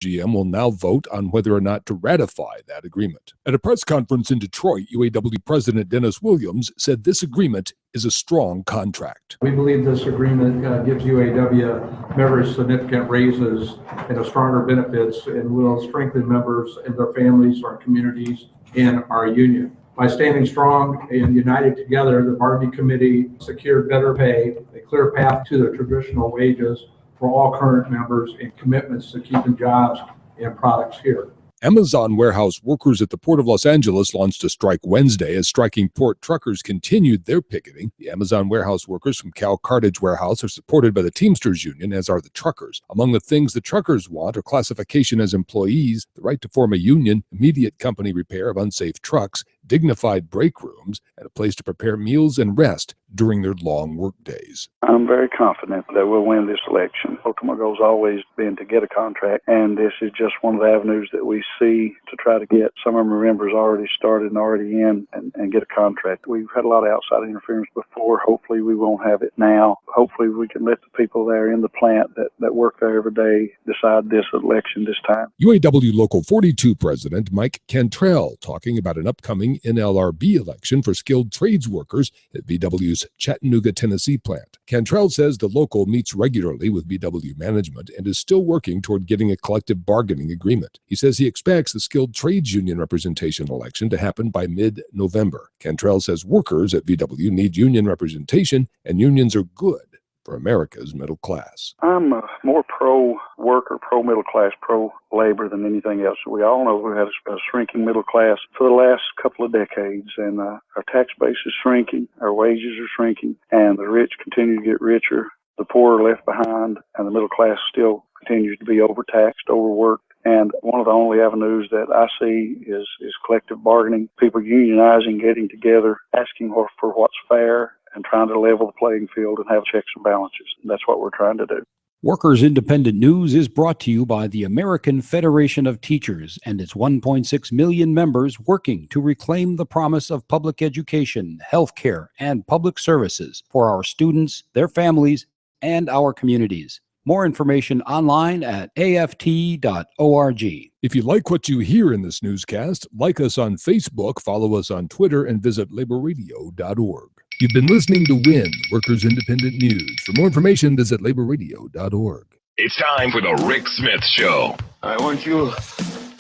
GM will now vote on whether or not to ratify that agreement. At a press conference in Detroit, UAW President Dennis Williams said this agreement is a strong contract. We believe this agreement gives UAW members significant raises and stronger benefits and will strengthen members and their families, our communities, and our union. By standing strong and united together, the bargaining committee secured better pay, a clear path to the traditional wages for all current members, and commitments to keeping jobs and products here. Amazon warehouse workers at the Port of Los Angeles launched a strike Wednesday as striking port truckers continued their picketing. The Amazon warehouse workers from Cal Cartage Warehouse are supported by the Teamsters Union, as are the truckers. Among the things the truckers want are classification as employees, the right to form a union, immediate company repair of unsafe trucks, dignified break rooms, and a place to prepare meals and rest during their long work days. I'm very confident that we'll win this election. Ultimate goal's always been to get a contract, and this is just one of the avenues that we see to try to get some of our members already started and already in and get a contract. We've had a lot of outside interference before. Hopefully we won't have it now. Hopefully we can let the people there in the plant that work there every day decide this election this time. UAW Local 42 President Mike Cantrell talking about an upcoming NLRB election for skilled trades workers at VW's Chattanooga, Tennessee plant. Cantrell says the local meets regularly with VW management and is still working toward getting a collective bargaining agreement. He says he expects the skilled trades union representation election to happen by mid-November. Cantrell says workers at VW need union representation, and unions are good for America's middle class. I'm more pro-worker, pro-middle class, pro-labor than anything else. We all know we've had a shrinking middle class for the last couple of decades, and our tax base is shrinking, our wages are shrinking, and the rich continue to get richer, the poor are left behind, and the middle class still continues to be overtaxed, overworked. And one of the only avenues that I see is collective bargaining, people unionizing, getting together, asking for what's fair, and trying to level the playing field and have checks and balances. And that's what we're trying to do. Workers Independent News is brought to you by the American Federation of Teachers and its 1.6 million members working to reclaim the promise of public education, healthcare, and public services for our students, their families, and our communities. More information online at aft.org. If you like what you hear in this newscast, like us on Facebook, follow us on Twitter, and visit laborradio.org. You've been listening to WIN, Workers Independent News. For more information, visit laborradio.org. It's time for the Rick Smith Show. I want you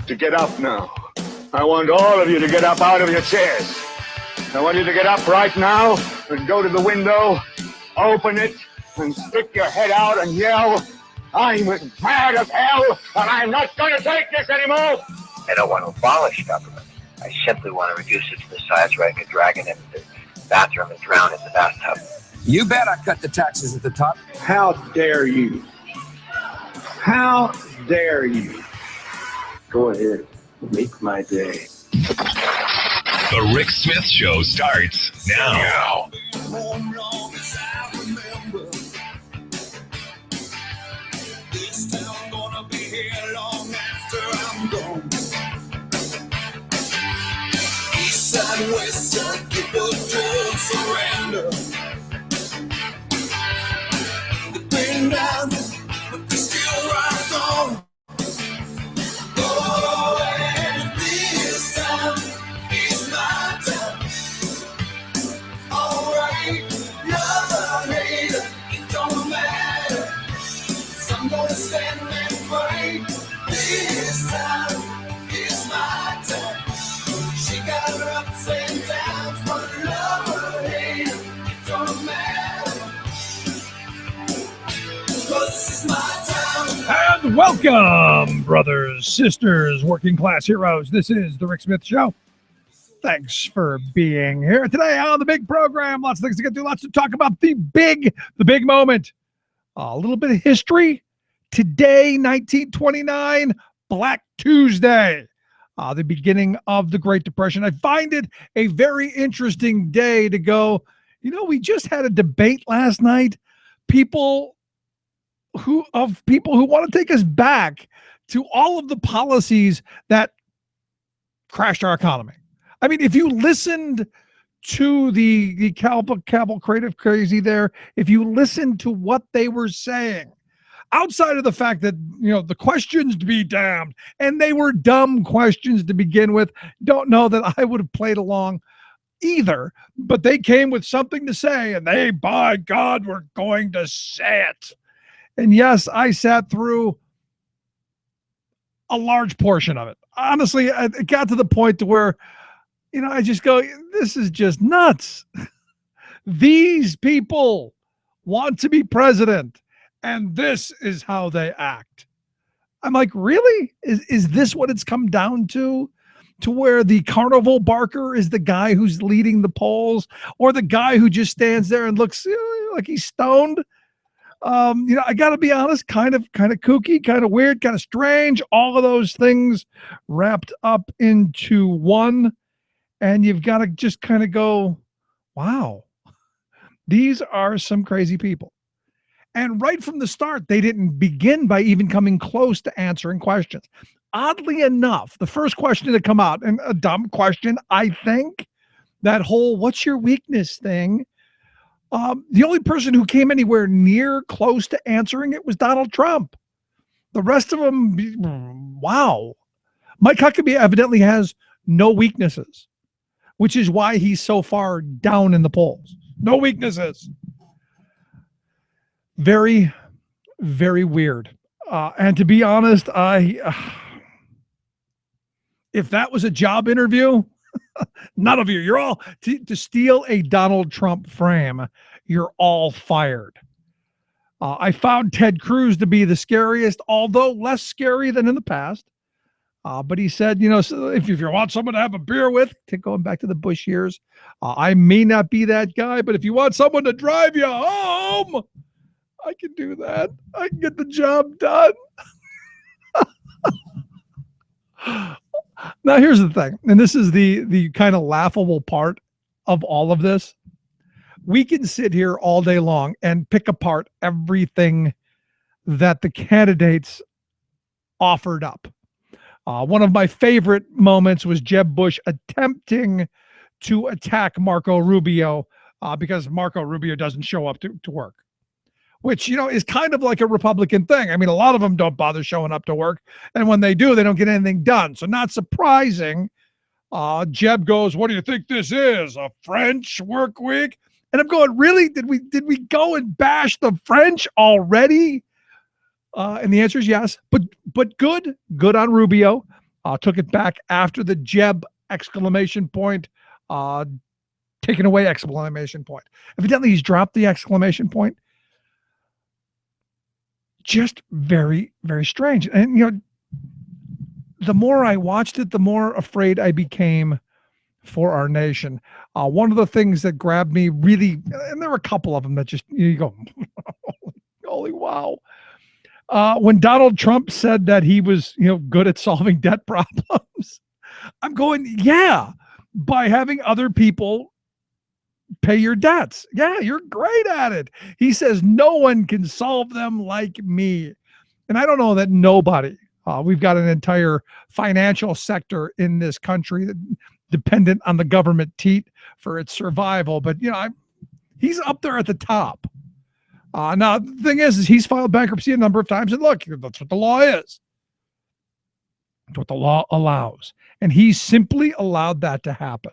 to get up now. I want all of you to get up out of your chairs. I want you to get up right now and go to the window, open it, and stick your head out and yell, "I'm as mad as hell, and I'm not going to take this anymore!" I don't want to abolish government. I simply want to reduce it to the size where I could drag it into the bathroom and drown in the bathtub. You bet I cut the taxes at the top. How dare you? How dare you? Go ahead, make my day. The Rick Smith Show starts now. This town gonna be here long after I'm gone. East side, west side, people don't surrender. They've been down, but they still rise on. Oh, and this time is my time. All right, love or hate, it don't matter. I'm gonna stand and fight. This time is my time. She got her ups and downs, but love or hate, it don't matter. 'Cause this is my time. And welcome, brothers, sisters, working class heroes. This is the Rick Smith Show. Thanks for being here today on the big program. Lots of things to get to, lots to talk about. The big moment. A little bit of history. Today, 1929, Black Tuesday, the beginning of the Great Depression. I find it a very interesting day to go, we just had a debate last night. People who want to take us back to all of the policies that crashed our economy. I mean, if you listened to the Cabal Creative Crazy there, if you listened to what they were saying outside of the fact that, the questions to be damned, and they were dumb questions to begin with, don't know that I would have played along either, but they came with something to say, and they, by God, were going to say it. And yes, I sat through a large portion of it. Honestly, it got to the point to where, I just go, this is just nuts. These people want to be president, and this is how they act. I'm like, really? Is this what it's come down to? To where the carnival barker is the guy who's leading the polls, or the guy who just stands there and looks like he's stoned? I got to be honest, kind of kooky, kind of weird, kind of strange, all of those things wrapped up into one. And you've got to just kind of go, wow, these are some crazy people. And right from the start, they didn't begin by even coming close to answering questions. Oddly enough, the first question to come out, and a dumb question, I think, that whole "what's your weakness" thing, the only person who came anywhere near close to answering it was Donald Trump. The rest of them, wow. Mike Huckabee evidently has no weaknesses, which is why he's so far down in the polls. No weaknesses. Very, very weird. And to be honest, if that was a job interview, none of you, you're all, to steal a Donald Trump frame, you're all fired. I found Ted Cruz to be the scariest, although less scary than in the past. But he said, so if you want someone to have a beer with, going back to the Bush years, I may not be that guy, but if you want someone to drive you home, I can do that. I can get the job done. Now, here's the thing, and this is the kind of laughable part of all of this. We can sit here all day long and pick apart everything that the candidates offered up. One of my favorite moments was Jeb Bush attempting to attack Marco Rubio because Marco Rubio doesn't show up to work, which, is kind of like a Republican thing. I mean, a lot of them don't bother showing up to work, and when they do, they don't get anything done. So not surprising. Jeb goes, "What do you think this is, a French work week?" And I'm going, really? Did we go and bash the French already? And the answer is yes, but good on Rubio. Took it back after the Jeb exclamation point, taken away exclamation point. Evidently, he's dropped the exclamation point. Just very, very strange. And, the more I watched it, the more afraid I became for our nation. One of the things that grabbed me really, and there were a couple of them that just, you go, holy wow. When Donald Trump said that he was, good at solving debt problems, I'm going, yeah, by having other people pay your debts. Yeah, you're great at it. He says no one can solve them like me. And I don't know that nobody, we've got an entire financial sector in this country that dependent on the government teat for its survival. But, he's up there at the top. Now, the thing is he's filed bankruptcy a number of times, and look, that's what the law is. That's what the law allows. And he simply allowed that to happen.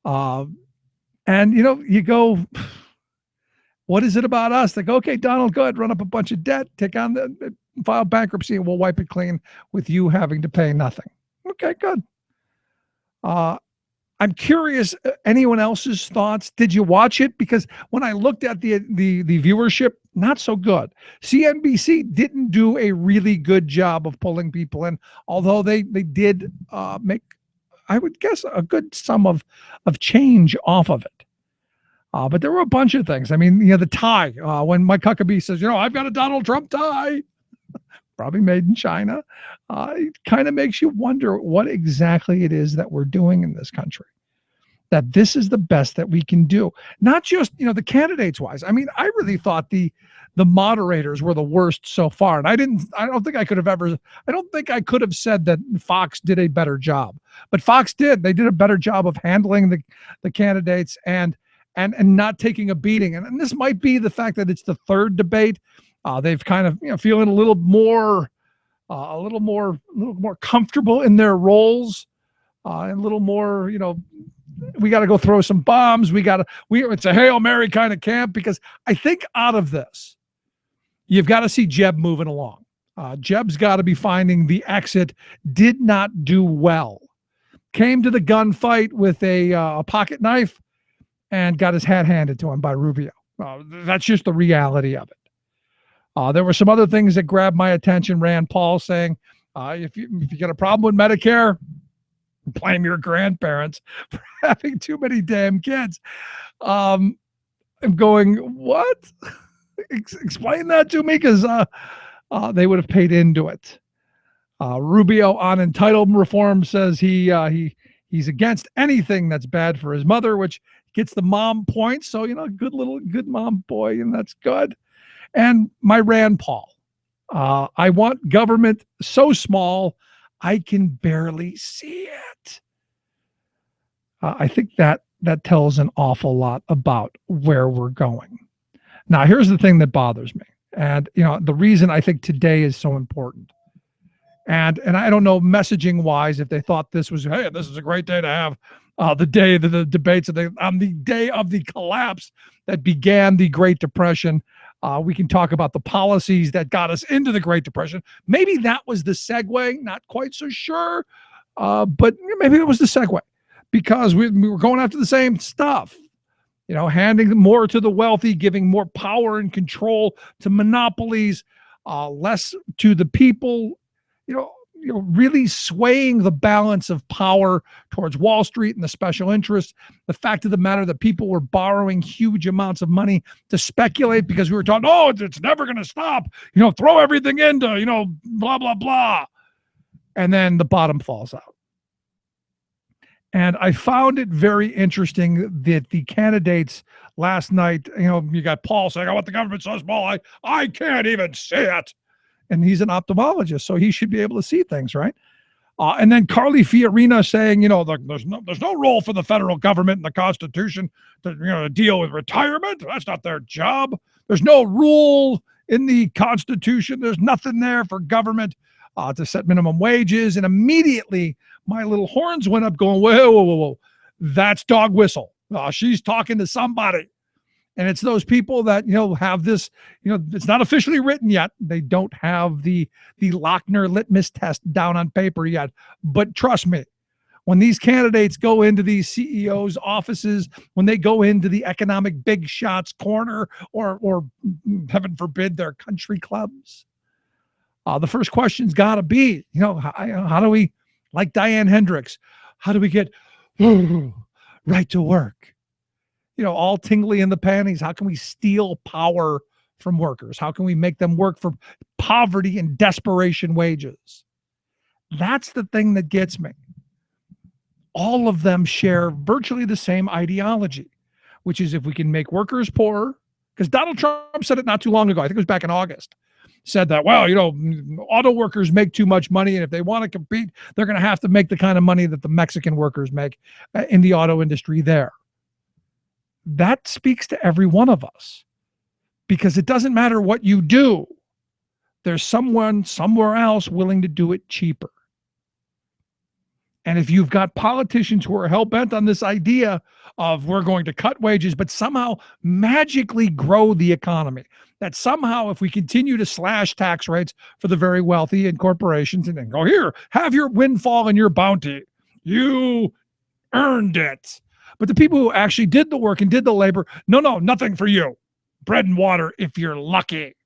And, you go, what is it about us? They go, okay, Donald, go ahead, run up a bunch of debt, take on file bankruptcy, and we'll wipe it clean with you having to pay nothing. Okay, good. I'm curious, anyone else's thoughts? Did you watch it? Because when I looked at the viewership, not so good. CNBC didn't do a really good job of pulling people in, although they did make, I would guess, a good sum of change off of it. But there were a bunch of things. I mean, the tie, when Mike Huckabee says, I've got a Donald Trump tie, probably made in China. It kind of makes you wonder what exactly it is that we're doing in this country, that this is the best that we can do. Not just, the candidates wise. I mean, I really thought the moderators were the worst so far. And I don't think I could have said that Fox did a better job, but Fox did. They did a better job of handling the candidates and not taking a beating. And this might be the fact that it's the third debate. They've kind of feeling a little more comfortable in their roles, and a little more we got to go throw some bombs. It's a Hail Mary kind of camp, because I think out of this, you've got to see Jeb moving along. Jeb's got to be finding the exit. Did not do well. Came to the gunfight with a pocket knife and got his hat handed to him by Rubio. That's just the reality of it. There were some other things that grabbed my attention. Rand Paul saying, if you get a problem with Medicare, blame your grandparents for having too many damn kids. I'm going, what? Explain that to me, because they would have paid into it. Rubio on entitlement reform says he's against anything that's bad for his mother, which gets the mom points. So, good mom boy, and that's good. And my Rand Paul, I want government so small I can barely see it. I think that tells an awful lot about where we're going. Now, here's the thing that bothers me. And, the reason I think today is so important. And I don't know, messaging wise, if they thought this was, hey, this is a great day to have the day of the debates on the day of the collapse that began the Great Depression. We can talk about the policies that got us into the Great Depression. Maybe that was the segue. Not quite so sure, but maybe it was the segue, because we were going after the same stuff. Handing more to the wealthy, giving more power and control to monopolies, less to the people. Really swaying the balance of power towards Wall Street and the special interests. The fact of the matter that people were borrowing huge amounts of money to speculate, because we were taught, oh, it's never going to stop. Throw everything into, blah, blah, blah. And then the bottom falls out. And I found it very interesting that the candidates last night, you got Paul saying, I want the government so small, I can't even see it. And he's an ophthalmologist, so he should be able to see things, right? And then Carly Fiorina saying, there's no role for the federal government in the Constitution to deal with retirement. That's not their job. There's no rule in the Constitution. There's nothing there for government to set minimum wages. And immediately my little horns went up going, whoa. That's dog whistle. She's talking to somebody. And it's those people that, have this, it's not officially written yet. They don't have the Lochner litmus test down on paper yet. But trust me, when these candidates go into these CEOs' offices, when they go into the economic big shots corner, or heaven forbid, their country clubs, the first question's got to be, how do we, like Diane Hendricks, how do we get right to work? All tingly in the panties. How can we steal power from workers? How can we make them work for poverty and desperation wages? That's the thing that gets me. All of them share virtually the same ideology, which is if we can make workers poorer, because Donald Trump said it not too long ago, I think it was back in August, said that, auto workers make too much money, and if they want to compete, they're going to have to make the kind of money that the Mexican workers make in the auto industry there. That speaks to every one of us, because it doesn't matter what you do. There's someone somewhere else willing to do it cheaper. And if you've got politicians who are hell-bent on this idea of we're going to cut wages, but somehow magically grow the economy, that somehow if we continue to slash tax rates for the very wealthy and corporations and then go, here, have your windfall and your bounty, you earned it. But the people who actually did the work and did the labor, no, nothing for you. Bread and water if you're lucky,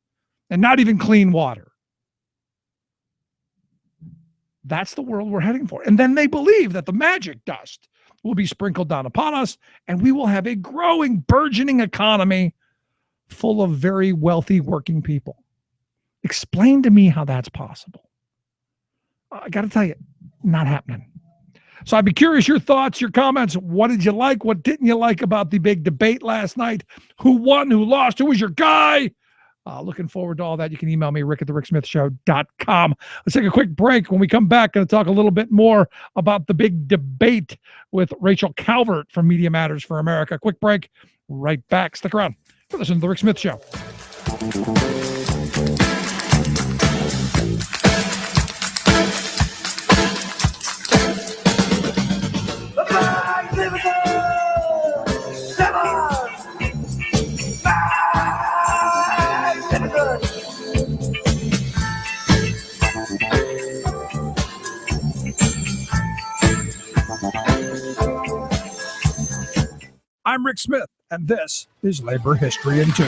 and not even clean water. That's the world we're heading for. And then they believe that the magic dust will be sprinkled down upon us, and we will have a growing, burgeoning economy full of very wealthy working people. Explain to me how that's possible. I got to tell you, not happening. So I'd be curious, your thoughts, your comments. What did you like? What didn't you like about the big debate last night? Who won? Who lost? Who was your guy? Looking forward to all that. You can email me, rick@thericksmithshow.com. Let's take a quick break. When we come back, going to talk a little bit more about the big debate with Rachel Calvert from Media Matters for America. Quick break. Right back. Stick around. Listen to The Rick Smith Show. I'm Rick Smith, and this is Labor History in 2.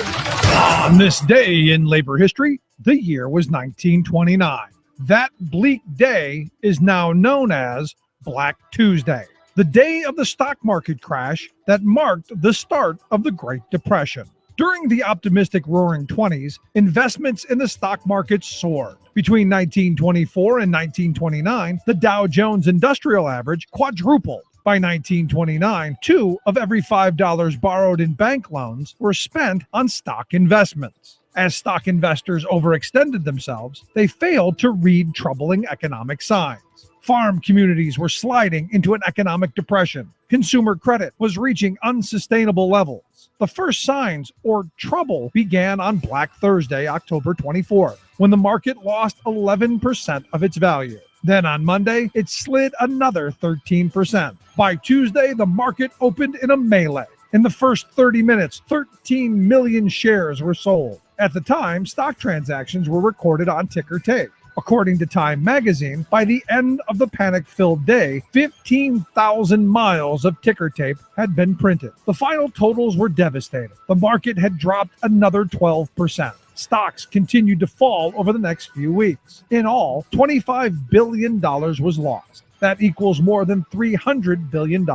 On this day in labor history, the year was 1929. That bleak day is now known as Black Tuesday, the day of the stock market crash that marked the start of the Great Depression. During the optimistic Roaring '20s, investments in the stock market soared. Between 1924 and 1929, the Dow Jones Industrial Average quadrupled. By 1929, 2 of every $5 borrowed in bank loans were spent on stock investments. As stock investors overextended themselves, they failed to read troubling economic signs. Farm communities were sliding into an economic depression. Consumer credit was reaching unsustainable levels. The first signs or trouble began on Black Thursday, October 24th, when the market lost 11% of its value. Then on Monday, it slid another 13%. By Tuesday, the market opened in a melee. In the first 30 minutes, 13 million shares were sold. At the time, stock transactions were recorded on ticker tape. According to Time magazine, by the end of the panic-filled day, 15,000 miles of ticker tape had been printed. The final totals were devastating. The market had dropped another 12%. Stocks continued to fall over the next few weeks. In all, $25 billion was lost. That equals more than $300 billion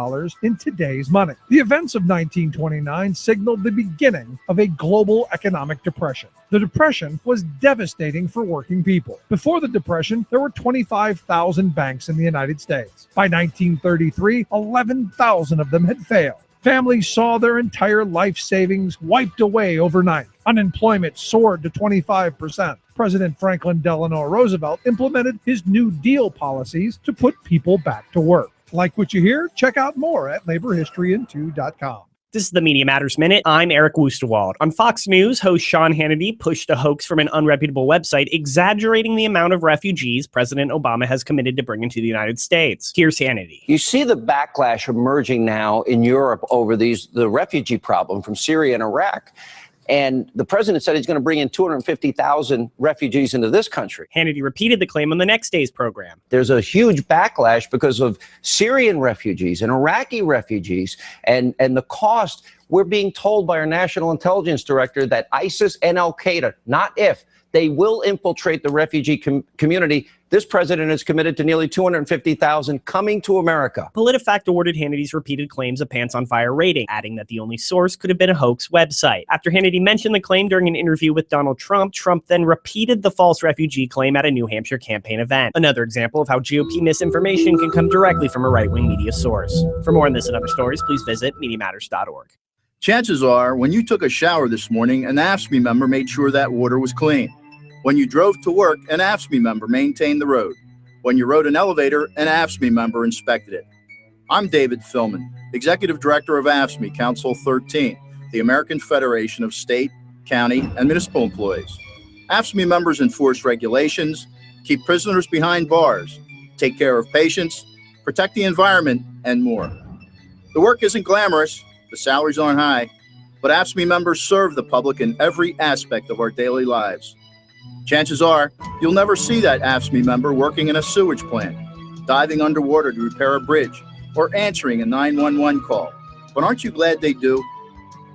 in today's money. The events of 1929 signaled the beginning of a global economic depression. The depression was devastating for working people. Before the depression, there were 25,000 banks in the United States. By 1933, 11,000 of them had failed. Families saw their entire life savings wiped away overnight. Unemployment soared to 25%. President Franklin Delano Roosevelt implemented his New Deal policies to put people back to work. Like what you hear? Check out more at laborhistoryin2.com. This is the Media Matters Minute. I'm Eric Woosterwald. On Fox News, host Sean Hannity pushed a hoax from an unreputable website exaggerating the amount of refugees President Obama has committed to bring into the United States. Here's Hannity. You see the backlash emerging now in Europe over the refugee problem from Syria and Iraq. And the president said he's going to bring in 250,000 refugees into this country. Hannity repeated the claim on the next day's program. There's a huge backlash because of Syrian refugees and Iraqi refugees and the cost. We're being told by our national intelligence director that ISIS and Al-Qaeda, not if, they will infiltrate the refugee community. This president is committed to nearly 250,000 coming to America. PolitiFact awarded Hannity's repeated claims a pants on fire rating, adding that the only source could have been a hoax website. After Hannity mentioned the claim during an interview with Donald Trump, Trump then repeated the false refugee claim at a New Hampshire campaign event. Another example of how GOP misinformation can come directly from a right-wing media source. For more on this and other stories, please visit MediaMatters.org. Chances are, when you took a shower this morning, an AFSCME member made sure that water was clean. When you drove to work, an AFSCME member maintained the road. When you rode an elevator, an AFSCME member inspected it. I'm David Philman, Executive Director of AFSCME Council 13, the American Federation of State, County, and Municipal Employees. AFSCME members enforce regulations, keep prisoners behind bars, take care of patients, protect the environment, and more. The work isn't glamorous, the salaries aren't high, but AFSCME members serve the public in every aspect of our daily lives. Chances are, you'll never see that AFSCME member working in a sewage plant, diving underwater to repair a bridge, or answering a 911 call. But aren't you glad they do?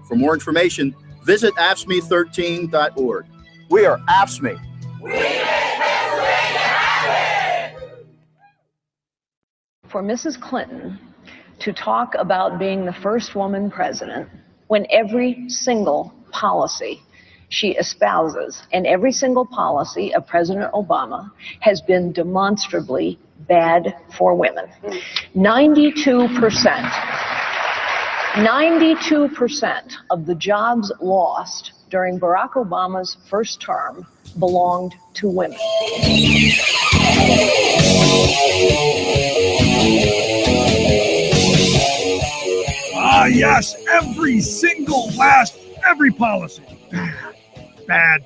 For more information, visit AFSCME13.org. We are AFSCME. We make Pennsylvania happen! For Mrs. Clinton to talk about being the first woman president when every single policy she espouses and every single policy of President Obama has been demonstrably bad for women. 92% of the jobs lost during Barack Obama's first term belonged to women. Ah, yes, every policy. Bad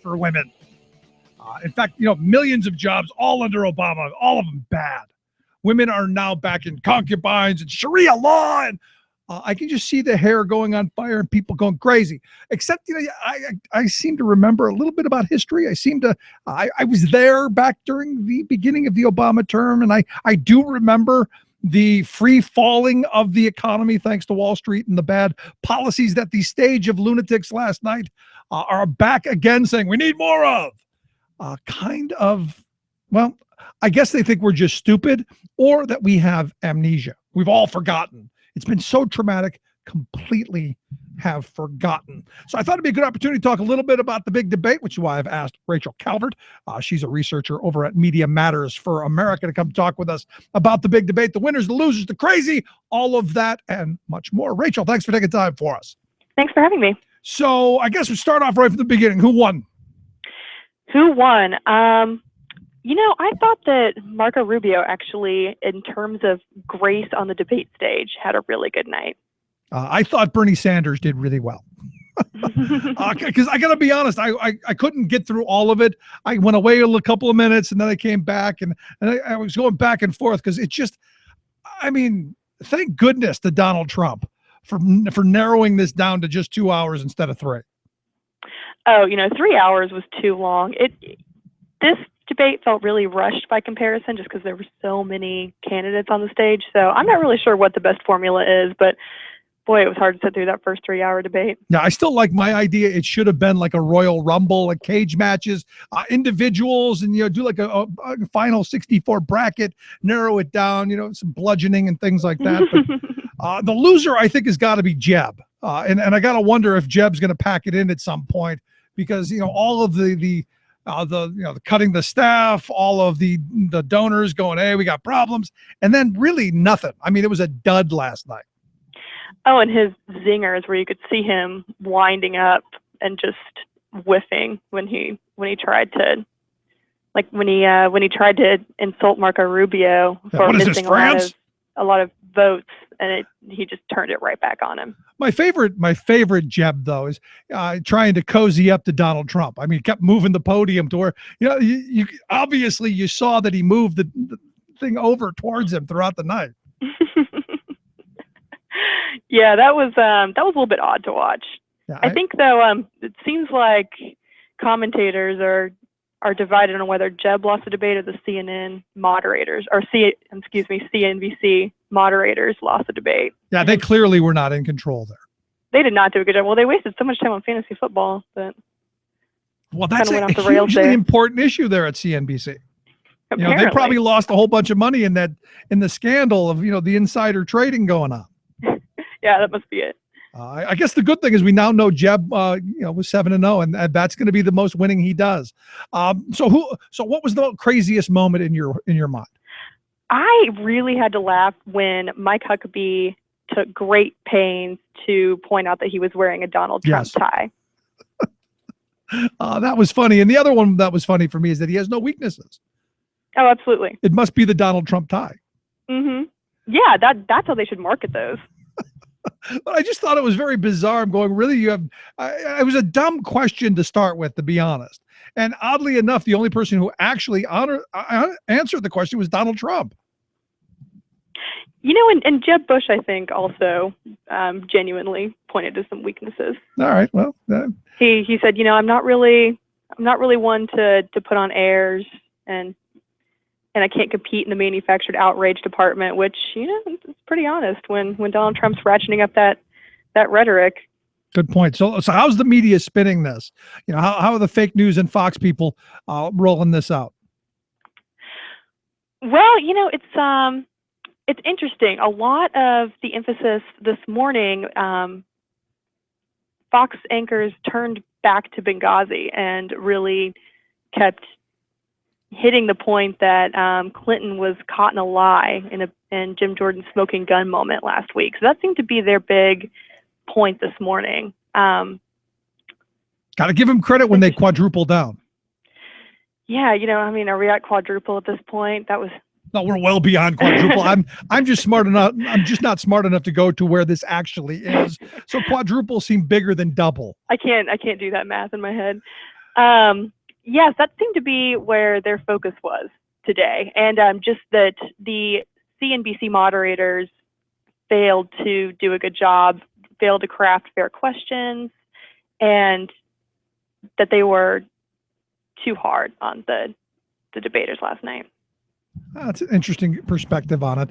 for women. In fact, millions of jobs all under Obama, all of them bad. Women are now back in concubines and Sharia law and I can just see the hair going on fire and people going crazy. Except, I seem to remember a little bit about history. I was there back during the beginning of the Obama term, and I do remember the free falling of the economy thanks to Wall Street and the bad policies that the stage of lunatics last night are back again saying we need more of. Well, I guess they think we're just stupid or that we have amnesia. We've all forgotten. It's been so traumatic, completely have forgotten. So I thought it'd be a good opportunity to talk a little bit about the big debate, which is why I've asked Rachel Calvert. She's a researcher over at Media Matters for America to come talk with us about the big debate, the winners, the losers, the crazy, all of that and much more. Rachel, thanks for taking time for us. Thanks for having me. So I guess we start off right from the beginning. Who won? Who won? I thought that Marco Rubio actually, in terms of grace on the debate stage, had a really good night. I thought Bernie Sanders did really well. Because I got to be honest, I couldn't get through all of it. I went away a couple of minutes and then I came back and I was going back and forth because it just, thank goodness to Donald Trump for narrowing this down to just 2 hours instead of 3. Oh, 3 hours was too long. This debate felt really rushed by comparison just because there were so many candidates on the stage. So I'm not really sure what the best formula is, but boy, it was hard to sit through that first 3-hour debate. Yeah, I still like my idea. It should have been like a Royal Rumble, like cage matches, individuals, and do like a final 64 bracket, narrow it down, some bludgeoning and things like that. But the loser, I think, has got to be Jeb. And I got to wonder if Jeb's going to pack it in at some point because, all of the cutting the staff, all of the donors going, hey, we got problems. And then really nothing. It was a dud last night. Oh, and his zingers where you could see him winding up and just whiffing when he tried to, when he tried to insult Marco Rubio for missing a lot of votes, and he just turned it right back on him. My favorite Jeb though is trying to cozy up to Donald Trump. He kept moving the podium to where you obviously you saw that he moved the thing over towards him throughout the night. Yeah, that was a little bit odd to watch. Yeah, I think though it seems like commentators are divided on whether Jeb lost the debate or the CNN moderators or CNBC moderators lost the debate. Yeah, they clearly were not in control there. They did not do a good job. Well, they wasted so much time on fantasy football, but that's a hugely important issue there at CNBC. They probably lost a whole bunch of money in the scandal of the insider trading going on. Yeah, that must be it. I guess the good thing is we now know Jeb, was 7-0, and that's going to be the most winning he does. So what was the craziest moment in your mind? I really had to laugh when Mike Huckabee took great pains to point out that he was wearing a Donald Trump tie. That was funny. And the other one that was funny for me is that he has no weaknesses. Oh, absolutely. It must be the Donald Trump tie. Mm-hmm. Yeah, that's how they should market those. But I just thought it was very bizarre. I'm going, really? It was a dumb question to start with, to be honest. And oddly enough, the only person who actually answered the question was Donald Trump. And Jeb Bush, I think, also genuinely pointed to some weaknesses. All right. Well, he said, I'm not really one to put on airs, and I can't compete in the manufactured outrage department, which, it's pretty honest when Donald Trump's ratcheting up that rhetoric. Good point. So how's the media spinning this? How are the fake news and Fox people rolling this out? Well, it's interesting. A lot of the emphasis this morning, Fox anchors turned back to Benghazi and really kept hitting the point that Clinton was caught in a lie in Jim Jordan's smoking gun moment last week. So that seemed to be their big point this morning. Got to give him credit when they quadruple down. Yeah, are we at quadruple at this point? No, we're well beyond quadruple. I'm just smart enough. I'm just not smart enough to go to where this actually is. So quadruple seemed bigger than double. I can't do that math in my head. Yes, that seemed to be where their focus was today. And just that the CNBC moderators failed to do a good job, failed to craft fair questions, and that they were too hard on the debaters last night. That's an interesting perspective on it.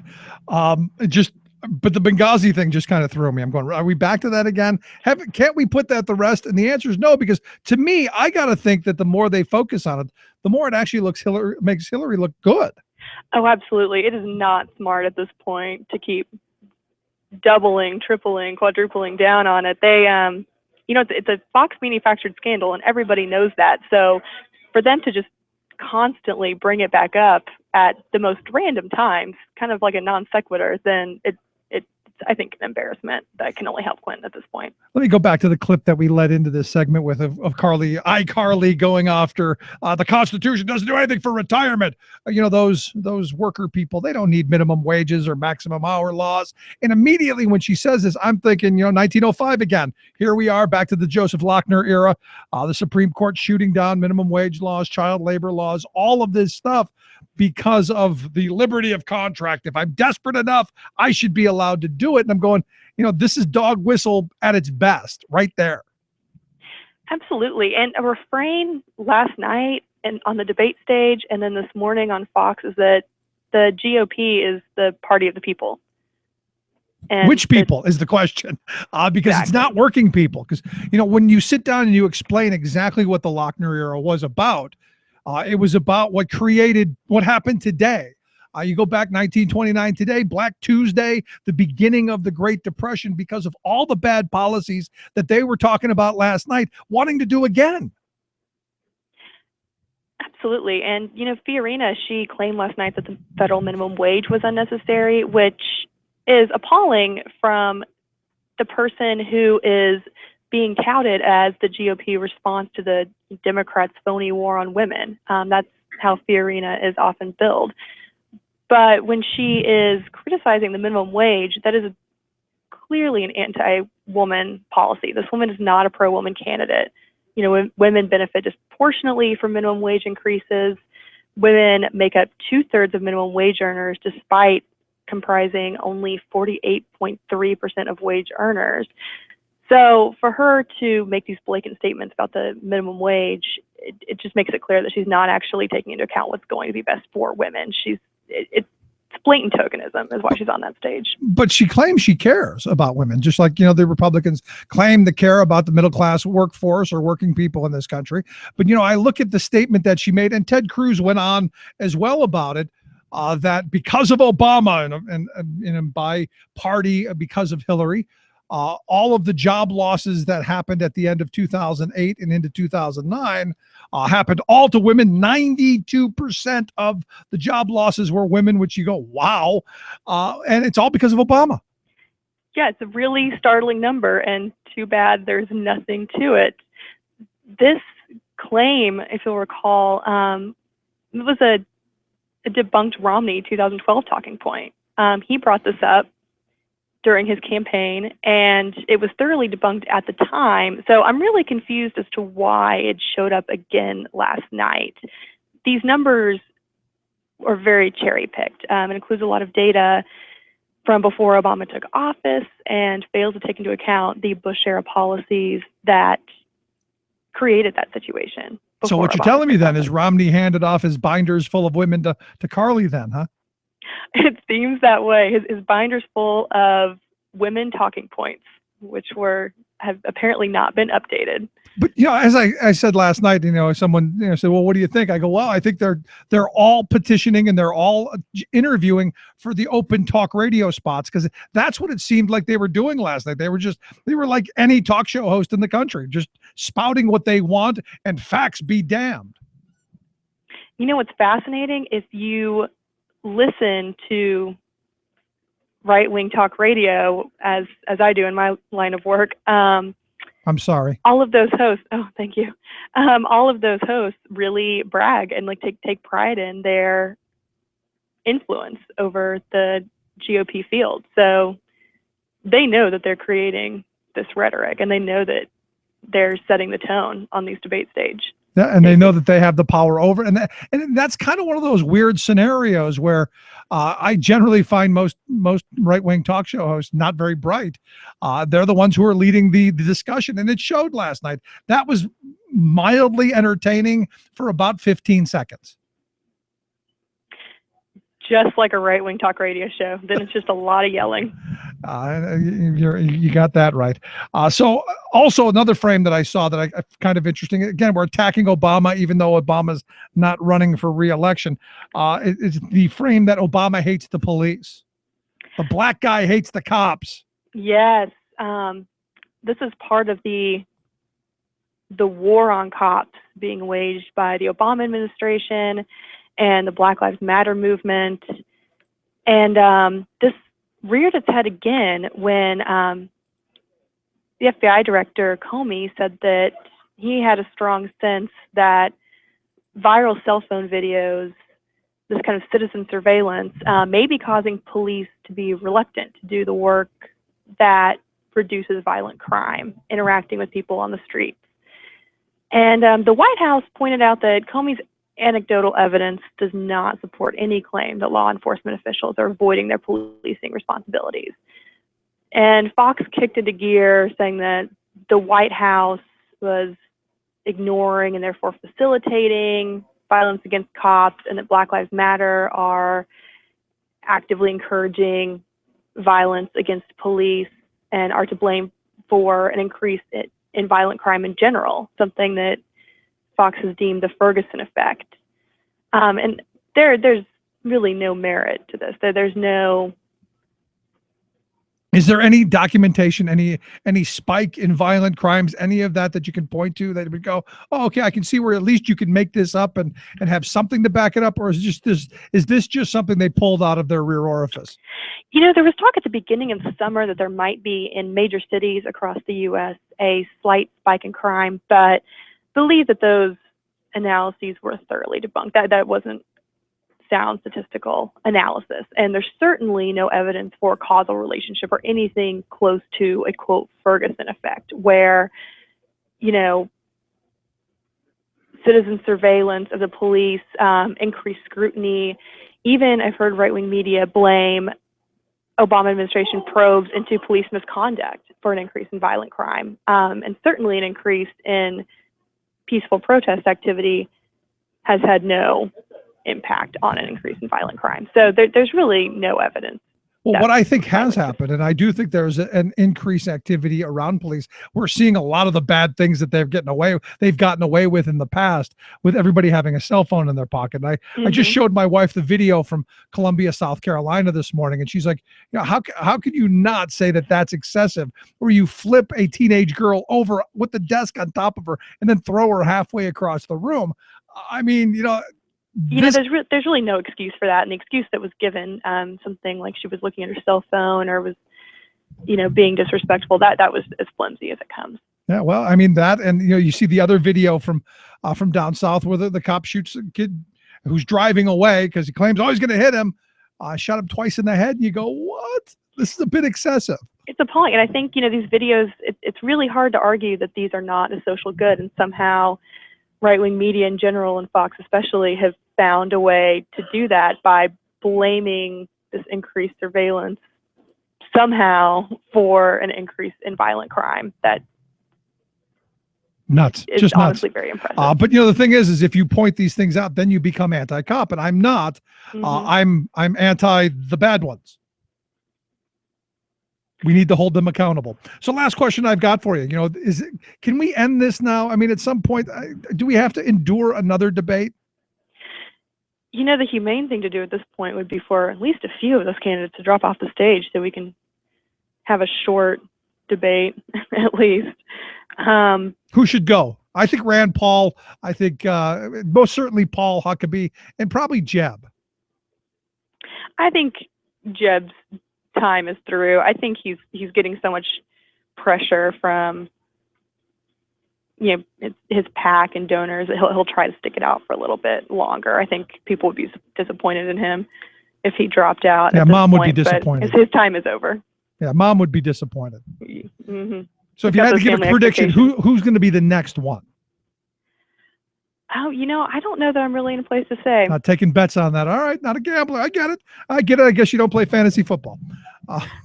But the Benghazi thing just kind of threw me. I'm going, are we back to that again? Can't we put that to rest? And the answer is no, because to me, I got to think that the more they focus on it, the more it actually makes Hillary look good. Oh, absolutely. It is not smart at this point to keep doubling, tripling, quadrupling down on it. They, it's a Fox manufactured scandal, and everybody knows that. So for them to just constantly bring it back up at the most random times, kind of like a non sequitur, then it's I think an embarrassment that can only help Clinton at this point. Let me go back to the clip that we led into this segment with of Carly going after the Constitution doesn't do anything for retirement. Those worker people, they don't need minimum wages or maximum hour laws. And immediately when she says this, I'm thinking, 1905 again. Here we are back to the Joseph Lochner era, the Supreme Court shooting down minimum wage laws, child labor laws, all of this stuff because of the liberty of contract. If I'm desperate enough, I should be allowed to do it. And I'm going, this is dog whistle at its best right there. Absolutely. And a refrain last night and on the debate stage and then this morning on Fox is that the GOP is the party of the people. And which people is the question, because exactly. It's not working people. Because, when you sit down and you explain exactly what the Lochner era was about, it was about what happened today. You go back 1929 today, Black Tuesday, the beginning of the Great Depression, because of all the bad policies that they were talking about last night, wanting to do again. Absolutely. And, Fiorina, she claimed last night that the federal minimum wage was unnecessary, which is appalling from the person who is being touted as the GOP response to the Democrats' phony war on women. That's how Fiorina is often billed. But when she is criticizing the minimum wage, that is clearly an anti-woman policy. This woman is not a pro-woman candidate. Women benefit disproportionately from minimum wage increases. Women make up 2/3 of minimum wage earners, despite comprising only 48.3% of wage earners. So for her to make these blatant statements about the minimum wage, it just makes it clear that she's not actually taking into account what's going to be best for women. It's blatant tokenism is why she's on that stage. But she claims she cares about women, just like, the Republicans claim to care about the middle-class workforce or working people in this country. But, I look at the statement that she made, and Ted Cruz went on as well about it, that because of Obama and by party, because of Hillary, all of the job losses that happened at the end of 2008 and into 2009 happened all to women. 92% of the job losses were women, which you go, wow. And it's all because of Obama. Yeah, it's a really startling number, and too bad there's nothing to it. This claim, if you'll recall, it was a debunked Romney 2012 talking point. He brought this up during his campaign, and it was thoroughly debunked at the time. So I'm really confused as to why it showed up again last night. These numbers are very cherry-picked. It includes a lot of data from before Obama took office and fails to take into account the Bush-era policies that created that situation. So what you're telling me then is Romney handed off his binders full of women to Carly then, huh? It seems that way. His binder's full of women talking points, which have apparently not been updated. But as I said last night, someone said, "Well, what do you think?" I go, "Well, I think they're all petitioning and they're all interviewing for the open talk radio spots, because that's what it seemed like they were doing last night. They were like any talk show host in the country, just spouting what they want, and facts be damned." What's fascinating, if you listen to right-wing talk radio as I do in my line of work, I'm sorry. all of those hosts, oh, thank you. All of those hosts really brag and take pride in their influence over the GOP field. So they know that they're creating this rhetoric, and they know that they're setting the tone on these debate stage. Yeah, and they know that they have the power over, and that's kind of one of those weird scenarios where I generally find most right-wing talk show hosts not very bright. They're the ones who are leading the discussion, and it showed last night. That was mildly entertaining for about 15 seconds. Just like a right-wing talk radio show. Then it's just a lot of yelling. You got that right. So also another frame that I saw that I kind of interesting. Again, we're attacking Obama, even though Obama's not running for re-election. It's the frame that Obama hates the police. The black guy hates the cops. Yes. This is part of the war on cops being waged by the Obama administration and the Black Lives Matter movement. And this reared its head again when the FBI director Comey said that he had a strong sense that viral cell phone videos, this kind of citizen surveillance, may be causing police to be reluctant to do the work that reduces violent crime, interacting with people on the streets. And the White House pointed out that Comey's anecdotal evidence does not support any claim that law enforcement officials are avoiding their policing responsibilities. And Fox kicked into gear, saying that the White House was ignoring and therefore facilitating violence against cops, and that Black Lives Matter are actively encouraging violence against police and are to blame for an increase in violent crime in general, something that Fox has deemed the Ferguson effect. And there's really no merit to this. There's no... Is there any documentation, any spike in violent crimes, any of that you can point to that would go, oh, okay, I can see where at least you can make this up and have something to back it up? Or is this just something they pulled out of their rear orifice? You know, there was talk at the beginning of the summer that there might be in major cities across the U.S. a slight spike in crime, but believe that those analyses were thoroughly debunked. That wasn't sound statistical analysis. And there's certainly no evidence for a causal relationship or anything close to a, quote, Ferguson effect, where, you know, citizen surveillance of the police, increased scrutiny. Even I've heard right-wing media blame Obama administration probes into police misconduct for an increase in violent crime, and certainly an increase in peaceful protest activity has had no impact on an increase in violent crime. So there's really no evidence. Well, what I think has happened, and I do think there's an increased activity around police. We're seeing a lot of the bad things that they've gotten away with in the past, with everybody having a cell phone in their pocket. And I just showed my wife the video from Columbia, South Carolina this morning, and she's like, you know, how could you not say that that's excessive, where you flip a teenage girl over with the desk on top of her and then throw her halfway across the room? I mean, you know, there's really no excuse for that. And the excuse that was given, something like she was looking at her cell phone or was, you know, being disrespectful, that was as flimsy as it comes. Yeah, well, I mean that, and you know, you see the other video from down south where the cop shoots a kid who's driving away because he claims, oh, he's going to hit him. Shot him twice in the head, and you go, what? This is a bit excessive. It's appalling. And I think, you know, these videos, it's really hard to argue that these are not a social good, and somehow right-wing media in general, and Fox especially, have found a way to do that by blaming this increased surveillance somehow for an increase in violent crime. That nuts, is just honestly nuts. Very impressive. But you know, the thing is if you point these things out, then you become anti-cop, and I'm not. I'm anti the bad ones. We need to hold them accountable. So last question I've got for you, you know, can we end this now? I mean, at some point, do we have to endure another debate? You know, the humane thing to do at this point would be for at least a few of those candidates to drop off the stage so we can have a short debate, at least. Who should go? I think Rand Paul. I think most certainly Paul Huckabee, and probably Jeb. I think Jeb's time is through. I think he's getting so much pressure from, you know, his PAC and donors that he'll try to stick it out for a little bit longer. I think people would be disappointed in him if he dropped out. Yeah, Mom would be disappointed. His time is over. Yeah, Mom would be disappointed. Mm-hmm. So if you had to give a prediction, who's going to be the next one? Oh, I don't know that I'm really in a place to say. Not taking bets on that. All right, not a gambler. I get it. I guess you don't play fantasy football.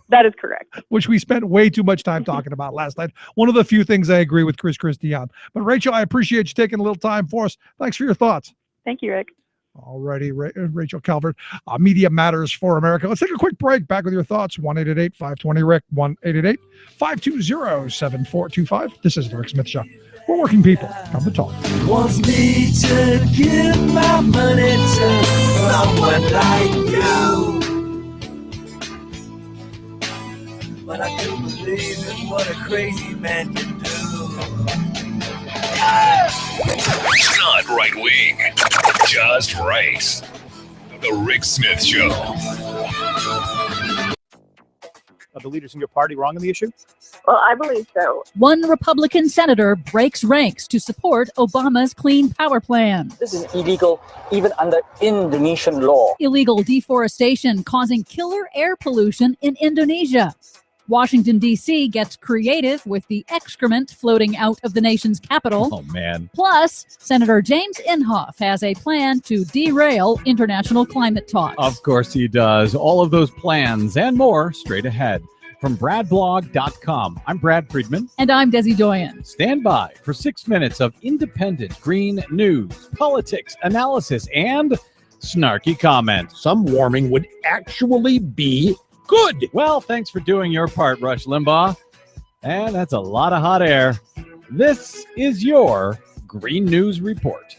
That is correct. Which we spent way too much time talking about last night. One of the few things I agree with Chris Christie on. But Rachel, I appreciate you taking a little time for us. Thanks for your thoughts. Thank you, Rick. Alrighty, Rachel Calvert, Media Matters for America. Let's take a quick break. Back with your thoughts. 1-888-520-RICK, 1-888-520-7425. This is the Rick Smith Show. We're working people. Come to talk. Wants me to give my money to someone like you. But I do believe in what a crazy man can do. Not right wing, just right. The Rick Smith Show. Are the leaders in your party wrong on the issue? Well, I believe so. One Republican senator breaks ranks to support Obama's Clean Power Plan. This is illegal even under Indonesian law. Illegal deforestation causing killer air pollution in Indonesia. Washington, D.C. gets creative with the excrement floating out of the nation's capital. Oh, man. Plus, Senator James Inhofe has a plan to derail international climate talks. Of course he does. All of those plans and more straight ahead. From BradBlog.com, I'm Brad Friedman. And I'm Desi Doyen. Stand by for 6 minutes of independent green news, politics, analysis, and snarky comment. Some warming would actually be good. Well, thanks for doing your part, Rush Limbaugh. And that's a lot of hot air. This is your Green News Report.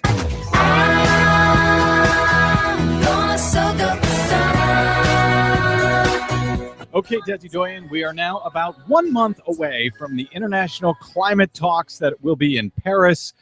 Okay, Desi Doyen, we are now about 1 month away from the international climate talks that will be in Paris.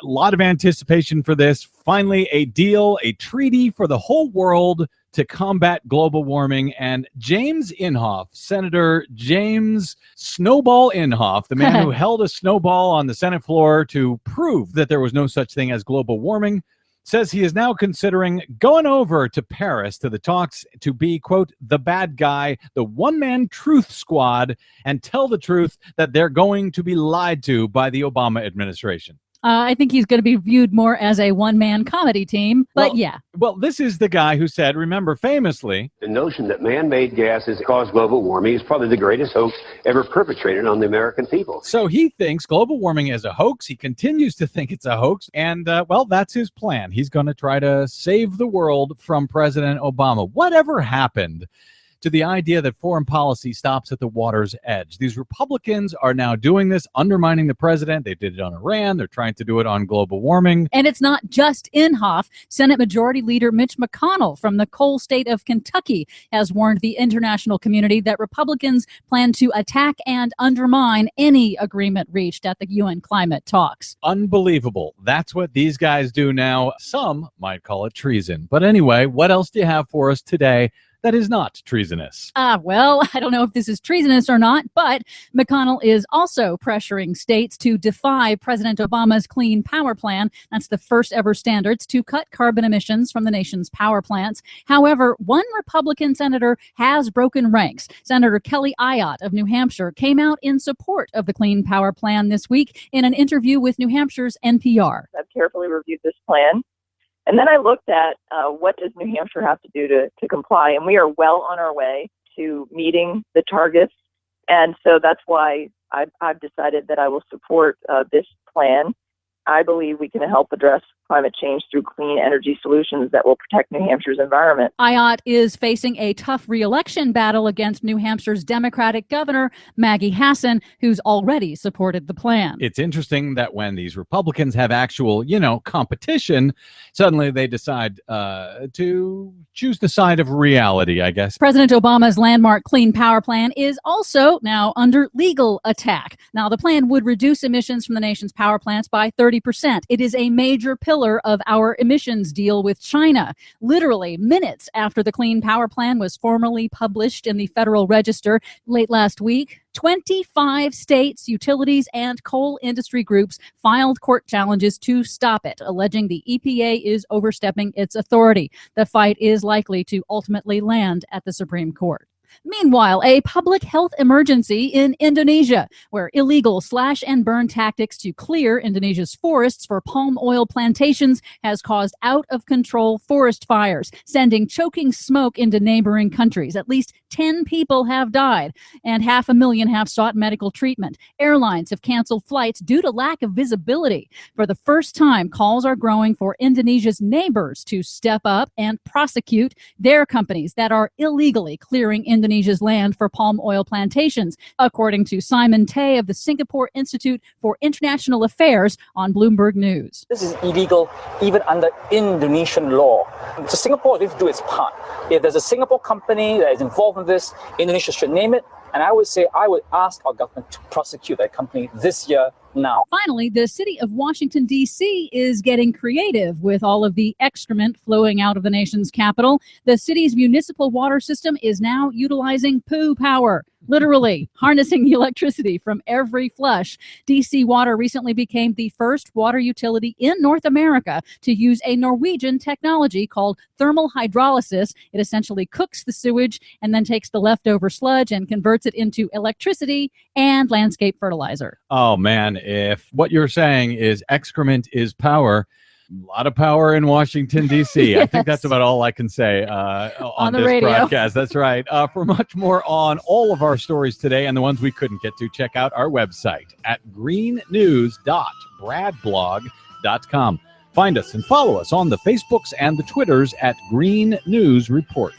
A lot of anticipation for this. Finally, a deal, a treaty for the whole world to combat global warming. And James Inhofe, Senator James Snowball Inhofe, the man who held a snowball on the Senate floor to prove that there was no such thing as global warming, says he is now considering going over to Paris to the talks to be, quote, the bad guy, the one-man truth squad, and tell the truth that they're going to be lied to by the Obama administration. I think he's going to be viewed more as a one-man comedy team, but yeah. Well, this is the guy who said, remember, famously, the notion that man-made gases cause global warming is probably the greatest hoax ever perpetrated on the American people. So he thinks global warming is a hoax. He continues to think it's a hoax. And, well, that's his plan. He's going to try to save the world from President Obama. Whatever happened to the idea that foreign policy stops at the water's edge? These Republicans are now doing this, undermining the president. They did it on Iran. They're trying to do it on global warming. And it's not just Inhofe. Senate Majority Leader Mitch McConnell from the coal state of Kentucky has warned the international community that Republicans plan to attack and undermine any agreement reached at the UN climate talks. Unbelievable. That's what these guys do now. Some might call it treason. But anyway, what else do you have for us today that is not treasonous? Well, I don't know if this is treasonous or not, but McConnell is also pressuring states to defy President Obama's Clean Power Plan. That's the first ever standards to cut carbon emissions from the nation's power plants. However, one Republican senator has broken ranks. Senator Kelly Ayotte of New Hampshire came out in support of the Clean Power Plan this week in an interview with New Hampshire's NPR. I've carefully reviewed this plan. And then I looked at what does New Hampshire have to do to comply, and we are well on our way to meeting the targets. And so that's why I've decided that I will support this plan. I believe we can help address climate change through clean energy solutions that will protect New Hampshire's environment. Ayotte is facing a tough re-election battle against New Hampshire's Democratic governor, Maggie Hassan, who's already supported the plan. It's interesting that when these Republicans have actual, competition, suddenly they decide to choose the side of reality, I guess. President Obama's landmark Clean Power Plan is also now under legal attack. Now, the plan would reduce emissions from the nation's power plants by 30%. It is a major pillar of our emissions deal with China. Literally minutes after the Clean Power Plan was formally published in the Federal Register late last week, 25 states, utilities, and coal industry groups filed court challenges to stop it, alleging the EPA is overstepping its authority. The fight is likely to ultimately land at the Supreme Court. Meanwhile, a public health emergency in Indonesia, where illegal slash and burn tactics to clear Indonesia's forests for palm oil plantations has caused out-of-control forest fires, sending choking smoke into neighboring countries. At least 10 people have died, and 500,000 have sought medical treatment. Airlines have canceled flights due to lack of visibility. For the first time, calls are growing for Indonesia's neighbors to step up and prosecute their companies that are illegally clearing Indonesia's land for palm oil plantations, according to Simon Tay of the Singapore Institute for International Affairs on Bloomberg News. This is illegal even under Indonesian law. So Singapore needs to do its part. If there's a Singapore company that is involved in this, Indonesia should name it. And I would say I would ask our government to prosecute that company this year now. Finally, the city of Washington, D.C. is getting creative with all of the excrement flowing out of the nation's capital. The city's municipal water system is now utilizing poo power, literally harnessing the electricity from every flush. D.C. Water recently became the first water utility in North America to use a Norwegian technology called thermal hydrolysis. It essentially cooks the sewage and then takes the leftover sludge and converts it into electricity and landscape fertilizer. Oh, man. If what you're saying is excrement is power, a lot of power in Washington, D.C. Yes. I think that's about all I can say on this radio broadcast. That's right. For much more on all of our stories today and the ones we couldn't get to, check out our website at greennews.bradblog.com. Find us and follow us on the Facebooks and the Twitters at Green News Report.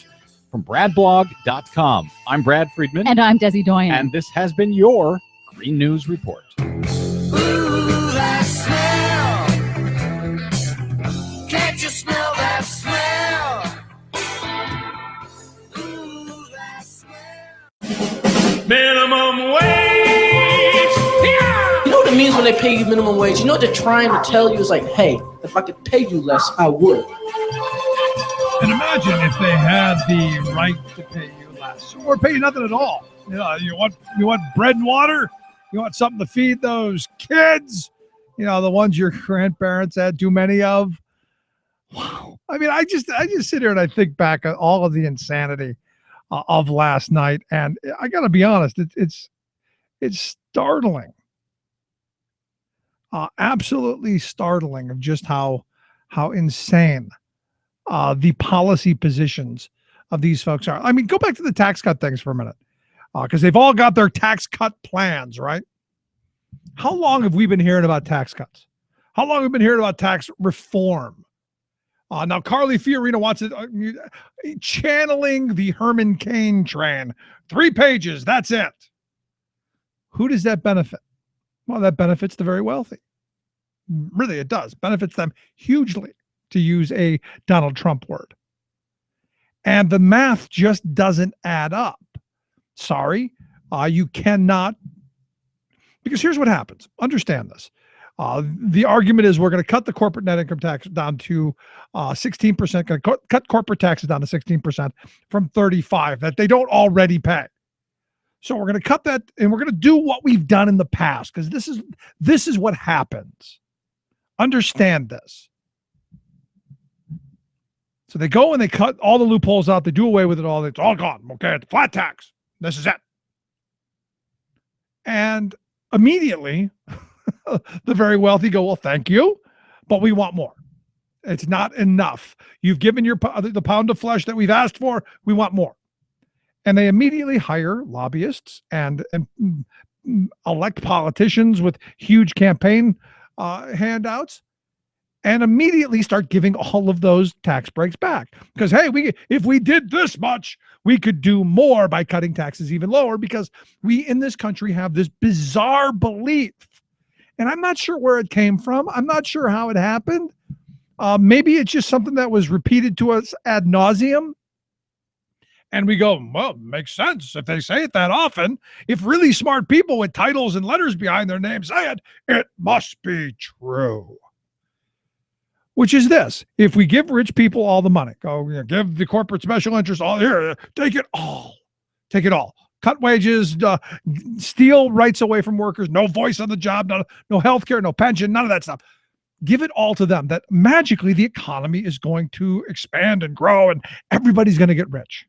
From bradblog.com, I'm Brad Friedman. And I'm Desi Doyen. And this has been your Green News Report. Can't you smell that smell? Ooh, that smell. Minimum wage. Yeah! You know what it means when they pay you minimum wage? You know what they're trying to tell you is like, hey, if I could pay you less, I would. And imagine if they had the right to pay you less or pay you nothing at all. You know, you want bread and water? You want something to feed those kids? You know, the ones your grandparents had too many of? Wow. I mean, I just sit here and I think back at all of the insanity of last night, and I got to be honest, it's startling, absolutely startling of just how insane the policy positions of these folks are. I mean, go back to the tax cut things for a minute, because they've all got their tax cut plans, right? How long have we been hearing about tax cuts? How long have we been hearing about tax reform? Now, Carly Fiorina wants it, channeling the Herman Cain train. 3 pages, that's it. Who does that benefit? Well, that benefits the very wealthy. Really, it does. Benefits them hugely, to use a Donald Trump word. And the math just doesn't add up. Sorry, you cannot. Because here's what happens. Understand this. The argument is we're going to cut the corporate net income tax down to 16%, going to cut corporate taxes down to 16% from 35% that they don't already pay. So we're going to cut that, and we're going to do what we've done in the past, because this is what happens. Understand this. So they go and they cut all the loopholes out. They do away with it all. It's all gone. Okay, it's flat tax. This is it. And immediately, the very wealthy go, well, thank you, but we want more. It's not enough. You've given the pound of flesh that we've asked for. We want more. And they immediately hire lobbyists and elect politicians with huge campaign handouts, and immediately start giving all of those tax breaks back. Because, hey, if we did this much, we could do more by cutting taxes even lower, because we in this country have this bizarre belief. And I'm not sure where it came from. I'm not sure how it happened. Maybe it's just something that was repeated to us ad nauseum. And we go, well, it makes sense if they say it that often. If really smart people with titles and letters behind their names say it, it must be true. Which is this: if we give rich people all the money, give the corporate special interests all, here, take it all. Take it all. Cut wages, steal rights away from workers, no voice on the job, no health care, no pension, none of that stuff. Give it all to them. That magically the economy is going to expand and grow and everybody's going to get rich.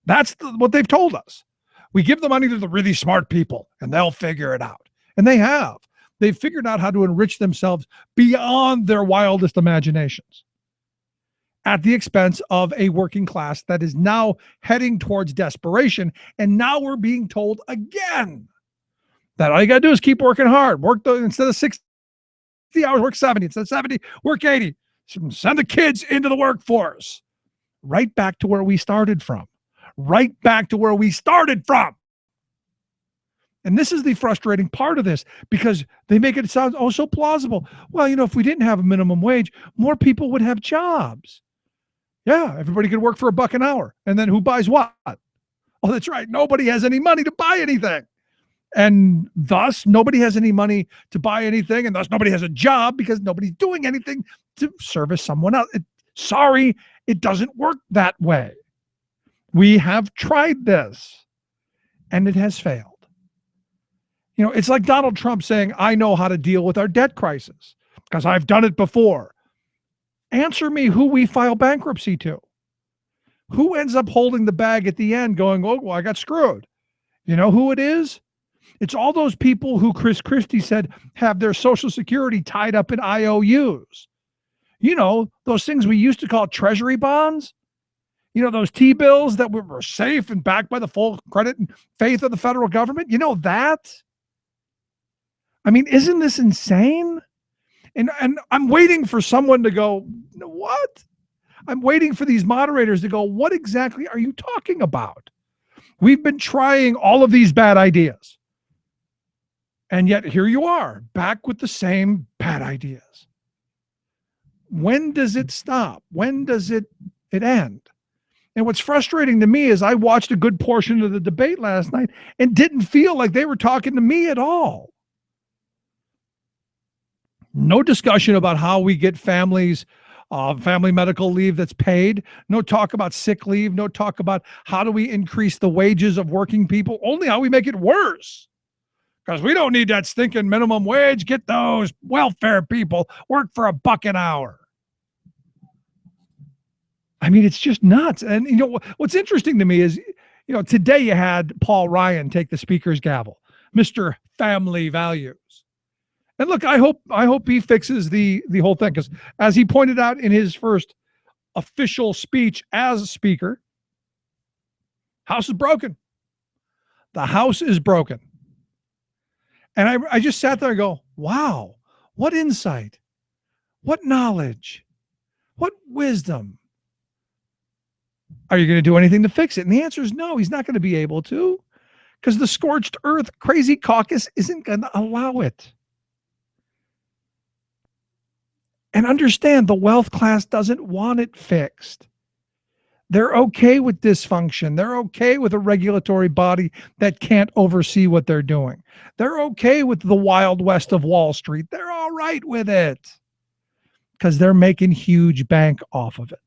That's what they've told us. We give the money to the really smart people and they'll figure it out. And they have. They've figured out how to enrich themselves beyond their wildest imaginations at the expense of a working class that is now heading towards desperation. And now we're being told again that all you got to do is keep working hard. Instead of 60 hours, work 70. Instead of 70, work 80. Send the kids into the workforce. Right back to where we started from. Right back to where we started from. And this is the frustrating part of this, because they make it sound so plausible. Well, if we didn't have a minimum wage, more people would have jobs. Yeah, everybody could work for $1 an hour. And then who buys what? Oh, that's right. Nobody has any money to buy anything. And thus, nobody has any money to buy anything. And thus, nobody has a job because nobody's doing anything to service someone else. Sorry, it doesn't work that way. We have tried this, and it has failed. It's like Donald Trump saying, I know how to deal with our debt crisis because I've done it before. Answer me who we file bankruptcy to. Who ends up holding the bag at the end going, oh, well, I got screwed. You know who it is? It's all those people who Chris Christie said have their Social Security tied up in IOUs. Those things we used to call treasury bonds. Those T-bills that were safe and backed by the full credit and faith of the federal government. That? I mean, isn't this insane? And I'm waiting for someone to go, what? I'm waiting for these moderators to go, what exactly are you talking about? We've been trying all of these bad ideas. And yet here you are, back with the same bad ideas. When does it stop? When does it end? And what's frustrating to me is I watched a good portion of the debate last night and didn't feel like they were talking to me at all. No discussion about how we get families family medical leave that's paid. No talk about sick leave. No talk about how do we increase the wages of working people. Only how we make it worse. Because we don't need that stinking minimum wage. Get those welfare people work for $1 an hour. I mean, it's just nuts. And what's interesting to me is, today you had Paul Ryan take the speaker's gavel, Mr. Family Values. And look, I hope he fixes the whole thing, because as he pointed out in his first official speech as speaker, house is broken. The house is broken. And I just sat there and go, wow, what insight, what knowledge, what wisdom. Are you going to do anything to fix it? And the answer is no, he's not going to be able to, because the scorched earth crazy caucus isn't going to allow it. And understand, the wealth class doesn't want it fixed. They're okay with dysfunction. They're okay with a regulatory body that can't oversee what they're doing. They're okay with the Wild West of Wall Street. They're all right with it because they're making huge bank off of it.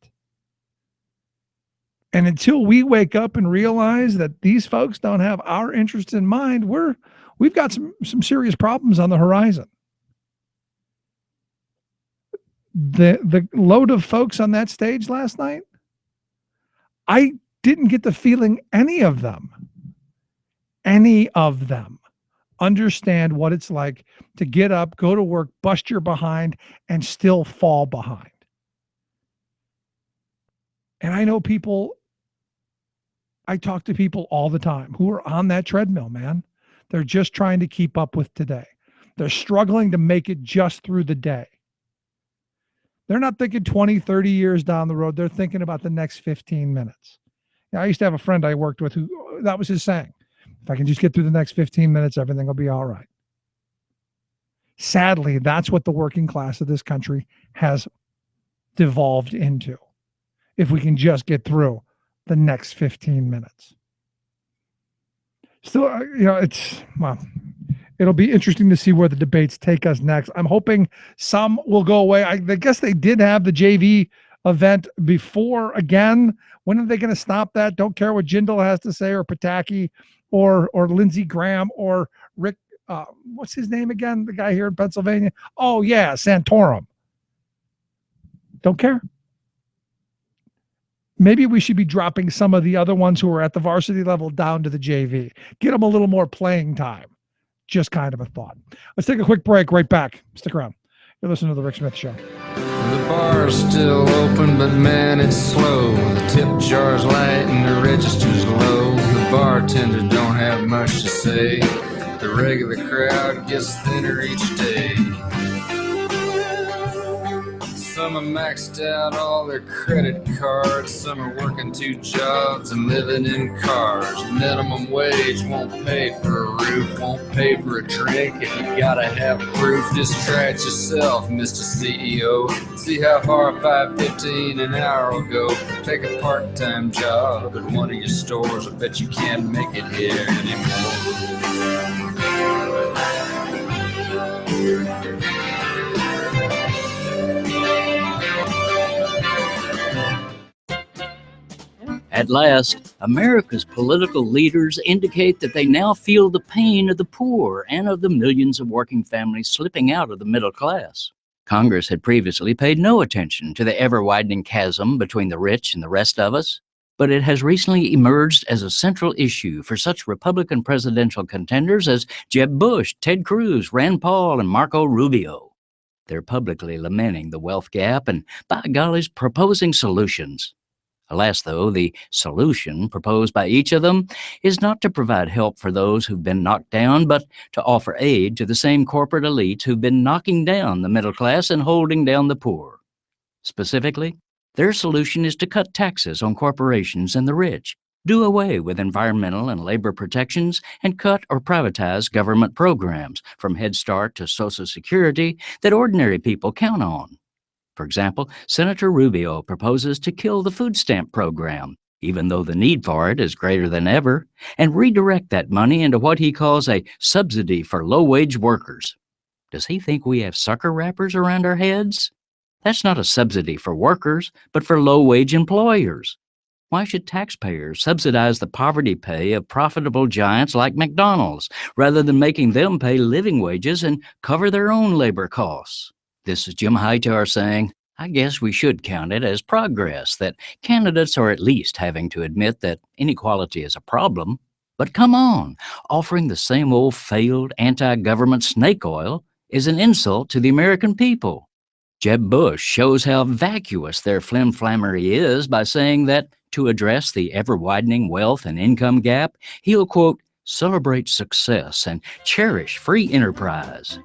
And until we wake up and realize that these folks don't have our interests in mind, we've got some serious problems on the horizon. The load of folks on that stage last night, I didn't get the feeling any of them understand what it's like to get up, go to work, bust your behind, and still fall behind. And I know people, I talk to people all the time who are on that treadmill, man. They're just trying to keep up with today. They're struggling to make it just through the day. They're not thinking 20, 30 years down the road. They're thinking about the next 15 minutes. I used to have a friend I worked with who, that was his saying. If I can just get through the next 15 minutes, everything will be all right. Sadly, that's what the working class of this country has devolved into. If we can just get through the next 15 minutes. Still, it'll be interesting to see where the debates take us next. I'm hoping some will go away. I guess they did have the JV event before again. When are they going to stop that? Don't care what Jindal has to say, or Pataki, or Lindsey Graham, or Rick, what's his name again? The guy here in Pennsylvania. Oh yeah, Santorum. Don't care. maybe we should be dropping some of the other ones who are at the varsity level down to the JV. Get them a little more playing time. Just kind of a thought. Let's take a quick break. Right back. Stick around. You're listening to The Rick Smith Show. The bar's still open, but man, it's slow. The tip jar's light and the register's low. The bartender don't have much to say. The regular crowd gets thinner each day. Some are maxed out all their credit cards. Some are working 2 jobs and living in cars. Minimum wage won't pay for a roof, won't pay for a drink. If you gotta have proof, just try it yourself, Mr. CEO. See how far $5.15 an hour will go. Take a part-time job at one of your stores. I bet you can't make it here anymore. At last, America's political leaders indicate that they now feel the pain of the poor and of the millions of working families slipping out of the middle class. Congress had previously paid no attention to the ever-widening chasm between the rich and the rest of us, but it has recently emerged as a central issue for such Republican presidential contenders as Jeb Bush, Ted Cruz, Rand Paul, and Marco Rubio. They're publicly lamenting the wealth gap and, by golly, proposing solutions. Alas, though, the solution proposed by each of them is not to provide help for those who've been knocked down, but to offer aid to the same corporate elites who've been knocking down the middle class and holding down the poor. Specifically, their solution is to cut taxes on corporations and the rich, do away with environmental and labor protections, and cut or privatize government programs, from Head Start to Social Security, that ordinary people count on. For example, Senator Rubio proposes to kill the food stamp program, even though the need for it is greater than ever, and redirect that money into what he calls a subsidy for low-wage workers. Does he think we have sucker wrappers around our heads? That's not a subsidy for workers, but for low-wage employers. Why should taxpayers subsidize the poverty pay of profitable giants like McDonald's, rather than making them pay living wages and cover their own labor costs? This is Jim Hightower saying, I guess we should count it as progress that candidates are at least having to admit that inequality is a problem. But come on, offering the same old failed anti-government snake oil is an insult to the American people. Jeb Bush shows how vacuous their flimflammery is by saying that to address the ever-widening wealth and income gap, he'll, quote, celebrate success and cherish free enterprise.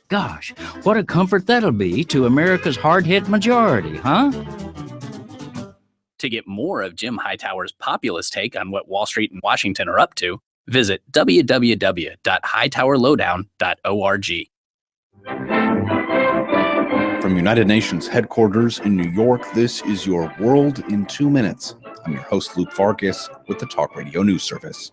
Gosh, what a comfort that'll be to America's hard-hit majority, huh? To get more of Jim Hightower's populist take on what Wall Street and Washington are up to, visit www.hightowerlowdown.org. From United Nations headquarters in New York, this is your World in 2 Minutes. I'm your host, Luke Farkas, with the Talk Radio News Service.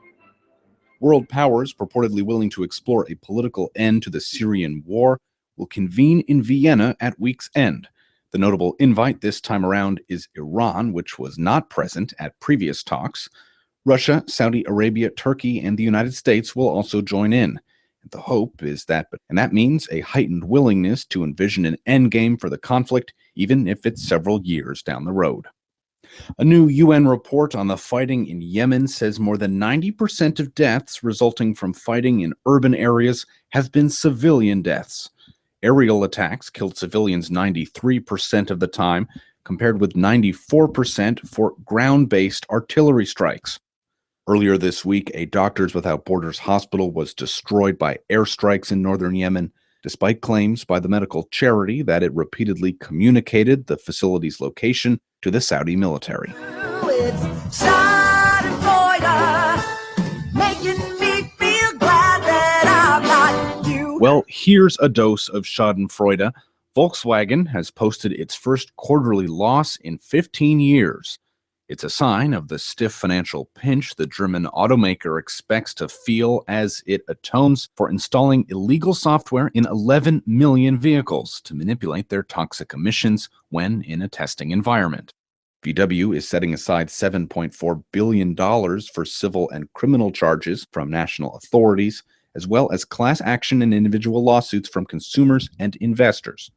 World powers purportedly willing to explore a political end to the Syrian war will convene in Vienna at week's end. The notable invite this time around is Iran, which was not present at previous talks. Russia, Saudi Arabia, Turkey, and the United States will also join in. The hope is that means a heightened willingness to envision an endgame for the conflict, even if it's several years down the road. A new UN report on the fighting in Yemen says more than 90% of deaths resulting from fighting in urban areas have been civilian deaths. Aerial attacks killed civilians 93% of the time, compared with 94% for ground-based artillery strikes. Earlier this week, a Doctors Without Borders hospital was destroyed by airstrikes in northern Yemen, despite claims by the medical charity that it repeatedly communicated the facility's location to the Saudi military. Well, here's a dose of Schadenfreude. Volkswagen has posted its first quarterly loss in 15 years. It's a sign of the stiff financial pinch the German automaker expects to feel as it atones for installing illegal software in 11 million vehicles to manipulate their toxic emissions when in a testing environment. VW is setting aside $7.4 billion for civil and criminal charges from national authorities, as well as class action and individual lawsuits from consumers and investors.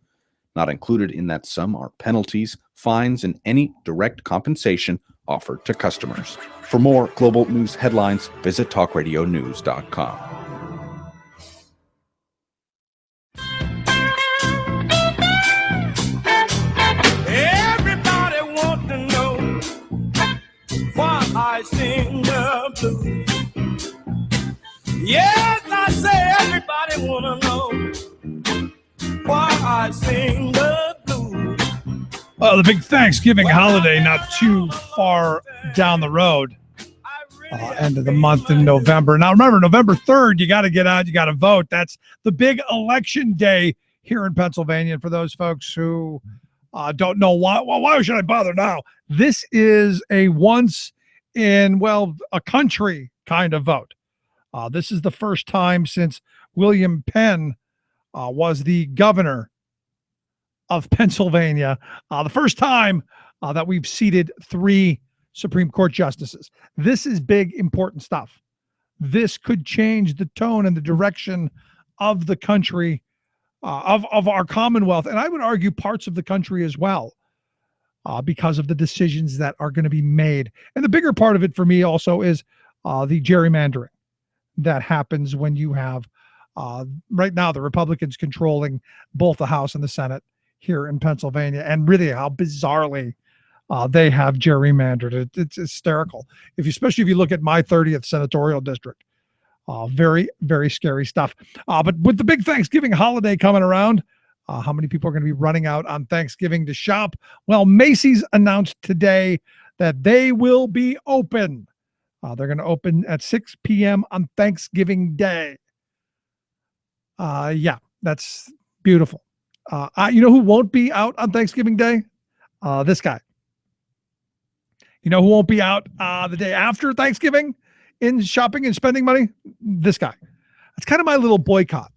Not included in that sum are penalties, fines, and any direct compensation offered to customers. For more global news headlines, visit talkradionews.com. Everybody want to know why I sing the blues. Yes, I say everybody want to know why I sing the blues. Well, the big Thanksgiving holiday not too far down the road. End of the month in November. Now, remember, November 3rd, you got to get out, you got to vote. That's the big election day here in Pennsylvania. And for those folks who don't know why should I bother now? This is a once in, a country kind of vote. This is the first time since William Penn was the governor of Pennsylvania. The first time that we've seated 3 Supreme Court justices. This is big, important stuff. This could change the tone and the direction of the country, of our Commonwealth, and I would argue parts of the country as well, because of the decisions that are going to be made. And the bigger part of it for me also is the gerrymandering that happens when you have, right now, the Republicans controlling both the House and the Senate here in Pennsylvania, and really how bizarrely they have gerrymandered. It's hysterical. Especially if you look at my 30th senatorial district. Very, very scary stuff. But with the big Thanksgiving holiday coming around, how many people are going to be running out on Thanksgiving to shop? Well, Macy's announced today that they will be open. They're going to open at 6 p.m. on Thanksgiving Day. Yeah, that's beautiful. You know who won't be out on Thanksgiving Day? This guy. You know who won't be out the day after Thanksgiving in shopping and spending money? This guy. That's kind of my little boycott.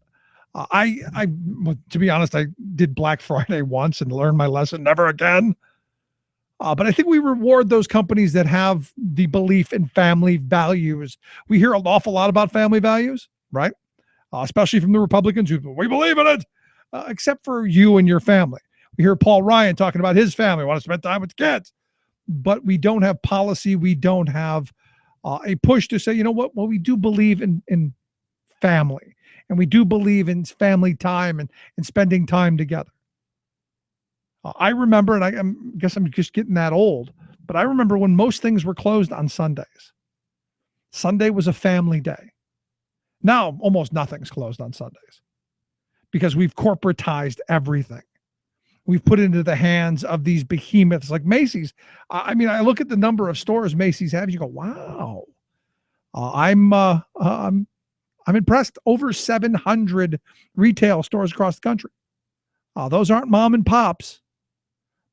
To be honest, I did Black Friday once and learned my lesson, never again. But I think we reward those companies that have the belief in family values. We hear an awful lot about family values, right? Especially from the Republicans who, we believe in it, except for you and your family. We hear Paul Ryan talking about his family, want to spend time with the kids. But we don't have policy. We don't have a push to say, you know what? Well, we do believe in family, and we do believe in family time and spending time together. I remember, and I guess I'm just getting that old, but I remember when most things were closed on Sundays. Sunday was a family day. Now, almost nothing's closed on Sundays because we've corporatized everything. We've put it into the hands of these behemoths like Macy's. I mean, I look at the number of stores Macy's has. You go, wow. I'm impressed. Over 700 retail stores across the country. Those aren't mom and pops.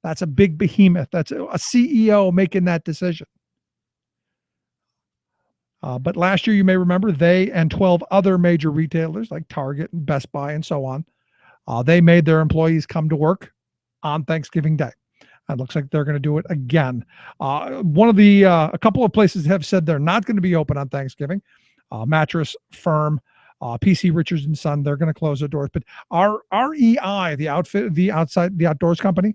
That's a big behemoth. That's a CEO making that decision. But last year, you may remember, they and 12 other major retailers like Target and Best Buy and so on, they made their employees come to work on Thanksgiving Day. It looks like they're going to do it again. A couple of places have said they're not going to be open on Thanksgiving. Mattress firm, PC Richards and Son, they're going to close their doors. But REI, the outdoors company,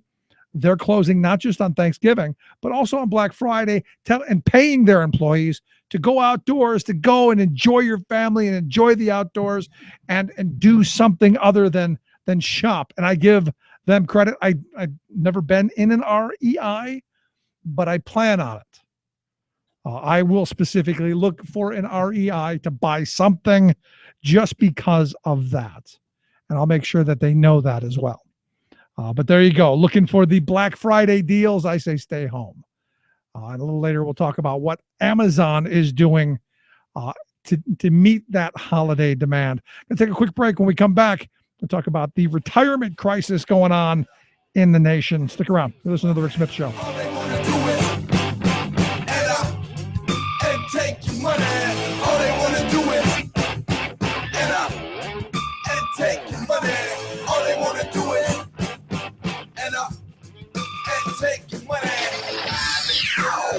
they're closing not just on Thanksgiving, but also on Black Friday, and paying their employees to go outdoors, to go and enjoy your family and enjoy the outdoors and do something other than shop. And I give them credit. I've never been in an REI, but I plan on it. I will specifically look for an REI to buy something just because of that. And I'll make sure that they know that as well. But there you go. Looking for the Black Friday deals, I say stay home. And a little later, we'll talk about what Amazon is doing to meet that holiday demand. Going to take a quick break. When we come back, we'll talk about the retirement crisis going on in the nation. Stick around. Listen to The Rick Smith Show.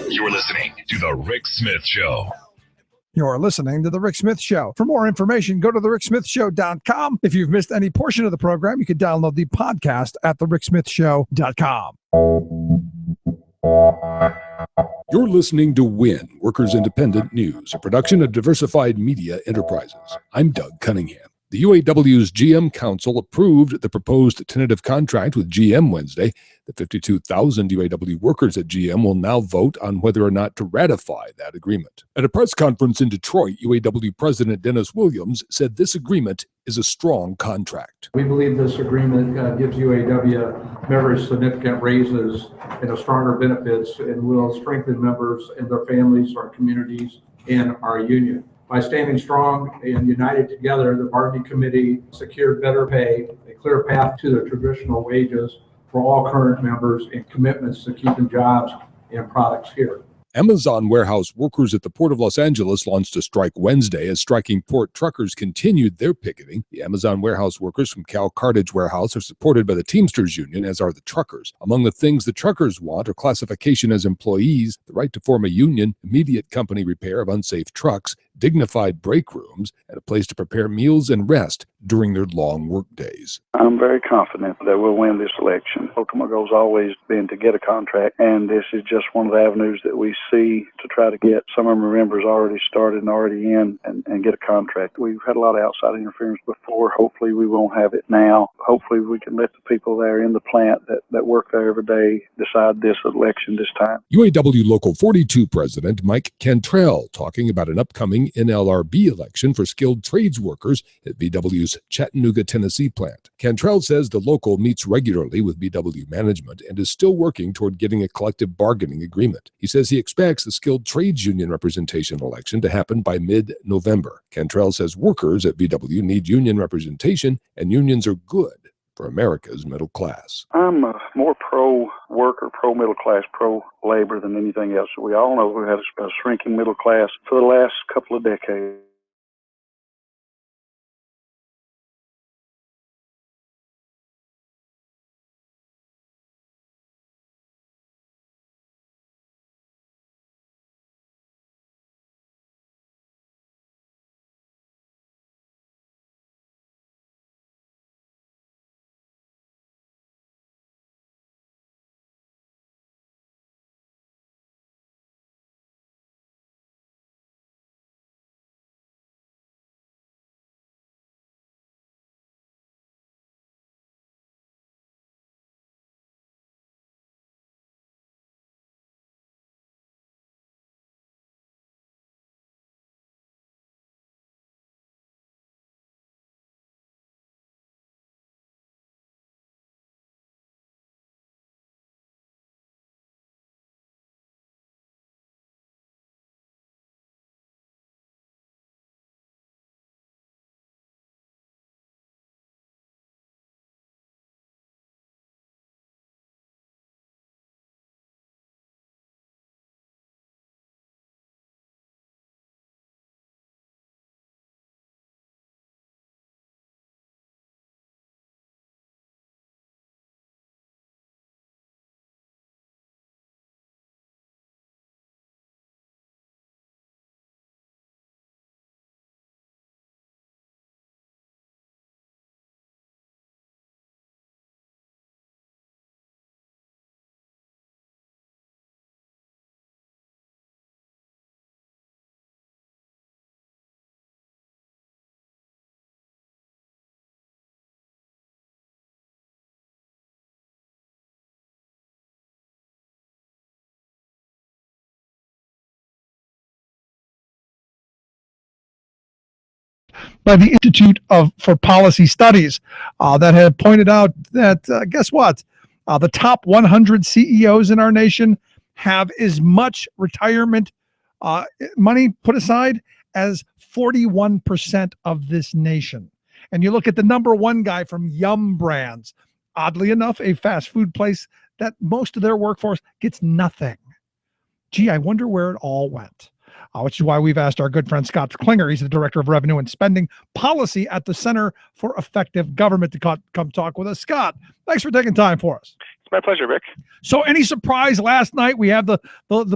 You're listening to The Rick Smith Show. You're listening to The Rick Smith Show. For more information, go to thericksmithshow.com. If you've missed any portion of the program, you can download the podcast at thericksmithshow.com. You're listening to WIN, Workers Independent News, a production of Diversified Media Enterprises. I'm Doug Cunningham. The UAW's GM Council approved the proposed tentative contract with GM Wednesday. The 52,000 UAW workers at GM will now vote on whether or not to ratify that agreement. At a press conference in Detroit, UAW President Dennis Williams said this agreement is a strong contract. We believe this agreement gives UAW members significant raises and stronger benefits and will strengthen members and their families, our communities, and our union. By standing strong and united together, the bargaining committee secured better pay, a clear path to the traditional wages for all current members, and commitments to keeping jobs and products here. Amazon warehouse workers at the Port of Los Angeles launched a strike Wednesday as striking port truckers continued their picketing. The Amazon warehouse workers from Cal Cartage Warehouse are supported by the Teamsters Union, as are the truckers. Among the things the truckers want are classification as employees, the right to form a union, immediate company repair of unsafe trucks, dignified break rooms, and a place to prepare meals and rest during their long work days. I'm very confident that we'll win this election. Ultimate goal's always been to get a contract, and this is just one of the avenues that we see to try to get some of our members already started and already in and get a contract. We've had a lot of outside interference before. Hopefully we won't have it now. Hopefully we can let the people there in the plant that work there every day decide this election this time. UAW Local 42 President Mike Cantrell talking about an upcoming NLRB election for skilled trades workers at VW's Chattanooga, Tennessee plant. Cantrell says the local meets regularly with VW management and is still working toward getting a collective bargaining agreement. He says he expects the skilled trades union representation election to happen by mid-November. Cantrell says workers at VW need union representation, and unions are good for America's middle class. I'm more pro-worker, pro-middle class, pro-labor than anything else. We all know we had a shrinking middle class for the last couple of decades. By the Institute for Policy Studies that had pointed out that, guess what? The top 100 CEOs in our nation have as much retirement money put aside as 41% of this nation. And you look at the number one guy from Yum Brands, oddly enough, a fast food place that most of their workforce gets nothing. Gee, I wonder where it all went. Which is why we've asked our good friend Scott Klinger, he's the Director of Revenue and Spending Policy at the Center for Effective Government, to come talk with us. Scott, thanks for taking time for us. It's my pleasure, Rick. So any surprise last night? We have the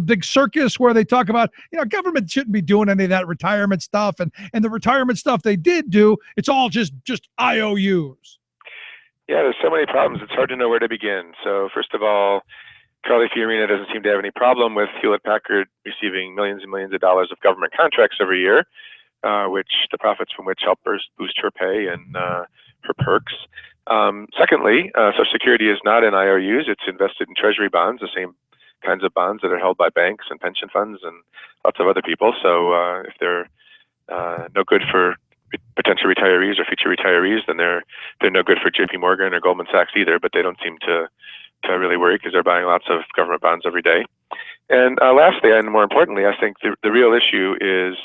big circus where they talk about, government shouldn't be doing any of that retirement stuff. And the retirement stuff they did do, it's all just IOUs. Yeah, there's so many problems. It's hard to know where to begin. So first of all, Charlie Fiorina doesn't seem to have any problem with Hewlett-Packard receiving millions and millions of dollars of government contracts every year, which the profits from which help boost her pay and her perks. Secondly, Social Security is not in IOUs. It's invested in Treasury bonds, the same kinds of bonds that are held by banks and pension funds and lots of other people. So if they're no good for potential retirees or future retirees, then they're no good for JP Morgan or Goldman Sachs either, but they don't seem to really worry because they're buying lots of government bonds every day. And lastly, and more importantly, I think the real issue is,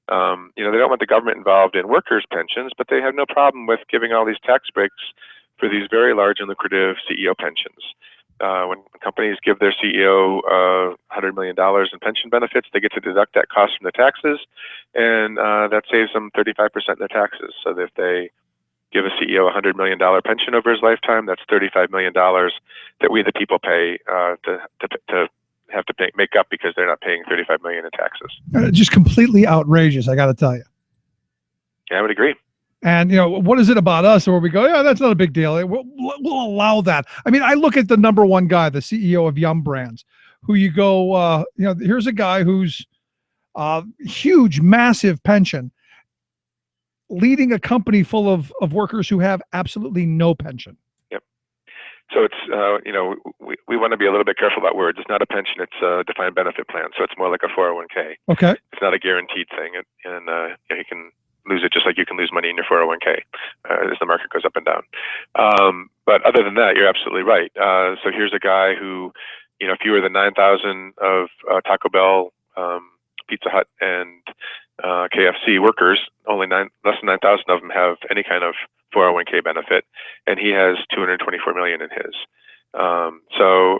they don't want the government involved in workers' pensions, but they have no problem with giving all these tax breaks for these very large and lucrative CEO pensions. When companies give their CEO $100 million in pension benefits, they get to deduct that cost from the taxes, and that saves them 35% in their taxes. So that if they give a CEO a $100 million pension over his lifetime, that's $35 million that we the people pay to have to make up because they're not paying $35 million in taxes. Just completely outrageous, I got to tell you. Yeah, I would agree. And, what is it about us where we go, yeah, that's not a big deal. We'll allow that. I mean, I look at the number one guy, the CEO of Yum Brands, who you go, here's a guy who's huge, massive pension, leading a company full of workers who have absolutely no pension. Yep. So it's, we want to be a little bit careful about words. It's not a pension, it's a defined benefit plan. So it's more like a 401k. Okay. It's not a guaranteed thing. And you can lose it just like you can lose money in your 401k as the market goes up and down. But other than that, you're absolutely right. So here's a guy who, fewer than 9,000 of Taco Bell, Pizza Hut, and KFC workers, less than 9,000 of them have any kind of 401k benefit, and he has 224 million in his. So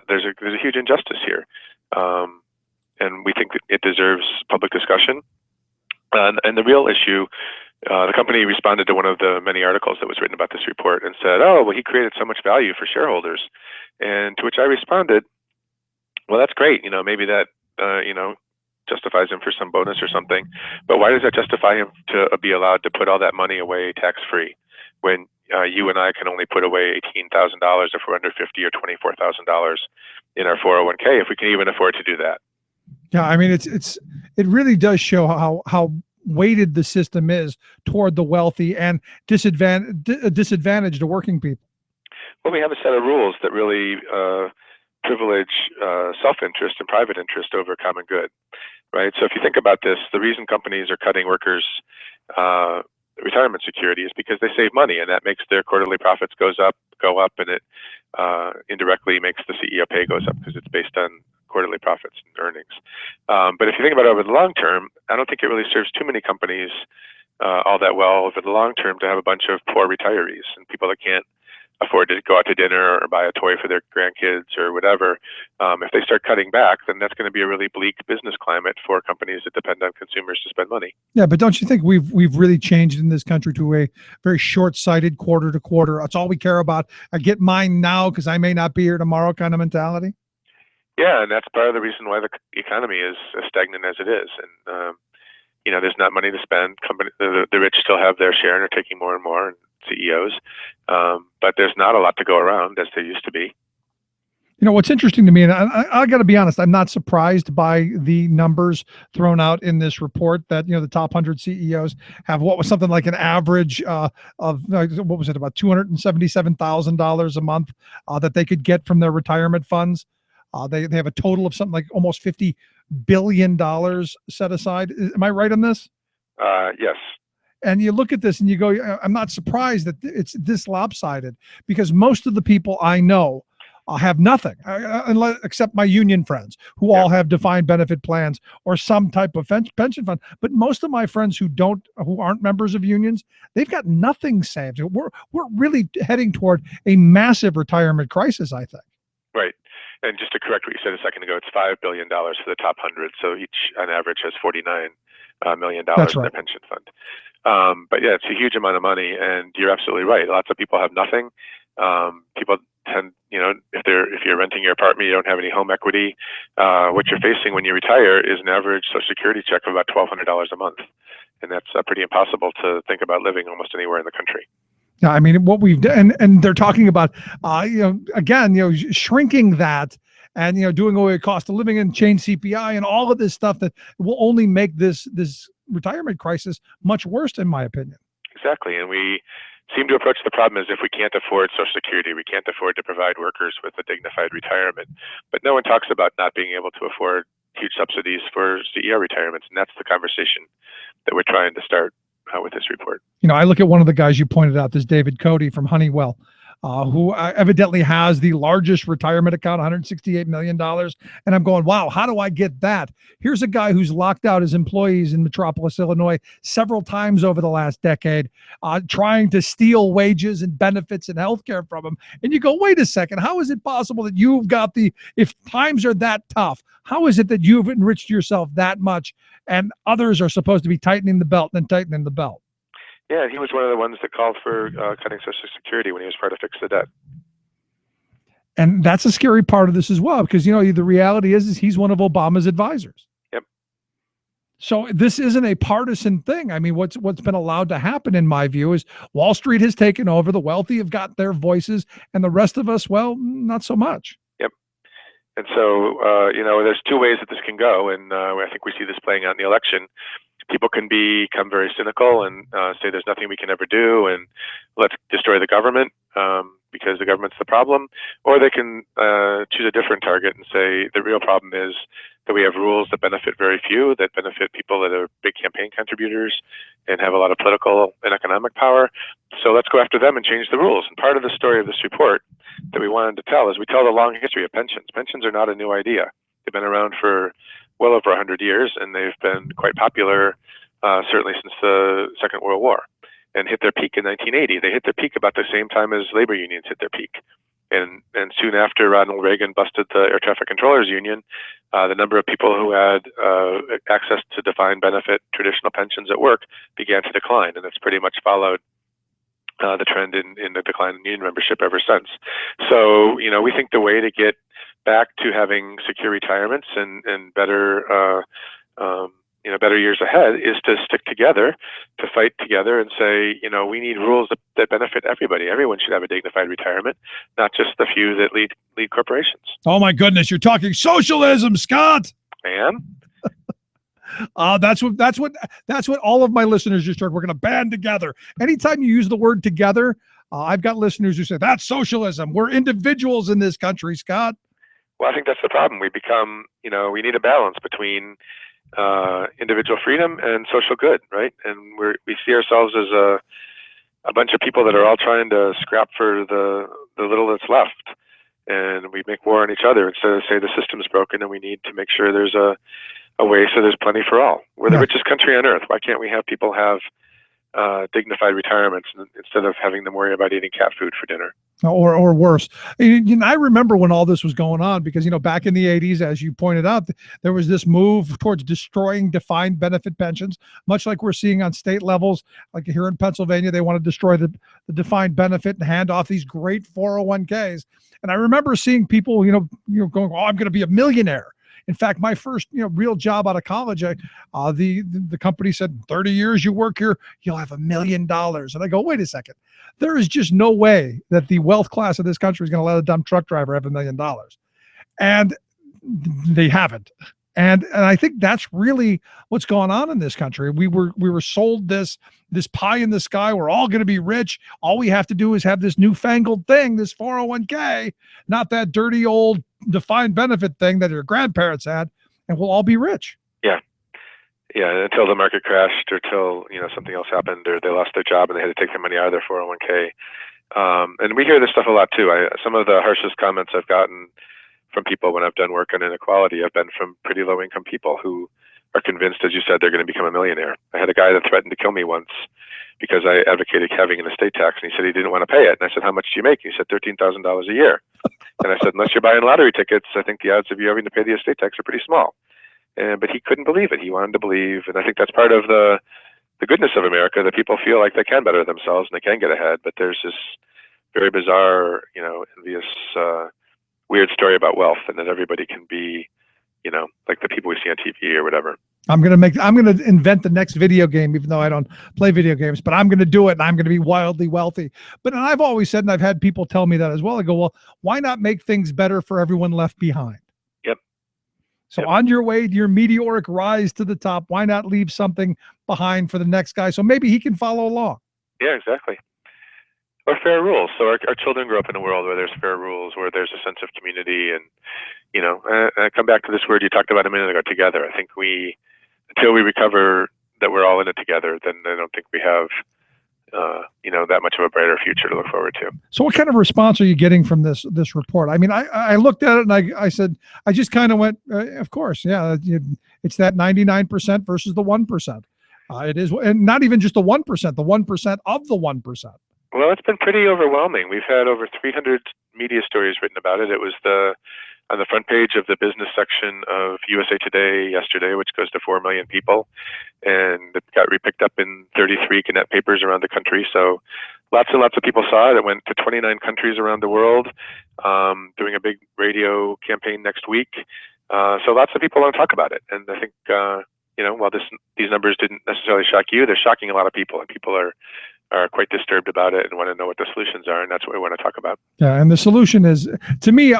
there's a huge injustice here, and we think it deserves public discussion. And the real issue, the company responded to one of the many articles that was written about this report and said, oh, well, he created so much value for shareholders. And to which I responded, well, that's great. Maybe that, justifies him for some bonus or something. But why does that justify him to be allowed to put all that money away tax-free when you and I can only put away $18,000 if we're under $50,000 or $24,000 in our 401k, if we can even afford to do that? Yeah, I mean, it really does show how weighted the system is toward the wealthy and disadvantage the working people. Well, we have a set of rules that really privilege self-interest and private interest over common good, right? So if you think about this, the reason companies are cutting workers' retirement security is because they save money, and that makes their quarterly profits go up, and it indirectly makes the CEO pay goes up because it's based on quarterly profits and earnings. But if you think about it over the long term, I don't think it really serves too many companies all that well over the long term to have a bunch of poor retirees and people that can't afford to go out to dinner or buy a toy for their grandkids or whatever. If they start cutting back, then that's going to be a really bleak business climate for companies that depend on consumers to spend money. Yeah, but don't you think we've really changed in this country to a very short-sighted, quarter to quarter? That's all we care about. I get mine now because I may not be here tomorrow kind of mentality. Yeah, and that's part of the reason why the economy is as stagnant as it is. And there's not money to spend. The rich still have their share and are taking more and more, and CEOs. But there's not a lot to go around as there used to be. What's interesting to me, and I got to be honest, I'm not surprised by the numbers thrown out in this report that, the top 100 CEOs have what was something like an average of, what was it, about $277,000 a month that they could get from their retirement funds. They have a total of something like almost $50 billion set aside. Am I right on this? Yes. And you look at this and you go, I'm not surprised that it's this lopsided, because most of the people I know have nothing except my union friends who all have defined benefit plans or some type of pension fund. But most of my friends who aren't members of unions, they've got nothing saved. We're really heading toward a massive retirement crisis, I think. Right. And just to correct what you said a second ago, it's $5 billion for the top 100. So each, on average, has $49 million in their pension fund. But yeah, it's a huge amount of money, and you're absolutely right. Lots of people have nothing. People tend, if you're renting your apartment, you don't have any home equity. What you're facing when you retire is an average Social Security check of about $1,200 a month, and that's pretty impossible to think about living almost anywhere in the country. Yeah, I mean, what we've done, and they're talking about, shrinking that and doing away with cost of living and change CPI and all of this stuff that will only make this retirement crisis much worse, in my opinion. Exactly, and we seem to approach the problem as if we can't afford Social Security, we can't afford to provide workers with a dignified retirement. But no one talks about not being able to afford huge subsidies for CEO retirements, and that's the conversation that we're trying to start with this report. I look at one of the guys you pointed out, this David Cody from Honeywell, who evidently has the largest retirement account, $168 million. And I'm going, wow, how do I get that? Here's a guy who's locked out his employees in Metropolis, Illinois, several times over the last decade, trying to steal wages and benefits and healthcare from them. And you go, wait a second, how is it possible that you've got if times are that tough, how is it that you've enriched yourself that much and others are supposed to be tightening the belt and tightening the belt? Yeah, he was one of the ones that called for cutting Social Security when he was part of Fix the Debt. And that's a scary part of this as well, because, the reality is he's one of Obama's advisors. Yep. So this isn't a partisan thing. I mean, what's been allowed to happen, in my view, is Wall Street has taken over. The wealthy have got their voices, and the rest of us, well, not so much. Yep. And so, there's two ways that this can go, and I think we see this playing out in the election. People can become very cynical and say there's nothing we can ever do, and let's destroy the government because the government's the problem. Or they can choose a different target and say the real problem is that we have rules that benefit very few, that benefit people that are big campaign contributors and have a lot of political and economic power. So let's go after them and change the rules. And part of the story of this report that we wanted to tell is we tell the long history of pensions. Pensions are not a new idea. They've been around for well over 100 years, and they've been quite popular, certainly since the Second World War, and hit their peak in 1980. They hit their peak about the same time as labor unions hit their peak. And soon after Ronald Reagan busted the Air Traffic Controllers Union, the number of people who had access to defined benefit traditional pensions at work began to decline, and it's pretty much followed the trend in the decline in union membership ever since. So, we think the way to get back to having secure retirements and better better years ahead is to stick together, to fight together and say, we need rules that benefit everybody. Everyone should have a dignified retirement, not just the few that lead corporations. Oh my goodness, you're talking socialism, Scott. I am. That's what all of my listeners just heard. We're going to band together. Anytime you use the word together, I've got listeners who say that's socialism. We're individuals in this country, Scott. Well, I think that's the problem. We become, we need a balance between individual freedom and social good, right? And we see ourselves as a bunch of people that are all trying to scrap for the little that's left, and we make war on each other instead of say the system's broken and we need to make sure there's a way so there's plenty for all. We're the richest country on earth. Why can't we have people have dignified retirements instead of having them worry about eating cat food for dinner? Or worse. I remember when all this was going on because, back in the 80s, as you pointed out, there was this move towards destroying defined benefit pensions, much like we're seeing on state levels. Like here in Pennsylvania, they want to destroy the defined benefit and hand off these great 401ks. And I remember seeing people, going, oh, I'm going to be a millionaire. In fact, my first, real job out of college, the company said, 30 years you work here, you'll have $1 million. And I go, wait a second. There is just no way that the wealth class of this country is going to let a dumb truck driver have $1 million. And they haven't. And I think that's really what's going on in this country. We were sold this pie in the sky. We're all going to be rich. All we have to do is have this newfangled thing, this 401k, not that dirty old defined benefit thing that your grandparents had, and we'll all be rich. Yeah, until the market crashed or till, something else happened or they lost their job and they had to take their money out of their 401k. And we hear this stuff a lot too. Some of the harshest comments I've gotten from people when I've done work on inequality have been from pretty low income people who are convinced, as you said, they're going to become a millionaire. I had a guy that threatened to kill me once because I advocated having an estate tax, and he said he didn't want to pay it. And I said, how much do you make? He said, $13,000 a year. And I said, unless you're buying lottery tickets, I think the odds of you having to pay the estate tax are pretty small. But he couldn't believe it. He wanted to believe. And I think that's part of the goodness of America, that people feel like they can better themselves and they can get ahead. But there's this very bizarre, envious, weird story about wealth, and that everybody can be, like the people we see on TV or whatever. I'm going to invent the next video game, even though I don't play video games, but I'm going to do it, and I'm going to be wildly wealthy. But and I've always said, and I've had people tell me that as well. I go, well, why not make things better for everyone left behind? So on your way to your meteoric rise to the top, why not leave something behind for the next guy so maybe he can follow along? Yeah, exactly. Or fair rules. So our children grow up in a world where there's fair rules, where there's a sense of community, and I come back to this word you talked about a minute ago, together. I think until we recover that we're all in it together, then I don't think we have that much of a brighter future to look forward to. So what kind of response are you getting from this report? I mean, I looked at it and I said, I just kind of went, of course, yeah, it's that 99% versus the 1%. It is, and not even just the 1%, the 1% of the 1%. Well, it's been pretty overwhelming. We've had over 300 media stories written about it. It was on the front page of the business section of USA Today yesterday, which goes to 4 million people, and it got repicked up in 33 Gannett papers around the country. So lots and lots of people saw it. It went to 29 countries around the world, doing a big radio campaign next week. So lots of people want to talk about it. And I think, while these numbers didn't necessarily shock you, they're shocking a lot of people, and people are quite disturbed about it and want to know what the solutions are, and that's what we want to talk about. Yeah, and the solution is, to me,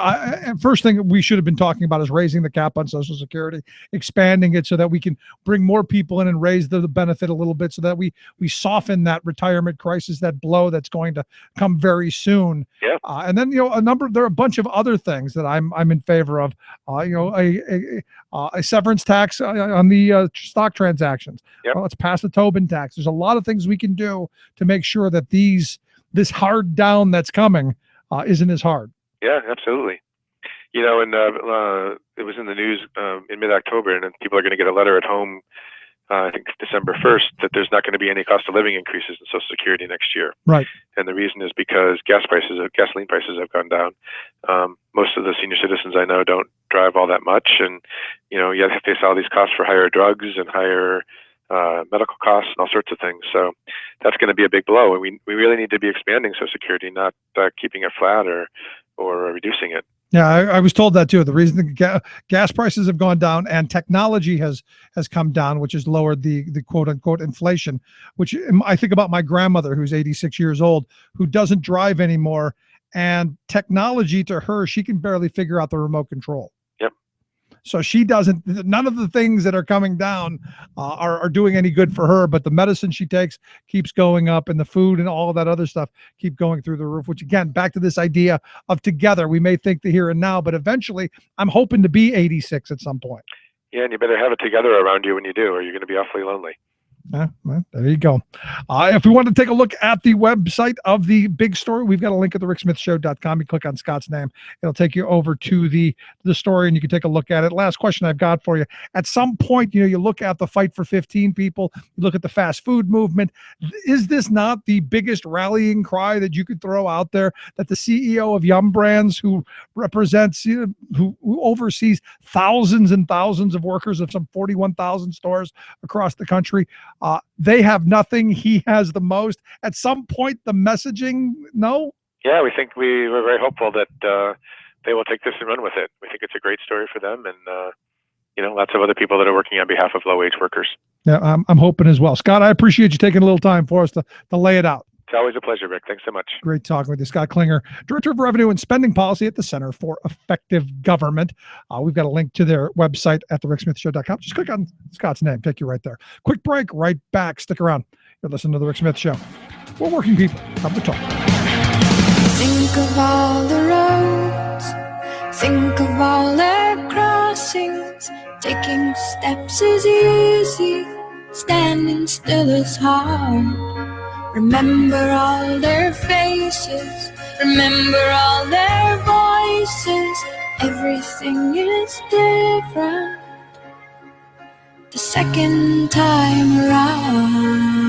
first thing we should have been talking about is raising the cap on Social Security, expanding it so that we can bring more people in and raise the benefit a little bit, so that we soften that retirement crisis, that blow that's going to come very soon. Yeah. And then there are a bunch of other things that I'm in favor of. A severance tax on the stock transactions. Yep. Let's pass the Tobin tax. There's a lot of things we can do to make sure that this hard down that's coming isn't as hard. Yeah, absolutely. And it was in the news in mid-October, and people are going to get a letter at home, I think December 1st, that there's not going to be any cost of living increases in Social Security next year. Right. And the reason is because gasoline prices have gone down. Most of the senior citizens I know don't drive all that much, and you have to face all these costs for higher drugs and higher medical costs and all sorts of things. So that's going to be a big blow, and we really need to be expanding Social Security, not keeping it flat or reducing it. Yeah, I was told that too. The reason the gas prices have gone down and technology has come down, which has lowered the quote unquote inflation, which I think about my grandmother, who's 86 years old, who doesn't drive anymore. And technology to her, she can barely figure out the remote control. Yep. So none of the things that are coming down are doing any good for her, but the medicine she takes keeps going up, and the food and all of that other stuff keep going through the roof, which again, back to this idea of together, we may think the here and now, but eventually I'm hoping to be 86 at some point. Yeah, and you better have it together around you when you do, or you're going to be awfully lonely. Well, there you go. If we want to take a look at the website of the big story, we've got a link at thericksmithshow.com. You click on Scott's name, it'll take you over to the story, and you can take a look at it. Last question I've got for you. At some point, you look at the fight for 15 people, you look at the fast food movement. Is this not the biggest rallying cry that you could throw out there, that the CEO of Yum Brands, who represents, who oversees thousands and thousands of workers of some 41,000 stores across the country, they have nothing, he has the most? At some point, the messaging, no? Yeah, we're very hopeful that they will take this and run with it. We think it's a great story for them, and lots of other people that are working on behalf of low-wage workers. Yeah, I'm hoping as well. Scott, I appreciate you taking a little time for us to lay it out. It's always a pleasure, Rick. Thanks so much. Great talking with you. Scott Klinger, Director of Revenue and Spending Policy at the Center for Effective Government. We've got a link to their website at thericksmithshow.com. Just click on Scott's name, take you right there. Quick break, right back. Stick around. You're listening to The Rick Smith Show. We're working people. Have the talk. Think of all the roads. Think of all their crossings. Taking steps is easy. Standing still is hard. Remember all their faces, remember all their voices. Everything is different the second time around.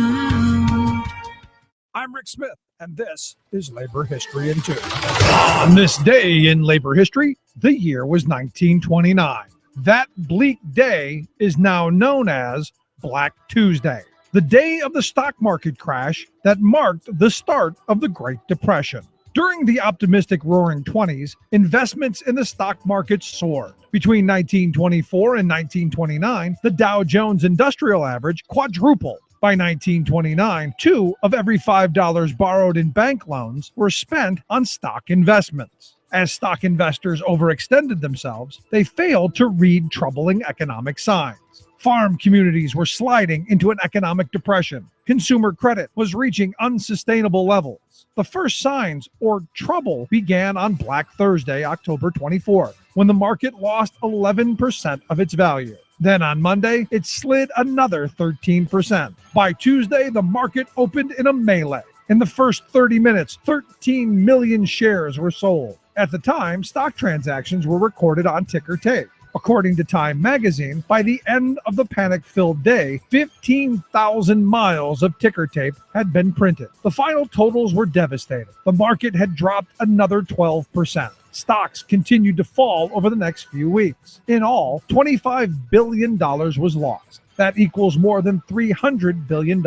I'm Rick Smith, and this is Labor History in 2. On this day in labor history, the year was 1929. That bleak day is now known as Black Tuesday, the day of the stock market crash that marked the start of the Great Depression. During the optimistic Roaring '20s, investments in the stock market soared. Between 1924 and 1929, the Dow Jones Industrial Average quadrupled. By 1929, 2 of every $5 borrowed in bank loans were spent on stock investments. As stock investors overextended themselves, they failed to read troubling economic signs. Farm communities were sliding into an economic depression. Consumer credit was reaching unsustainable levels. The first signs or trouble began on Black Thursday, October 24th, when the market lost 11% of its value. Then on Monday, it slid another 13%. By Tuesday, the market opened in a melee. In the first 30 minutes, 13 million shares were sold. At the time, stock transactions were recorded on ticker tape. According to Time magazine, by the end of the panic-filled day, 15,000 miles of ticker tape had been printed. The final totals were devastating. The market had dropped another 12%. Stocks continued to fall over the next few weeks. In all, $25 billion was lost. That equals more than $300 billion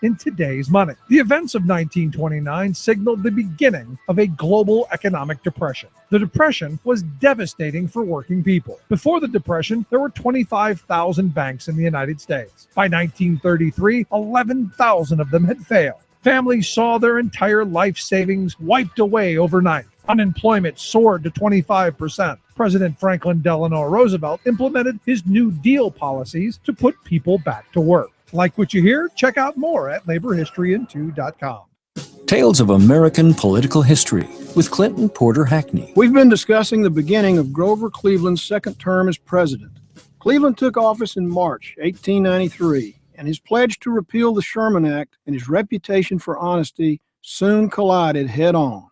in today's money. The events of 1929 signaled the beginning of a global economic depression. The depression was devastating for working people. Before the depression, there were 25,000 banks in the United States. By 1933, 11,000 of them had failed. Families saw their entire life savings wiped away overnight. Unemployment soared to 25%. President Franklin Delano Roosevelt implemented his New Deal policies to put people back to work. Like what you hear? Check out more at laborhistoryin2.com. Tales of American Political History with Clinton Porter Hackney. We've been discussing the beginning of Grover Cleveland's second term as president. Cleveland took office in March 1893, and his pledge to repeal the Sherman Act and his reputation for honesty soon collided head-on.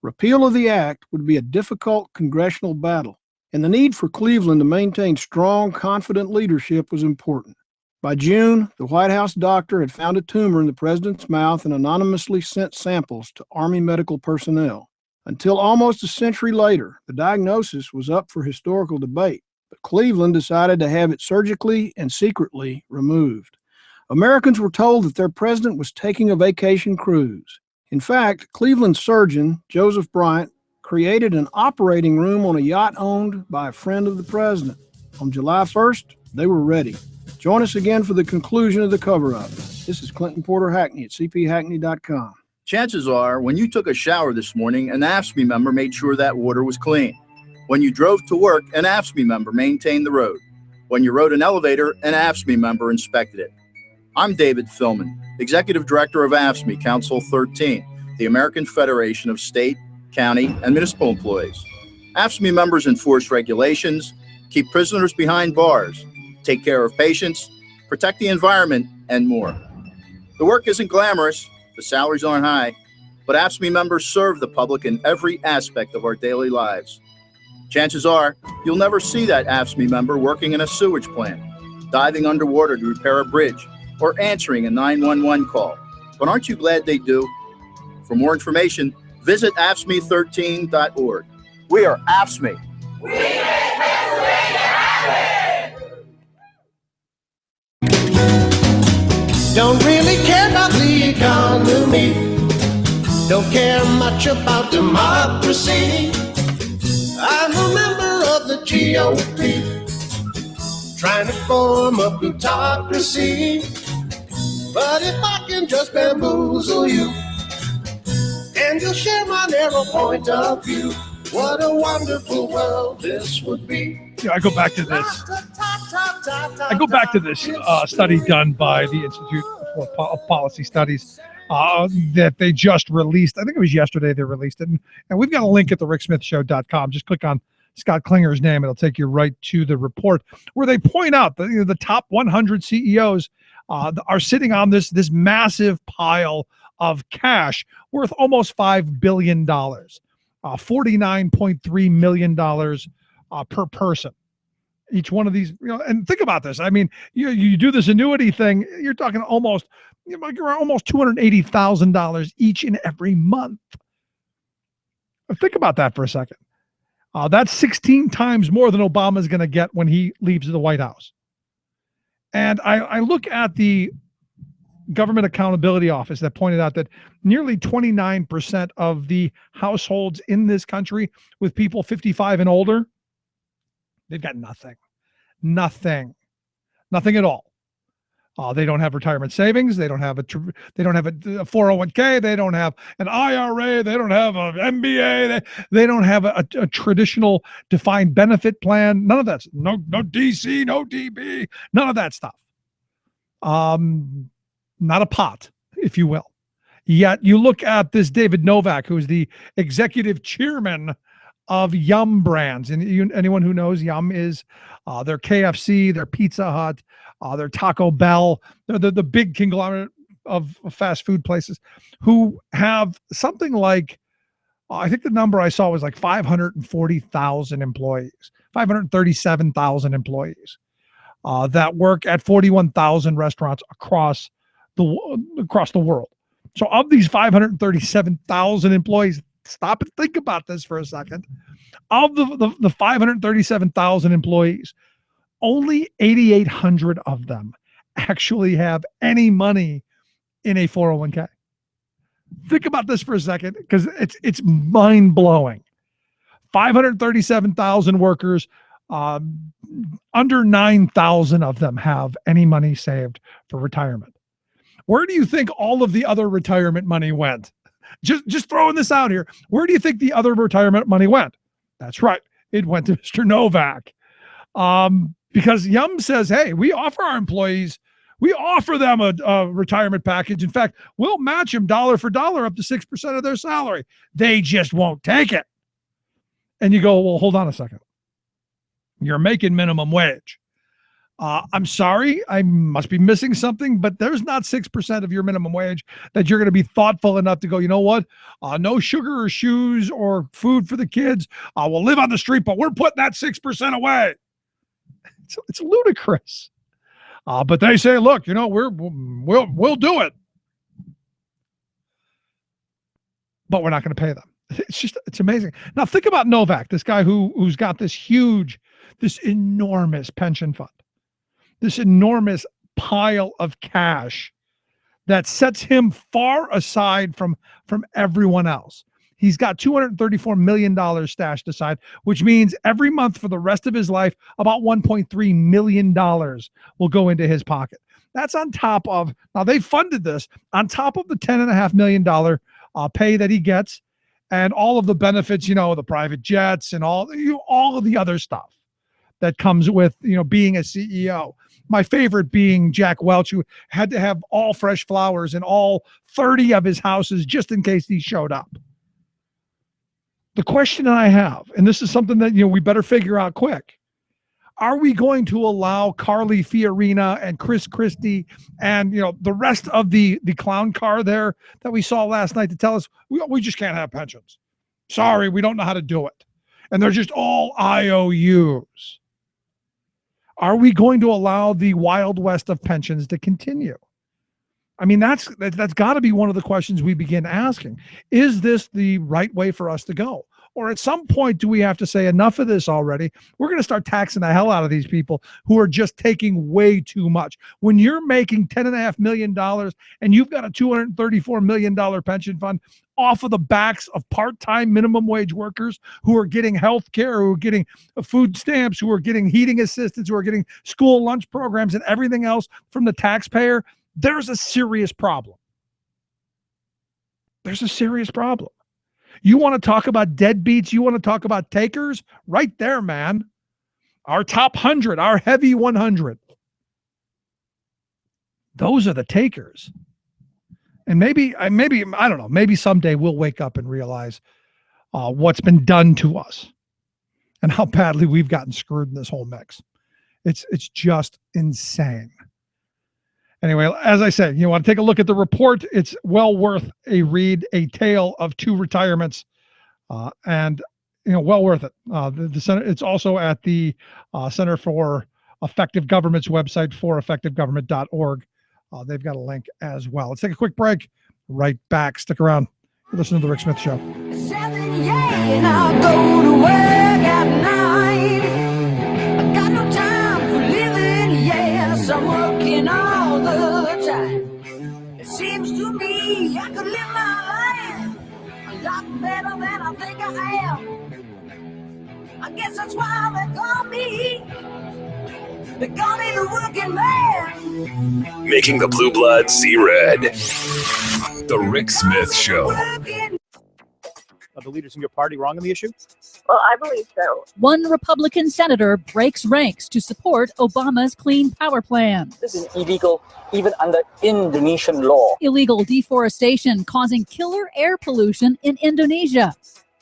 Repeal of the act would be a difficult congressional battle, and the need for Cleveland to maintain strong, confident leadership was important. By June, the White House doctor had found a tumor in the president's mouth and anonymously sent samples to Army medical personnel. Until almost a century later, the diagnosis was up for historical debate, but Cleveland decided to have it surgically and secretly removed. Americans were told that their president was taking a vacation cruise. In fact, Cleveland surgeon Joseph Bryant created an operating room on a yacht owned by a friend of the president. On July 1st, they were ready. Join us again for the conclusion of the cover-up. This is Clinton Porter Hackney at cphackney.com. Chances are, when you took a shower this morning, an AFSCME member made sure that water was clean. When you drove to work, an AFSCME member maintained the road. When you rode an elevator, an AFSCME member inspected it. I'm David Philman, Executive Director of AFSCME Council 13, the American Federation of State, County, and Municipal Employees. AFSCME members enforce regulations, keep prisoners behind bars, take care of patients, protect the environment, and more. The work isn't glamorous, the salaries aren't high, but AFSCME members serve the public in every aspect of our daily lives. Chances are, you'll never see that AFSCME member working in a sewage plant, diving underwater to repair a bridge, or answering a 911 call. But aren't you glad they do? For more information, visit AFSCME13.org. We are AFSCME. We make Pennsylvania happen! Don't really care about the economy. Don't care much about democracy. I'm a member of the GOP, trying to form a plutocracy. But if I can just bamboozle you, and you'll share my narrow point of view, what a wonderful world this would be. You know, I go back to this study done by the Institute for Policy Studies that they just released. I think it was yesterday they released it. And we've got a link at thericksmithshow.com. Just click on Scott Klinger's name. It'll take you right to the report where they point out that the top 100 CEOs are sitting on this massive pile of cash worth almost $5 billion, $49.3 million per person. Each one of these, and think about this. I mean, you do this annuity thing, you're talking almost $280,000 each and every month. Think about that for a second. That's 16 times more than Obama's going to get when he leaves the White House. And I look at the Government Accountability Office that pointed out that nearly 29% of the households in this country with people 55 and older, they've got nothing at all. They don't have retirement savings. They don't have a 401k. They don't have an IRA. They don't have an MBA. They don't have a traditional defined benefit plan. None of that. No DC, no DB, none of that stuff. Not a pot, if you will. Yet you look at this David Novak, who's the executive chairman of Yum Brands. And anyone who knows, Yum is their KFC, their Pizza Hut, their Taco Bell. They're the big conglomerate of fast food places who have something like, I think the number I saw was like 540,000 employees, 537,000 employees that work at 41,000 restaurants across the world. So of these 537,000 employees, stop and think about this for a second. Of the 537,000 employees, only 8,800 of them actually have any money in a 401k. Think about this for a second, because it's mind-blowing. 537,000 workers, under 9,000 of them have any money saved for retirement. Where do you think all of the other retirement money went? Just throwing this out here. Where do you think the other retirement money went? That's right. It went to Mr. Novak. Because Yum says, hey, we offer our employees, we offer them a retirement package. In fact, we'll match them dollar for dollar up to 6% of their salary. They just won't take it. And you go, well, hold on a second. You're making minimum wage. I'm sorry, I must be missing something, but there's not 6% of your minimum wage that you're going to be thoughtful enough to go, you know what? No sugar or shoes or food for the kids. We'll live on the street, but we're putting that 6% away. It's ludicrous. But they say, look, we'll do it. But we're not going to pay them. It's amazing. Now think about Novak, this guy who's got this enormous pension fund. This enormous pile of cash that sets him far aside from everyone else. He's got $234 million stashed aside, which means every month for the rest of his life, about $1.3 million will go into his pocket. That's on top of, now they funded this, on top of the $10.5 million pay that he gets and all of the benefits, the private jets and all of the other stuff that comes with, being a CEO. My favorite being Jack Welch, who had to have all fresh flowers in all 30 of his houses just in case he showed up. The question I have, and this is something that, we better figure out quick. Are we going to allow Carly Fiorina and Chris Christie and, the rest of the clown car there that we saw last night to tell us we just can't have pensions? Sorry, we don't know how to do it. And they're just all IOUs. Are we going to allow the Wild West of pensions to continue? I mean, that's got to be one of the questions we begin asking. Is this the right way for us to go? Or at some point, do we have to say enough of this already? We're going to start taxing the hell out of these people who are just taking way too much. When you're making $10.5 million and you've got a $234 million pension fund off of the backs of part-time minimum wage workers who are getting health care, who are getting food stamps, who are getting heating assistance, who are getting school lunch programs and everything else from the taxpayer, there's a serious problem. There's a serious problem. You want to talk about deadbeats? You want to talk about takers? Right there, man. Our top 100, our heavy 100. Those are the takers. And maybe, I don't know, maybe someday we'll wake up and realize what's been done to us and how badly we've gotten screwed in this whole mix. It's just insane. Anyway, as I said, you want to take a look at the report. It's well worth a read, a tale of two retirements, and well worth it. The center, it's also at the Center for Effective Government's website, foreffectivegovernment.org. They've got a link as well. Let's take a quick break. Right back. Stick around. Listen to the Rick Smith Show. And I'll go to work at night. I got no time for living, yes, I'm working all the time. It seems to me I could live my life a lot better than I think I am. I guess that's why they call me the working man. Making the blue blood see red. The Rick Smith Show. Are the leaders in your party wrong on the issue? Well, I believe so. One Republican senator breaks ranks to support Obama's Clean Power Plan. This is illegal even under Indonesian law. Illegal deforestation causing killer air pollution in Indonesia.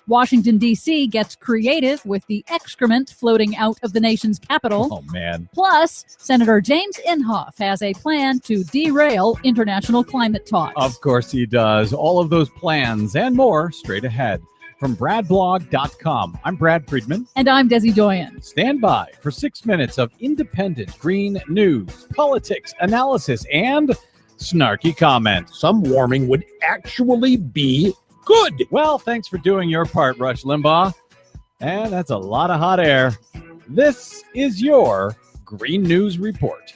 Washington, D.C. gets creative with the excrement floating out of the nation's capital. Oh, man. Plus, Senator James Inhofe has a plan to derail international climate talks. Of course he does. All of those plans and more straight ahead. From bradblog.com, I'm Brad Friedman. And I'm Desi Doyen. Stand by for 6 minutes of independent green news, politics, analysis, and snarky comment. Some warming would actually be good. Well, thanks for doing your part, Rush Limbaugh. And that's a lot of hot air. This is your Green News Report.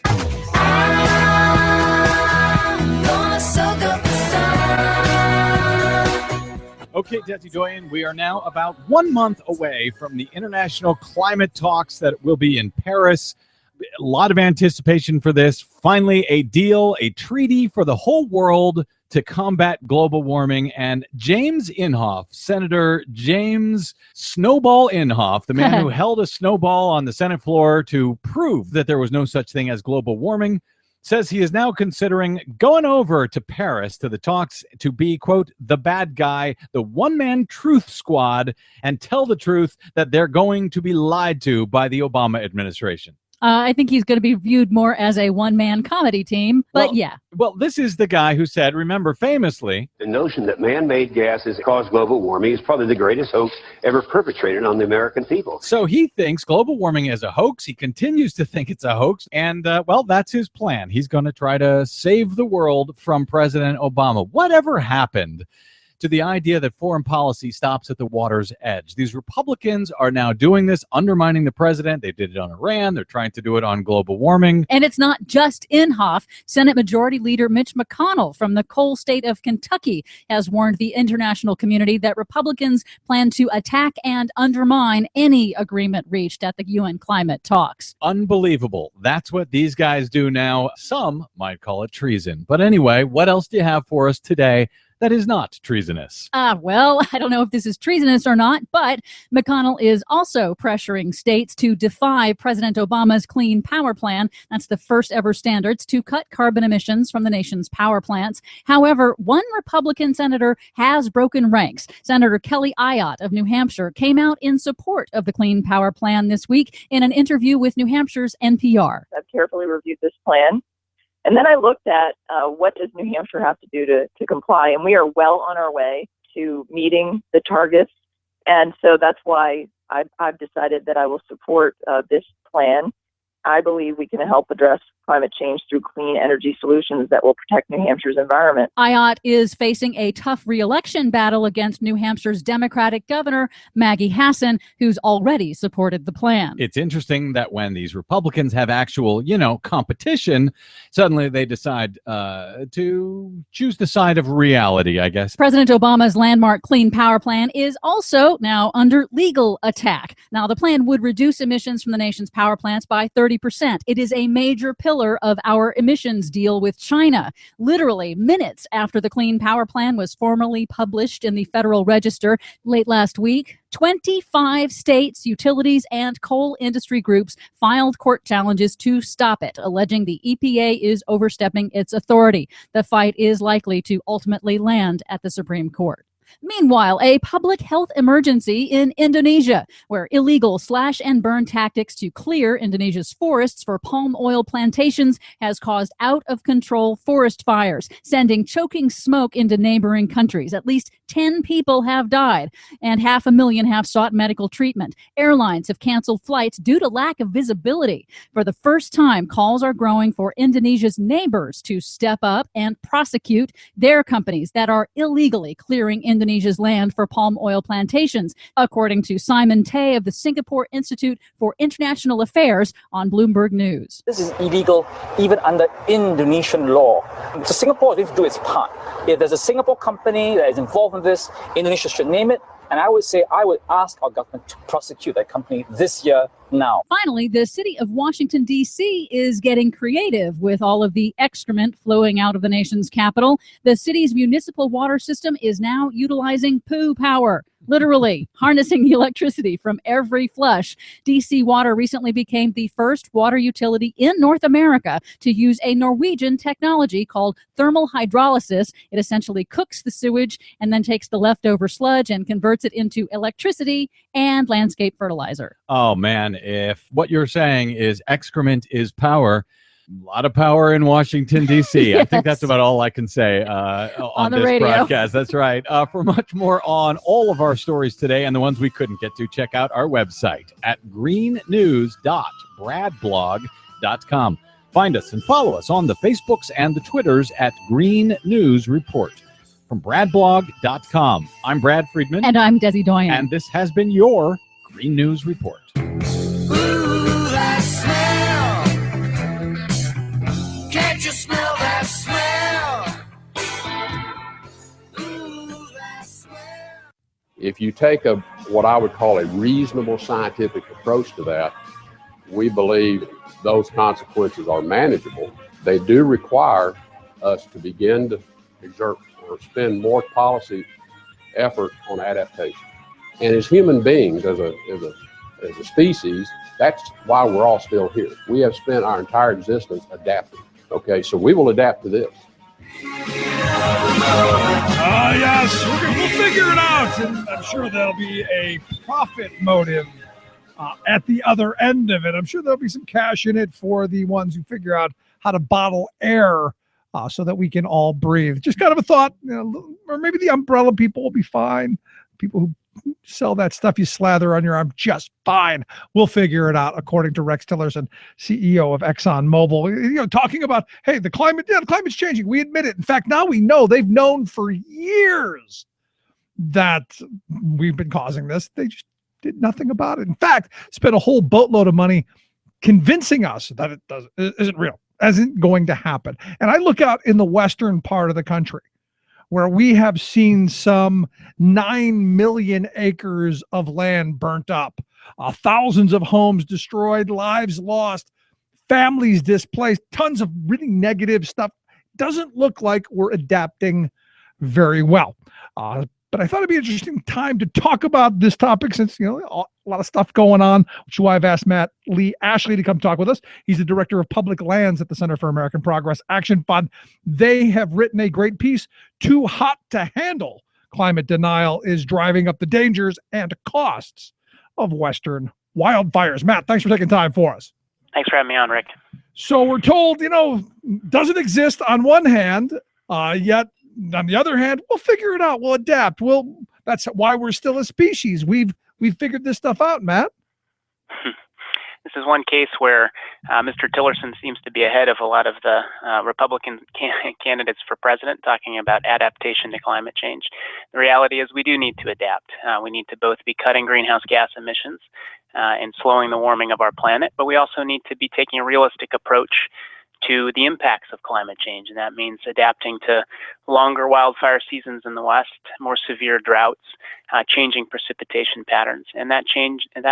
Okay, Desi Doyen, we are now about 1 month away from the international climate talks that will be in Paris. A lot of anticipation for this. Finally, a deal, a treaty for the whole world to combat global warming. And James Inhofe, Senator James Snowball Inhofe, the man who held a snowball on the Senate floor to prove that there was no such thing as global warming, says he is now considering going over to Paris to the talks to be, quote, the bad guy, the one-man truth squad, and tell the truth that they're going to be lied to by the Obama administration. I think he's going to be viewed more as a one-man comedy team, but yeah. Well, this is the guy who said, remember, famously, the notion that man-made gases cause global warming is probably the greatest hoax ever perpetrated on the American people. So he thinks global warming is a hoax. He continues to think it's a hoax. And, well, that's his plan. He's going to try to save the world from President Obama. Whatever happened to the idea that foreign policy stops at the water's edge? These Republicans are now doing this, undermining the president. They did it on Iran. They're trying to do it on global warming. And it's not just Inhofe. Senate Majority Leader Mitch McConnell from the coal state of Kentucky has warned the international community that Republicans plan to attack and undermine any agreement reached at the UN climate talks. Unbelievable. That's what these guys do now. Some might call it treason. But anyway, what else do you have for us today that is not treasonous? Well, I don't know if this is treasonous or not, but McConnell is also pressuring states to defy President Obama's Clean Power Plan. That's the first ever standards to cut carbon emissions from the nation's power plants. However, one Republican senator has broken ranks. Senator Kelly Ayotte of New Hampshire came out in support of the Clean Power Plan this week in an interview with New Hampshire's NPR. I've carefully reviewed this plan. And then I looked at what does New Hampshire have to do to comply, and we are well on our way to meeting the targets. And so that's why I've decided that I will support this plan. I believe we can help address climate change through clean energy solutions that will protect New Hampshire's environment. Ayotte is facing a tough re-election battle against New Hampshire's Democratic governor, Maggie Hassan, who's already supported the plan. It's interesting that when these Republicans have actual, competition, suddenly they decide to choose the side of reality, I guess. President Obama's landmark Clean Power Plan is also now under legal attack. Now, the plan would reduce emissions from the nation's power plants by 30%. It is a major pillar of our emissions deal with China. Literally minutes after the Clean Power Plan was formally published in the Federal Register late last week, 25 states, utilities, and coal industry groups filed court challenges to stop it, alleging the EPA is overstepping its authority. The fight is likely to ultimately land at the Supreme Court. Meanwhile, a public health emergency in Indonesia, where illegal slash and burn tactics to clear Indonesia's forests for palm oil plantations has caused out-of-control forest fires, sending choking smoke into neighboring countries. At least 10 people have died, and 500,000 have sought medical treatment. Airlines have canceled flights due to lack of visibility. For the first time, calls are growing for Indonesia's neighbors to step up and prosecute their companies that are illegally clearing Indonesia's land for palm oil plantations, according to Simon Tay of the Singapore Institute for International Affairs on Bloomberg News. This is illegal even under Indonesian law. So Singapore needs to do its part. If there's a Singapore company that is involved in this, Indonesia should name it. And I would say I would ask our government to prosecute that company this year now. Finally, the city of Washington, D.C. is getting creative with all of the excrement flowing out of the nation's capital. The city's municipal water system is now utilizing poo power, literally harnessing the electricity from every flush. D.C. Water recently became the first water utility in North America to use a Norwegian technology called thermal hydrolysis. It essentially cooks the sewage and then takes the leftover sludge and converts it into electricity and landscape fertilizer. Oh, man. If what you're saying is excrement is power, a lot of power in Washington, D.C. I think that's about all I can say on the this radio. broadcast. That's right. For much more on all of our stories today and the ones we couldn't get to, check out our website at greennews.bradblog.com. Find us and follow us on the Facebooks and the Twitters at Green News Report. From bradblog.com, I'm Brad Friedman. And I'm Desi Doyen. And this has been your Green News Report. Ooh, that smell. Can't you smell that smell? Ooh, that smell. If you take what I would call a reasonable scientific approach to that, we believe those consequences are manageable. They do require us to begin to exert or spend more policy effort on adaptation. And as human beings, as a species, that's why we're all still here. We have spent our entire existence adapting. Okay, so we will adapt to this. Yes, we'll figure it out, and I'm sure there'll be a profit motive at the other end of it. I'm sure there'll be some cash in it for the ones who figure out how to bottle air so that we can all breathe. Just kind of a thought, or maybe the umbrella people will be fine. People who sell that stuff you slather on your arm, just fine. We'll figure it out, according to Rex Tillerson, CEO of ExxonMobil. Talking about, hey, the climate's changing. We admit it. In fact, now we know. They've known for years that we've been causing this. They just did nothing about it. In fact, spent a whole boatload of money convincing us that it isn't real, isn't going to happen. And I look out in the western part of the country, where we have seen some 9 million acres of land burnt up, thousands of homes destroyed, lives lost, families displaced, tons of really negative stuff. Doesn't look like we're adapting very well. But I thought it'd be an interesting time to talk about this topic since, a lot of stuff going on, which is why I've asked Matt Lee Ashley to come talk with us. He's the director of public lands at the Center for American Progress Action Fund. They have written a great piece, Too Hot to Handle. Climate denial is driving up the dangers and costs of Western wildfires. Matt, thanks for taking time for us. Thanks for having me on, Rick. So we're told, doesn't exist on one hand, yet on the other hand, we'll figure it out. We'll adapt. That's why we're still a species. We've figured this stuff out, Matt. This is one case where Mr. Tillerson seems to be ahead of a lot of the Republican candidates for president, talking about adaptation to climate change. The reality is we do need to adapt. We need to both be cutting greenhouse gas emissions and slowing the warming of our planet, but we also need to be taking a realistic approach to the impacts of climate change, and that means adapting to longer wildfire seasons in the West, more severe droughts, changing precipitation patterns, and that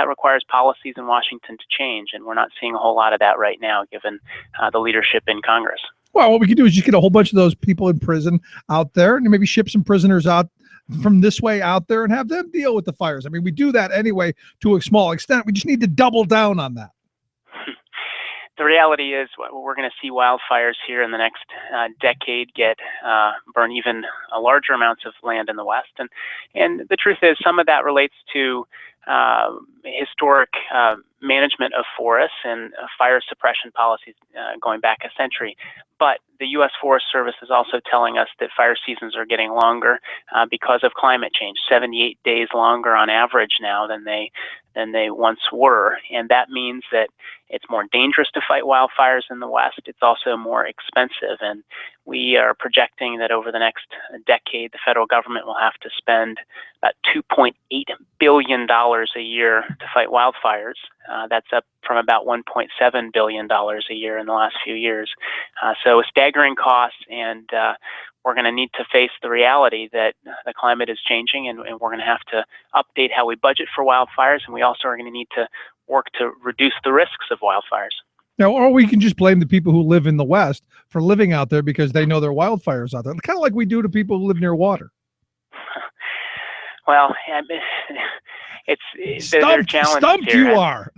requires policies in Washington to change, and we're not seeing a whole lot of that right now, given the leadership in Congress. Well, what we can do is just get a whole bunch of those people in prison out there, and maybe ship some prisoners out from this way out there and have them deal with the fires. I mean, we do that anyway to a small extent. We just need to double down on that. The reality is we're going to see wildfires here in the next decade burn even larger amounts of land in the West. And the truth is some of that relates to historic management of forests and fire suppression policies going back a century. But the U.S. Forest Service is also telling us that fire seasons are getting longer because of climate change, 78 days longer on average now than they once were. And that means that it's more dangerous to fight wildfires in the West. It's also more expensive. And we are projecting that over the next decade, the federal government will have to spend about $2.8 billion a year to fight wildfires. That's up from about $1.7 billion a year in the last few years. So staggering costs, and we're going to need to face the reality that the climate is changing, and we're going to have to update how we budget for wildfires, and we also are going to need to work to reduce the risks of wildfires. Now, or we can just blame the people who live in the West for living out there because they know there are wildfires out there, kind of like we do to people who live near water. Well, there are challenges stumped here. You are.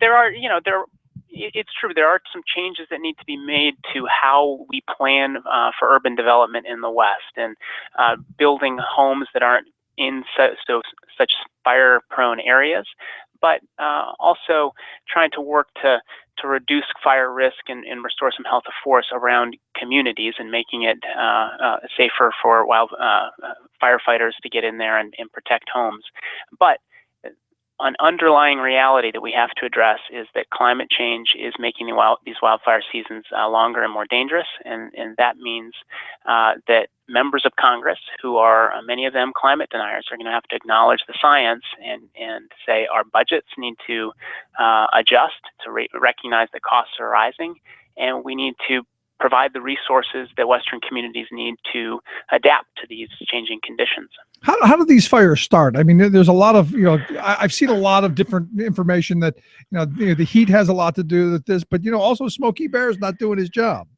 There are, it's true. There are some changes that need to be made to how we plan for urban development in the West, and building homes that aren't in such fire-prone areas, but also trying to work to reduce fire risk and restore some health of force around communities, and making it safer for firefighters to get in there and protect homes. But an underlying reality that we have to address is that climate change is making these wildfire seasons longer and more dangerous, and that means that members of Congress, who are many of them climate deniers, are going to have to acknowledge the science and say our budgets need to adjust to recognize that costs are rising, and we need to provide the resources that Western communities need to adapt to these changing conditions. How do these fires start? I mean, there's a lot of, I've seen a lot of different information that, the heat has a lot to do with this, but, also Smokey Bear's not doing his job.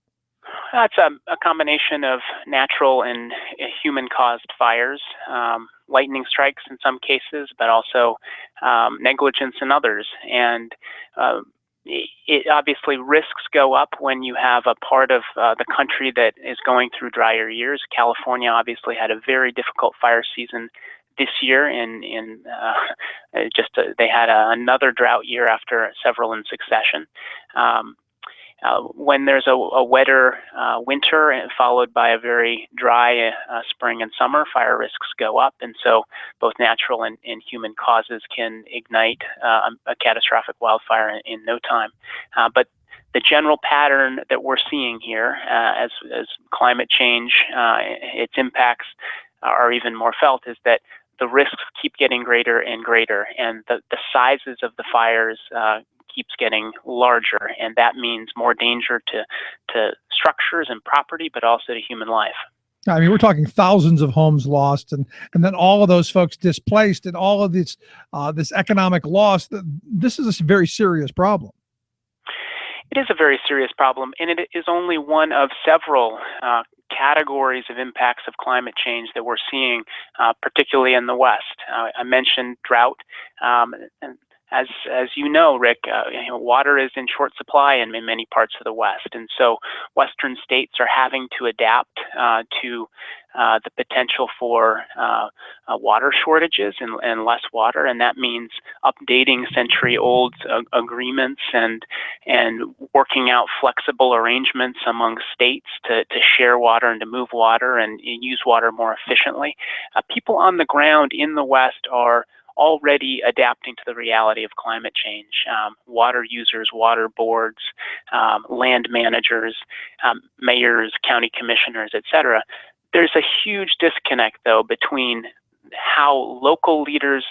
That's a combination of natural and human-caused fires, lightning strikes in some cases, but also negligence in others. And it obviously risks go up when you have a part of the country that is going through drier years. California obviously had a very difficult fire season this year, and they had another drought year after several in succession. When there's a wetter winter followed by a very dry spring and summer, fire risks go up, and so both natural and human causes can ignite a catastrophic wildfire in no time. But the general pattern that we're seeing here, as climate change, its impacts are even more felt, is that the risks keep getting greater and greater, and the sizes of the fires keeps getting larger, and that means more danger to structures and property, but also to human life. I mean, we're talking thousands of homes lost, and then all of those folks displaced, and all of this economic loss. This is a very serious problem. It is a very serious problem, and it is only one of several categories of impacts of climate change that we're seeing, particularly in the West. I mentioned drought, and as you know, Rick, water is in short supply in many parts of the West, and so Western states are having to adapt to the potential for water shortages and less water, and that means updating century-old agreements and working out flexible arrangements among states to share water and to move water and use water more efficiently. People on the ground in the West are already adapting to the reality of climate change. Water users, water boards, land managers, mayors, county commissioners, etc. There's a huge disconnect, though, between how local leaders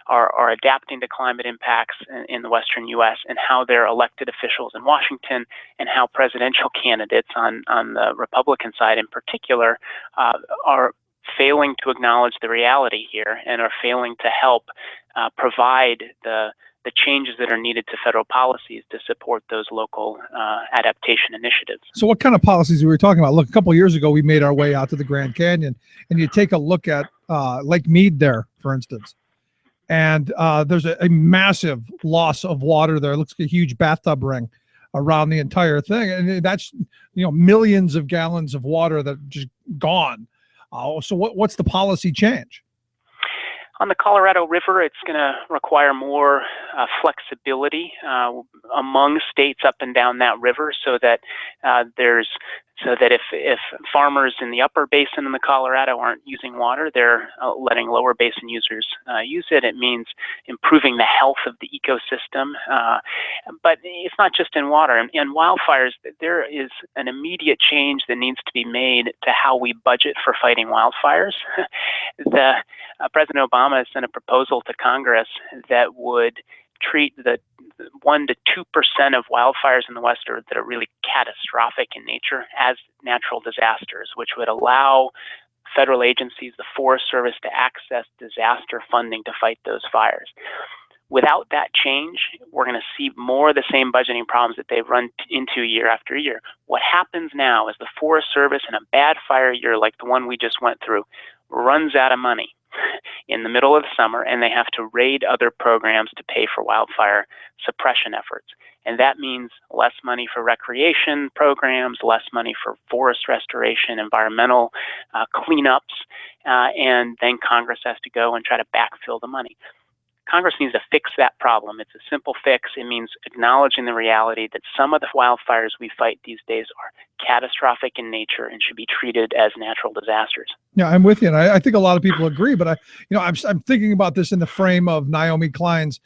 are adapting to climate impacts in the Western U.S. and how their elected officials in Washington and how presidential candidates on the Republican side in particular are failing to acknowledge the reality here and are failing to help provide the changes that are needed to federal policies to support those local adaptation initiatives. So what kind of policies were we talking about? Look, a couple of years ago, we made our way out to the Grand Canyon, and you take a look at Lake Mead there, for instance, and there's a massive loss of water there. It looks like a huge bathtub ring around the entire thing, and that's millions of gallons of water that are just gone. So what's the policy change? On the Colorado River, it's going to require more flexibility among states up and down that river, so that if farmers in the upper basin in the Colorado aren't using water, they're letting lower basin users use it. It means improving the health of the ecosystem. But it's not just in water. In wildfires, there is an immediate change that needs to be made to how we budget for fighting wildfires. President Obama has sent a proposal to Congress that would treat the 1% to 2% of wildfires in the West that are really catastrophic in nature as natural disasters, which would allow federal agencies, the Forest Service, to access disaster funding to fight those fires. Without that change, we're going to see more of the same budgeting problems that they've run into year after year. What happens now is the Forest Service in a bad fire year like the one we just went through runs out of money in the middle of the summer, and they have to raid other programs to pay for wildfire suppression efforts. And that means less money for recreation programs, less money for forest restoration, environmental cleanups, and then Congress has to go and try to backfill the money. Congress needs to fix that problem. It's a simple fix. It means acknowledging the reality that some of the wildfires we fight these days are catastrophic in nature and should be treated as natural disasters. Yeah, I'm with you, and I think a lot of people agree. But I'm thinking about this in the frame of Naomi Klein's,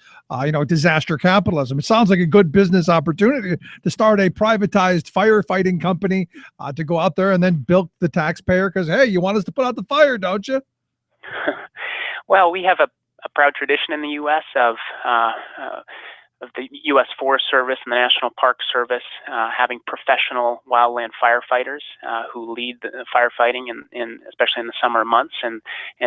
disaster capitalism. It sounds like a good business opportunity to start a privatized firefighting company to go out there and then bilk the taxpayer because, hey, you want us to put out the fire, don't you? Well, we have a proud tradition in the U.S. of the U.S. Forest Service and the National Park Service having professional wildland firefighters who lead the firefighting, especially in the summer months, and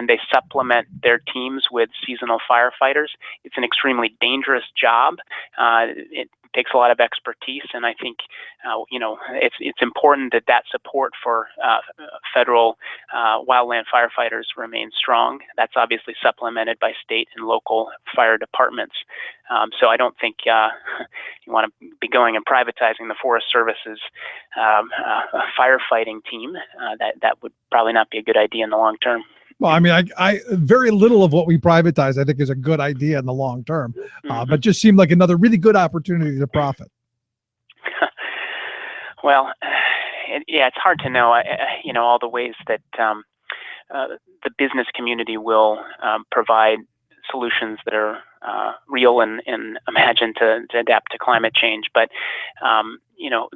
they supplement their teams with seasonal firefighters. It's an extremely dangerous job. It takes a lot of expertise, and I think it's important that support for federal wildland firefighters remains strong. That's obviously supplemented by state and local fire departments. So I don't think you want to be going and privatizing the Forest Service's firefighting team. That would probably not be a good idea in the long term. Well, I mean, I very little of what we privatize, I think, is a good idea in the long term, but just seemed like another really good opportunity to profit. Well, it's hard to know, all the ways that the business community will provide solutions that are real and imagined to adapt to climate change. But,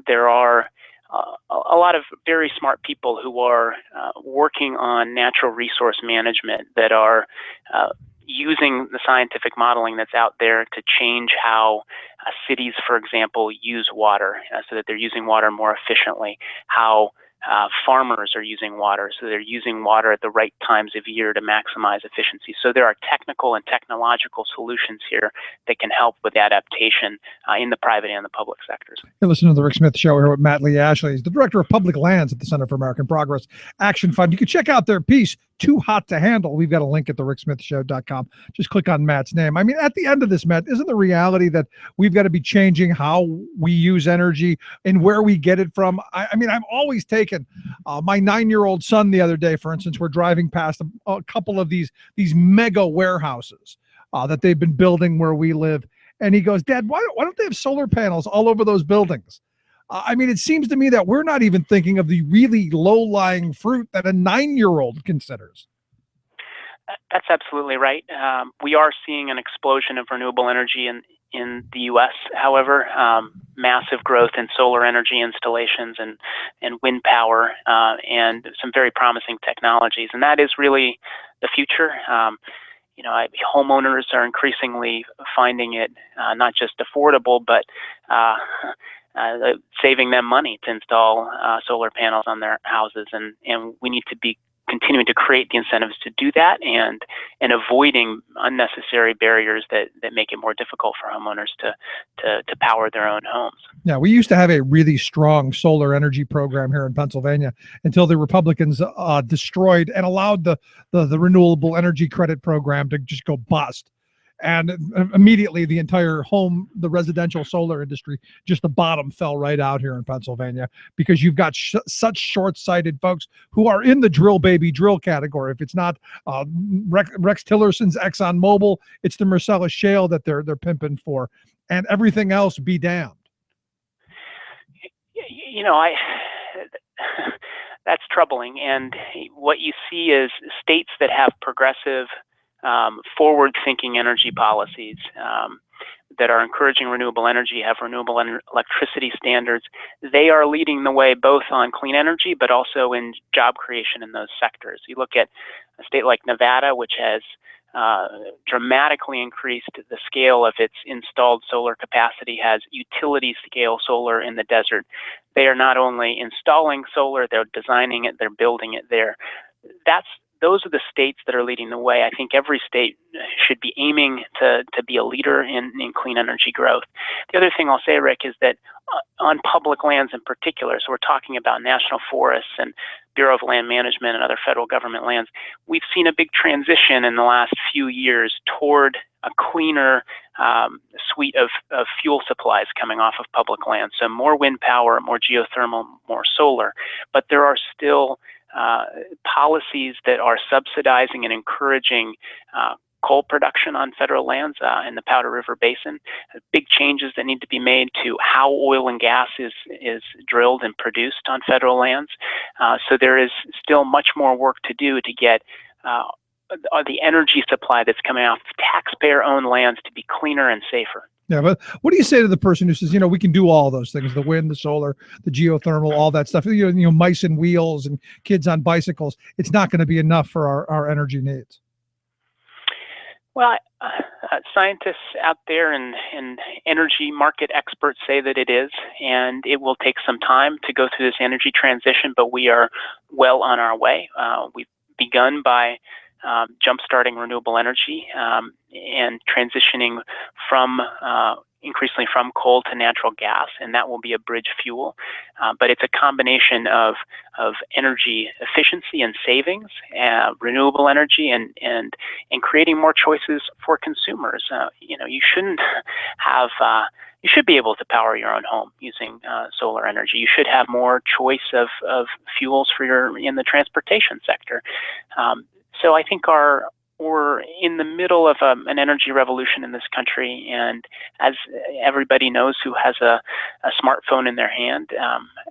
there are a lot of very smart people who are working on natural resource management that are using the scientific modeling that's out there to change how cities, for example, use water so that they're using water more efficiently, how farmers are using water, so they're using water at the right times of year to maximize efficiency. So there are technical and technological solutions here that can help with adaptation in the private and the public sectors. You're listening to The Rick Smith Show here with Matt Lee Ashley. He's the Director of Public Lands at the Center for American Progress Action Fund. You can check out their piece, Too Hot to Handle. We've got a link at thericksmithshow.com. Just click on Matt's name. I mean, at the end of this, Matt, isn't the reality that we've got to be changing how we use energy and where we get it from? I mean, I'm always taken. My 9-year-old son the other day, for instance, we're driving past a couple of these mega warehouses that they've been building where we live. And he goes, Dad, why don't they have solar panels all over those buildings? I mean, it seems to me that we're not even thinking of the really low-lying fruit that a 9-year-old considers. That's absolutely right. We are seeing an explosion of renewable energy in the U.S. However, massive growth in solar energy installations and wind power and some very promising technologies. And that is really the future. Homeowners are increasingly finding it not just affordable, but saving them money to install solar panels on their houses. And we need to be continuing to create the incentives to do that and avoiding unnecessary barriers that make it more difficult for homeowners to power their own homes. Yeah, we used to have a really strong solar energy program here in Pennsylvania until the Republicans destroyed and allowed the renewable energy credit program to just go bust. And immediately the entire the residential solar industry, just the bottom fell right out here in Pennsylvania because you've got such short-sighted folks who are in the drill baby drill category. If it's not Rex Tillerson's ExxonMobil, it's the Marcellus Shale that they're pimping for, and everything else be damned. That's troubling. And what you see is states that have progressive forward-thinking energy policies that are encouraging renewable energy, have renewable electricity standards. They are leading the way both on clean energy, but also in job creation in those sectors. You look at a state like Nevada, which has dramatically increased the scale of its installed solar capacity, has utility-scale solar in the desert. They are not only installing solar, they're designing it, they're building it there. That's those are the states that are leading the way. I think every state should be aiming to be a leader in clean energy growth. The other thing I'll say, Rick, is that on public lands in particular, so we're talking about national forests and Bureau of Land Management and other federal government lands, we've seen a big transition in the last few years toward a cleaner suite of fuel supplies coming off of public land. So more wind power, more geothermal, more solar. But there are still policies that are subsidizing and encouraging coal production on federal lands in the Powder River Basin. Big changes that need to be made to how oil and gas is drilled and produced on federal lands. So there is still much more work to do to get the energy supply that's coming off taxpayer-owned lands to be cleaner and safer. Yeah, but what do you say to the person who says, we can do all those things, the wind, the solar, the geothermal, all that stuff, mice and wheels and kids on bicycles. It's not going to be enough for our energy needs. Well, scientists out there and energy market experts say that it is, and it will take some time to go through this energy transition, but we are well on our way. We've begun by jump-starting renewable energy and transitioning increasingly from coal to natural gas, and that will be a bridge fuel. But it's a combination of energy efficiency and savings, renewable energy, and creating more choices for consumers. You shouldn't have. You should be able to power your own home using solar energy. You should have more choice of fuels in the transportation sector. So I think we're in the middle of an energy revolution in this country, and as everybody knows who has a smartphone in their hand,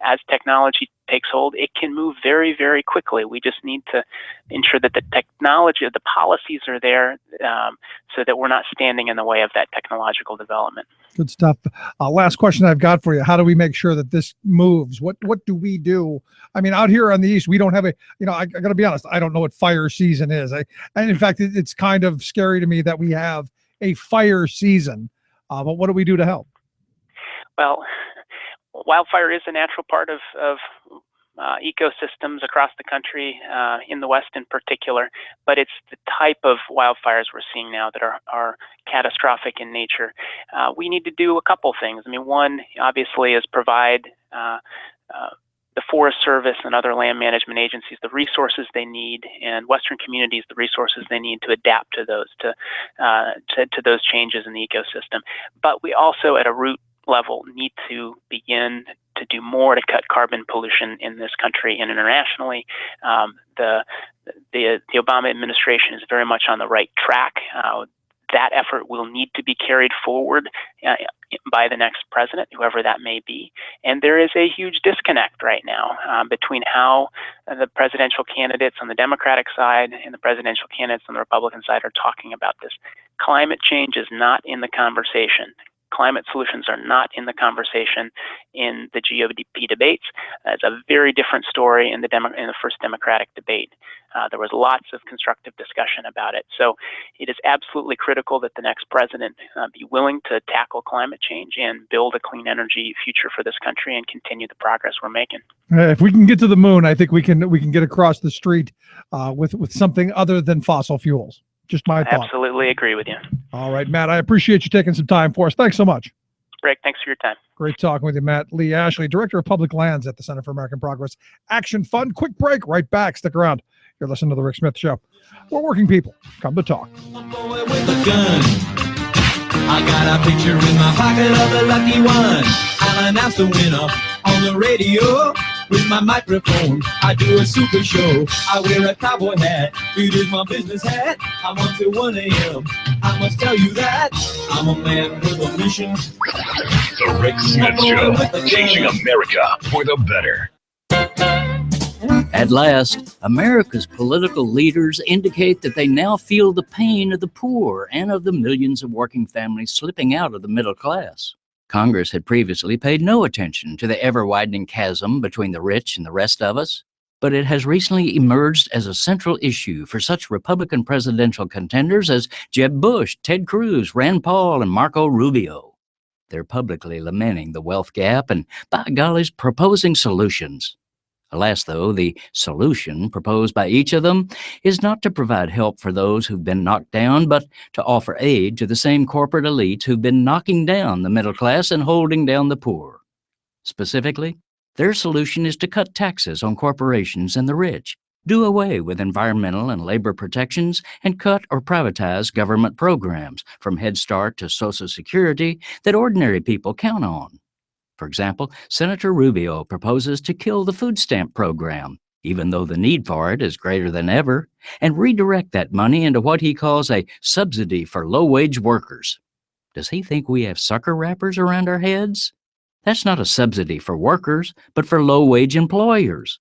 as technology takes hold, it can move very, very quickly. We just need to ensure that the technology, the policies are there so that we're not standing in the way of that technological development. Good stuff. Last question I've got for you. How do we make sure that this moves? What do we do? I mean, out here on the East, we don't have I got to be honest, I don't know what fire season is. And in fact, it's kind of scary to me that we have a fire season. But what do we do to help? Well, wildfire is a natural part of ecosystems across the country, in the West in particular, but it's the type of wildfires we're seeing now that are catastrophic in nature. We need to do a couple things. I mean, one, obviously, is provide the Forest Service and other land management agencies the resources they need, and Western communities the resources they need to adapt to those changes in the ecosystem. But we also, at a root level, need to begin to do more to cut carbon pollution in this country and internationally. The Obama administration is very much on the right track. That effort will need to be carried forward by the next president, whoever that may be. And there is a huge disconnect right now between how the presidential candidates on the Democratic side and the presidential candidates on the Republican side are talking about this. Climate change is not in the conversation. Climate solutions are not in the conversation in the GOP debates. It's a very different story in the first Democratic debate. There was lots of constructive discussion about it. So it is absolutely critical that the next president be willing to tackle climate change and build a clean energy future for this country and continue the progress we're making. If we can get to the moon, I think we can get across the street with something other than fossil fuels. Just my thought. Absolutely agree with you. All right, Matt, I appreciate you taking some time for us. Thanks so much. Rick, thanks for your time. Great talking with you, Matt. Lee Ashley, Director of Public Lands at the Center for American Progress Action Fund. Quick break, right back. Stick around. You're listening to The Rick Smith Show. We're working people. Come to talk. I got a picture in my pocket of the lucky one. I'll announce the winner on the radio. With my microphone, I do a super show. I wear a cowboy hat. It is my business hat. I'm on till 1 a.m. I must tell you that I'm a man with a mission. The Rick Smith Show, changing America for the better. At last, America's political leaders indicate that they now feel the pain of the poor and of the millions of working families slipping out of the middle class. Congress had previously paid no attention to the ever-widening chasm between the rich and the rest of us, but it has recently emerged as a central issue for such Republican presidential contenders as Jeb Bush, Ted Cruz, Rand Paul, and Marco Rubio. They're publicly lamenting the wealth gap and, by gollies, proposing solutions. Alas, though, the solution proposed by each of them is not to provide help for those who've been knocked down, but to offer aid to the same corporate elites who've been knocking down the middle class and holding down the poor. Specifically, their solution is to cut taxes on corporations and the rich, do away with environmental and labor protections, and cut or privatize government programs, from Head Start to Social Security, that ordinary people count on. For example, Senator Rubio proposes to kill the food stamp program, even though the need for it is greater than ever, and redirect that money into what he calls a subsidy for low-wage workers. Does he think we have sucker wrappers around our heads? That's not a subsidy for workers, but for low-wage employers.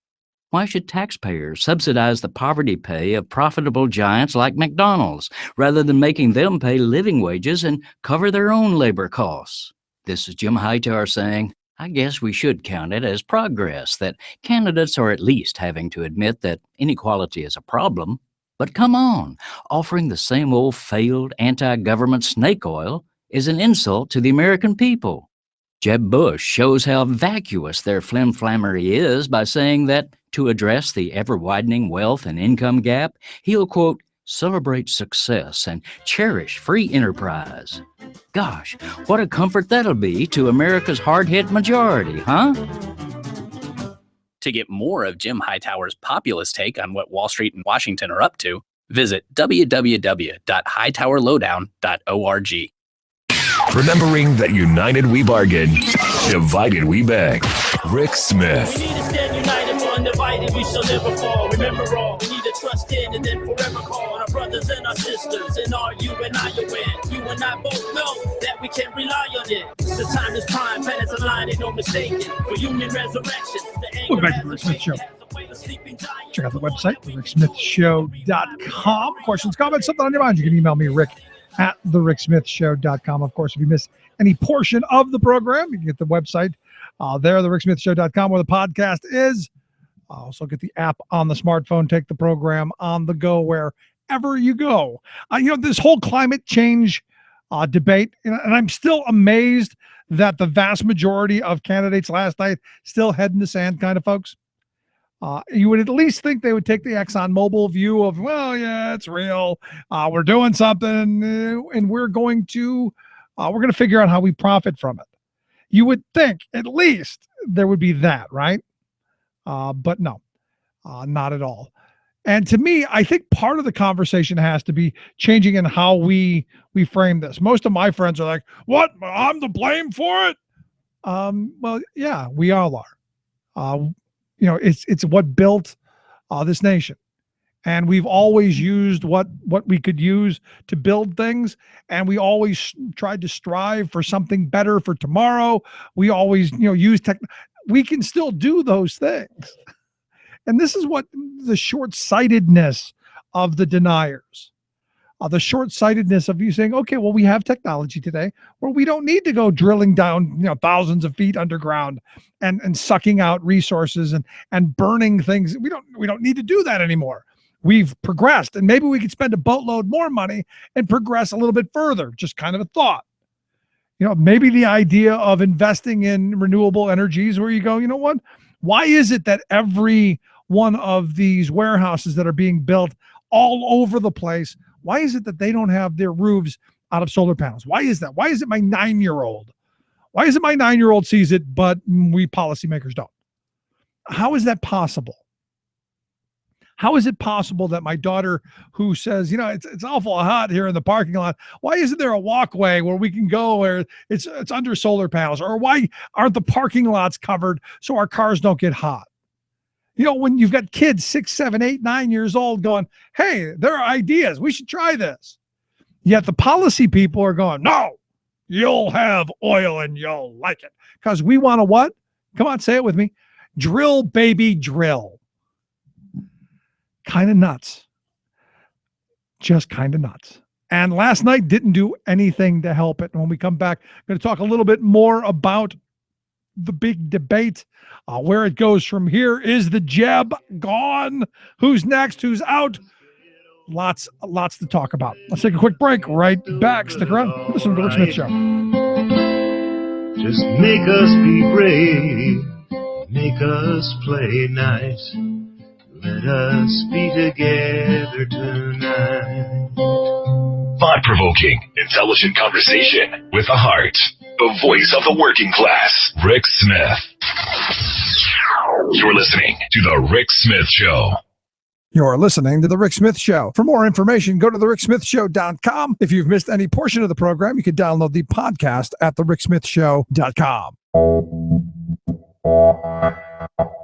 Why should taxpayers subsidize the poverty pay of profitable giants like McDonald's, rather than making them pay living wages and cover their own labor costs? This is Jim Hightower saying, I guess we should count it as progress that candidates are at least having to admit that inequality is a problem. But come on, offering the same old failed anti-government snake oil is an insult to the American people. Jeb Bush shows how vacuous their flimflammery is by saying that to address the ever-widening wealth and income gap, he'll, quote, celebrate success and cherish free enterprise. Gosh, what a comfort that'll be to America's hard-hit majority, huh? To get more of Jim Hightower's populist take on what Wall Street and Washington are up to, visit www.hightowerlowdown.org. Remembering that united we bargain, divided we beg. Rick Smith. We need to stand united for undivided, we shall never fall. Remember all, we need to trust in and then forever call our brothers and our sisters. And are you and I aware? You and I both know that we can't rely on it. The time is prime, planets align, ain't no mistaking. For union resurrection, Welcome back to the Rick Smith Show. Check out the website, thericksmithshow.com. Questions, comments, something on your mind, you can email me, rick@thericksmithshow.com. Of course, if you miss any portion of the program, you can get the website there, thericksmithshow.com, where the podcast is. Also get the app on the smartphone. Take the program on the go wherever you go. This whole climate change debate, and I'm still amazed that the vast majority of candidates last night still head in the sand kind of folks. You would at least think they would take the ExxonMobil view of, well, yeah, it's real. We're doing something, and we're going to figure out how we profit from it. You would think at least there would be that, right? But no, not at all. And to me, I think part of the conversation has to be changing in how we frame this. Most of my friends are like, what? I'm to blame for it? Well, yeah, we all are. It's what built this nation. And we've always used what we could use to build things. And we always tried to strive for something better for tomorrow. We always, use tech. We can still do those things. And this is what the short-sightedness of the deniers, the short-sightedness of you saying, okay, well, we have technology today where we don't need to go drilling down, thousands of feet underground and sucking out resources and burning things. We don't need to do that anymore. We've progressed, and maybe we could spend a boatload more money and progress a little bit further. Just kind of a thought. Maybe the idea of investing in renewable energies where you go, you know what? Why is it that every one of these warehouses that are being built all over the place, why is it that they don't have their roofs out of solar panels? Why is that? Why is it my 9-year-old? Why is it my 9-year-old sees it, but we policymakers don't? How is that possible? How is it possible that my daughter, who says, it's awful hot here in the parking lot, why isn't there a walkway where we can go where it's under solar panels? Or why aren't the parking lots covered so our cars don't get hot? When you've got kids 6, 7, 8, 9 years old going, hey, there are ideas. We should try this. Yet the policy people are going, no, you'll have oil and you'll like it. Because we want to what? Come on, say it with me. Drill, baby, drill. Kind of nuts. Just kind of nuts. And last night didn't do anything to help it. And when we come back, I'm going to talk a little bit more about the big debate, where it goes from here. Is the Jeb gone? Who's next? Who's out? Lots to talk about. Let's take a quick break. Right back. Stick around. Listen to the Rick Smith Show. Just make us be brave. Make us play nice. Let us be together tonight. Thought-provoking, intelligent conversation with a heart. The voice of the working class, Rick Smith. You're listening to The Rick Smith Show. You're listening to The Rick Smith Show. For more information, go to thericksmithshow.com. If you've missed any portion of the program, you can download the podcast at thericksmithshow.com.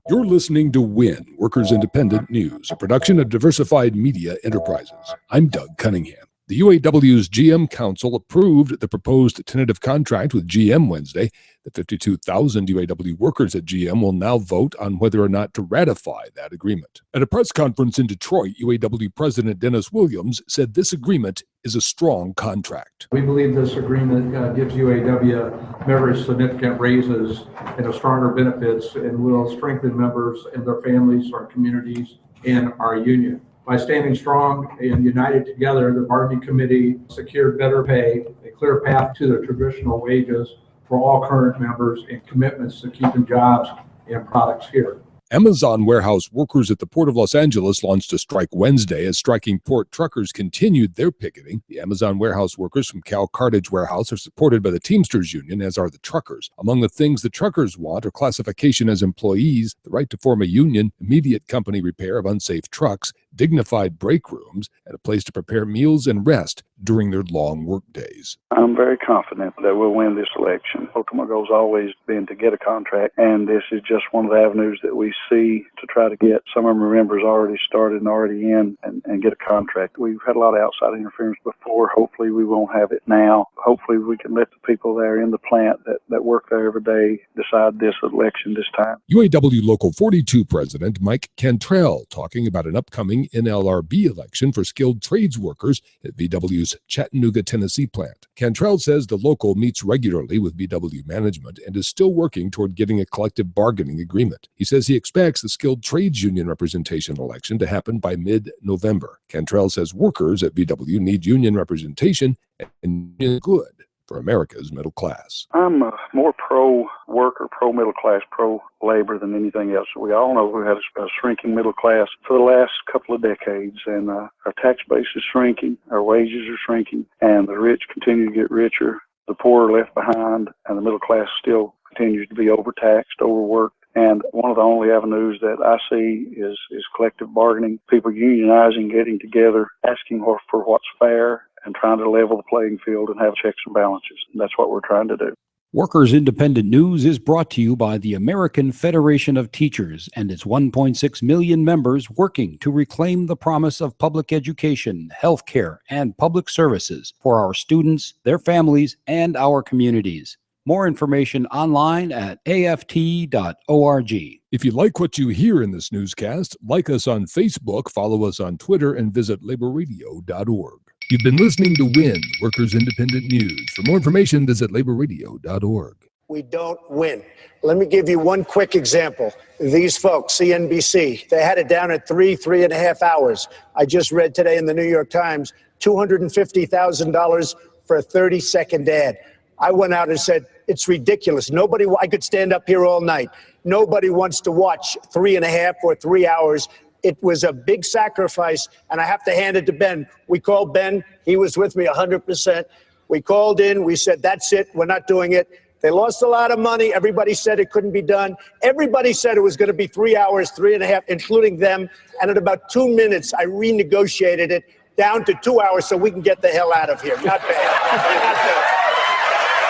You're listening to WIN, Workers Independent News, a production of Diversified Media Enterprises. I'm Doug Cunningham. The UAW's GM Council approved the proposed tentative contract with GM Wednesday. The 52,000 UAW workers at GM will now vote on whether or not to ratify that agreement. At a press conference in Detroit, UAW President Dennis Williams said this agreement is a strong contract. We believe this agreement gives UAW members significant raises and stronger benefits and will strengthen members and their families, our communities, and our union. By standing strong and united together, the bargaining committee secured better pay, a clear path to the traditional wages for all current members, and commitments to keeping jobs and products here. Amazon warehouse workers at the Port of Los Angeles launched a strike Wednesday as striking port truckers continued their picketing. The Amazon warehouse workers from Cal Cartage Warehouse are supported by the Teamsters Union, as are the truckers. Among the things the truckers want are classification as employees, the right to form a union, immediate company repair of unsafe trucks, dignified break rooms, and a place to prepare meals and rest during their long work days. I'm very confident that we'll win this election. Ultimate goal's always been to get a contract, and this is just one of the avenues that we see to try to get some of our members already started and already in and get a contract. We've had a lot of outside interference before. Hopefully we won't have it now. Hopefully we can let the people there in the plant that work there every day decide this election this time. UAW Local 42 President Mike Cantrell talking about an upcoming NLRB election for skilled trades workers at VW's Chattanooga, Tennessee plant. Cantrell says the local meets regularly with VW management and is still working toward getting a collective bargaining agreement. He says he expects the skilled trades union representation election to happen by mid-November. Cantrell says workers at VW need union representation and is good for America's middle class. I'm more pro-worker, pro-middle class, pro-labor than anything else. We all know we have a shrinking middle class for the last couple of decades, and our tax base is shrinking, our wages are shrinking, and the rich continue to get richer, the poor are left behind, and the middle class still continues to be overtaxed, overworked. And one of the only avenues that I see is collective bargaining, people unionizing, getting together, asking for what's fair, and trying to level the playing field and have checks and balances. And that's what we're trying to do. Workers Independent News is brought to you by the American Federation of Teachers and its 1.6 million members working to reclaim the promise of public education, health care, and public services for our students, their families, and our communities. More information online at aft.org. If you like what you hear in this newscast, like us on Facebook, follow us on Twitter, and visit laborradio.org. You've been listening to WIN, Workers Independent News. For more information, visit laborradio.org. We don't win. Let me give you one quick example. These folks, CNBC, they had it down at 3.5 hours. I just read today in the New York Times, $250,000 for a 30-second ad. I went out and said, it's ridiculous. I could stand up here all night. Nobody wants to watch 3.5 or 3 hours. It was a big sacrifice, and I have to hand it to Ben. We called Ben. He was with me 100%. We called in. We said, that's it. We're not doing it. They lost a lot of money. Everybody said it couldn't be done. Everybody said it was going to be 3 hours, 3.5, including them. And in about 2 minutes, I renegotiated it down to 2 hours so we can get the hell out of here. Not bad. Not bad.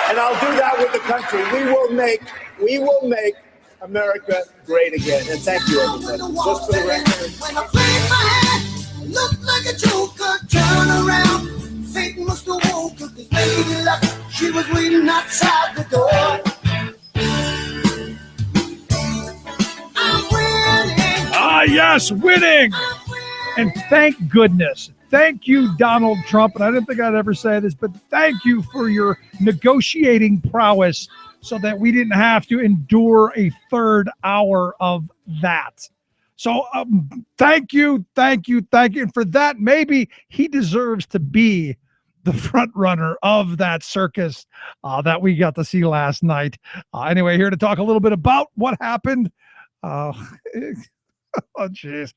And I'll do that with the country. We will make America great again. And thank you, everybody. Just for the record. When I played my hand, looked like a joker, turn around. Fate must have woke up, 'cause Lady Luck, she was waiting outside the door. I'm winning. Ah, yes, winning. And thank goodness. Thank you, Donald Trump. And I didn't think I'd ever say this, but thank you for your negotiating prowess so that we didn't have to endure a third hour of that. So thank you. And for that, maybe he deserves to be the front runner of that circus that we got to see last night. Anyway, here to talk a little bit about what happened. Oh, jeez.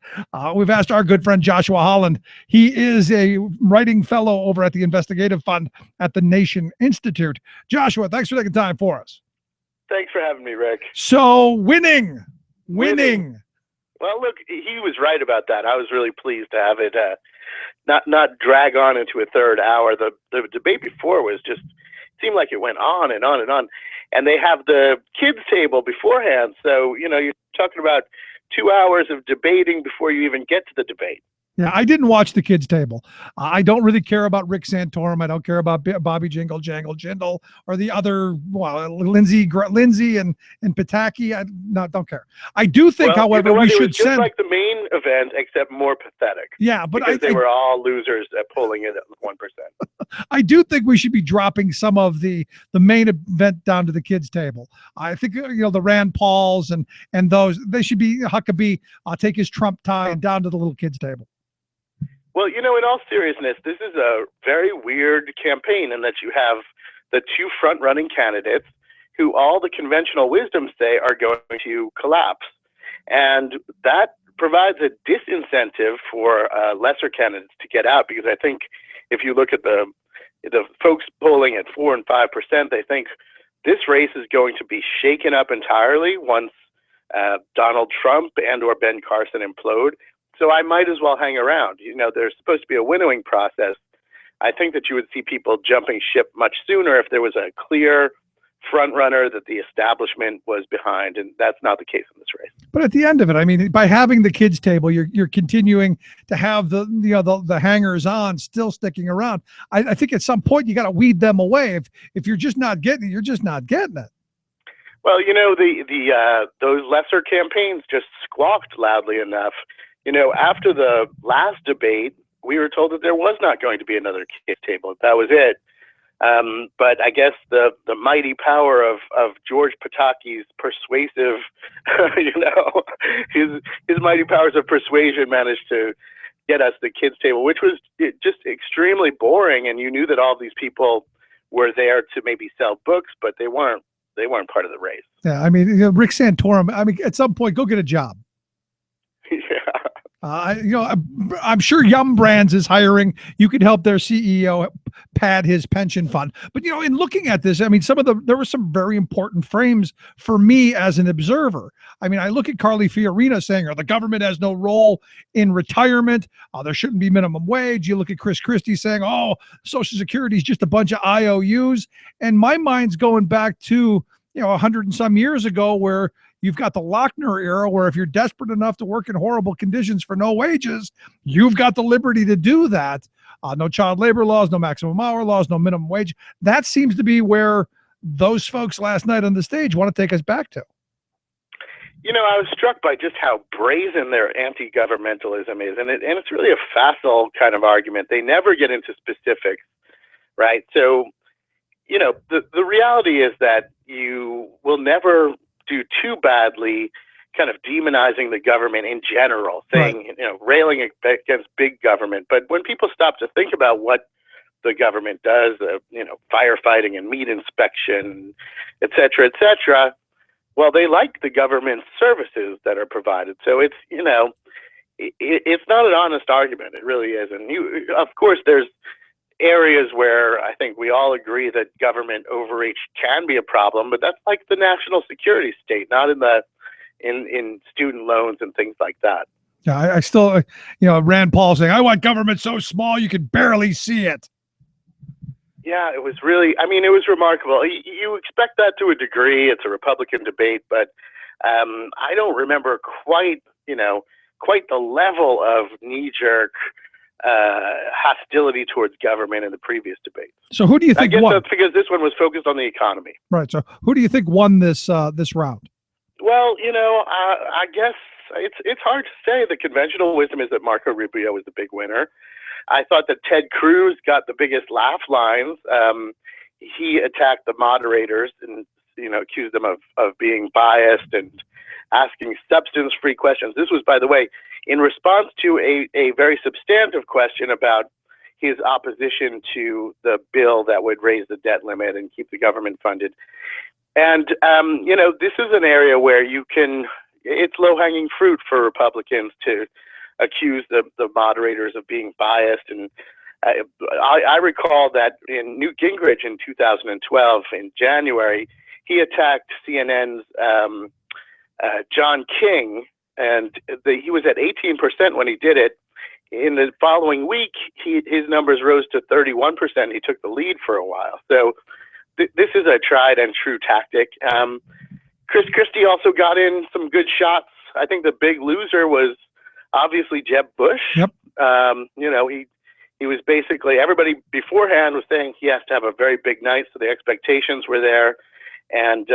We've asked our good friend Joshua Holland. He is a writing fellow over at the Investigative Fund at the Nation Institute. Joshua, thanks for taking time for us. Thanks for having me, Rick. So, winning. Well, look, he was right about that. I was really pleased to have it not drag on into a third hour. The debate before was just seemed like it went on and on and on. And they have the kids table beforehand. So, you're talking about 2 hours of debating before you even get to the debate. Yeah, I didn't watch the kids' table. I don't really care about Rick Santorum. I don't care about Bobby Jingle Jangle Jindal or the other, Lindsay and Pataki. I don't care. I do think, however, we should just send like the main event, except more pathetic. Yeah, but because they were all losers at polling it at 1%. I do think we should be dropping some of the main event down to the kids' table. I think the Rand Pauls and those, they should be Huckabee take his Trump tie and down to the little kids' table. Well, in all seriousness, this is a very weird campaign in that you have the two front-running candidates who all the conventional wisdom say are going to collapse. And that provides a disincentive for lesser candidates to get out, because I think if you look at the folks polling at 4% and 5%, they think this race is going to be shaken up entirely once Donald Trump and or Ben Carson implode. So I might as well hang around. There's supposed to be a winnowing process. I think that you would see people jumping ship much sooner if there was a clear front runner that the establishment was behind, and that's not the case in this race. But at the end of it, by having the kids' table, you're continuing to have the hangers on still sticking around. I think at some point you got to weed them away. If you're just not getting it, you're just not getting it. Well, those lesser campaigns just squawked loudly enough. After the last debate, we were told that there was not going to be another kids' table. That was it. But I guess the mighty power of George Pataki's persuasive, his mighty powers of persuasion managed to get us the kids' table, which was just extremely boring. And you knew that all these people were there to maybe sell books, but they weren't part of the race. Yeah, Rick Santorum. At some point, go get a job. I'm sure Yum Brands is hiring. You could help their CEO pad his pension fund. But, in looking at this, there were some very important frames for me as an observer. I look at Carly Fiorina saying, the government has no role in retirement. There shouldn't be minimum wage. You look at Chris Christie saying, Social Security is just a bunch of IOUs. And my mind's going back to, 100 and some years ago, where you've got the Lochner era, where if you're desperate enough to work in horrible conditions for no wages, you've got the liberty to do that. No child labor laws, no maximum hour laws, no minimum wage. That seems to be where those folks last night on the stage want to take us back to. I was struck by just how brazen their anti-governmentalism is. And it's really a facile kind of argument. They never get into specifics, right? So, the reality is that you will never do too badly kind of demonizing the government in general, saying, railing against big government. But when people stop to think about what the government does, firefighting and meat inspection, et cetera, well, they like the government services that are provided. So it's, it's not an honest argument. It really isn't. Of course, there's areas where I think we all agree that government overreach can be a problem, but that's like the national security state, not in student loans and things like that. Yeah, I still, Rand Paul saying, I want government so small you can barely see it. Yeah, it was really, it was remarkable. You expect that to a degree. It's a Republican debate, but I don't remember quite the level of knee-jerk hostility towards government in the previous debates. So who do you think won? won? That's because this one was focused on the economy. Right. So who do you think won this round? Well, I guess it's hard to say. The conventional wisdom is that Marco Rubio was the big winner. I thought that Ted Cruz got the biggest laugh lines. He attacked the moderators and accused them of being biased and asking substance-free questions. This was, by the way, in response to a very substantive question about, his opposition to the bill that would raise the debt limit and keep the government funded. And, this is an area where it's low-hanging fruit for Republicans to accuse the moderators of being biased. And I recall that in Newt Gingrich in 2012, in January, he attacked CNN's John King, and he was at 18% when he did it. In the following week, his numbers rose to 31%. He took the lead for a while. So this is a tried and true tactic. Chris Christie also got in some good shots. I think the big loser was obviously Jeb Bush. Yep. He was basically, everybody beforehand was saying he has to have a very big night, so the expectations were there, and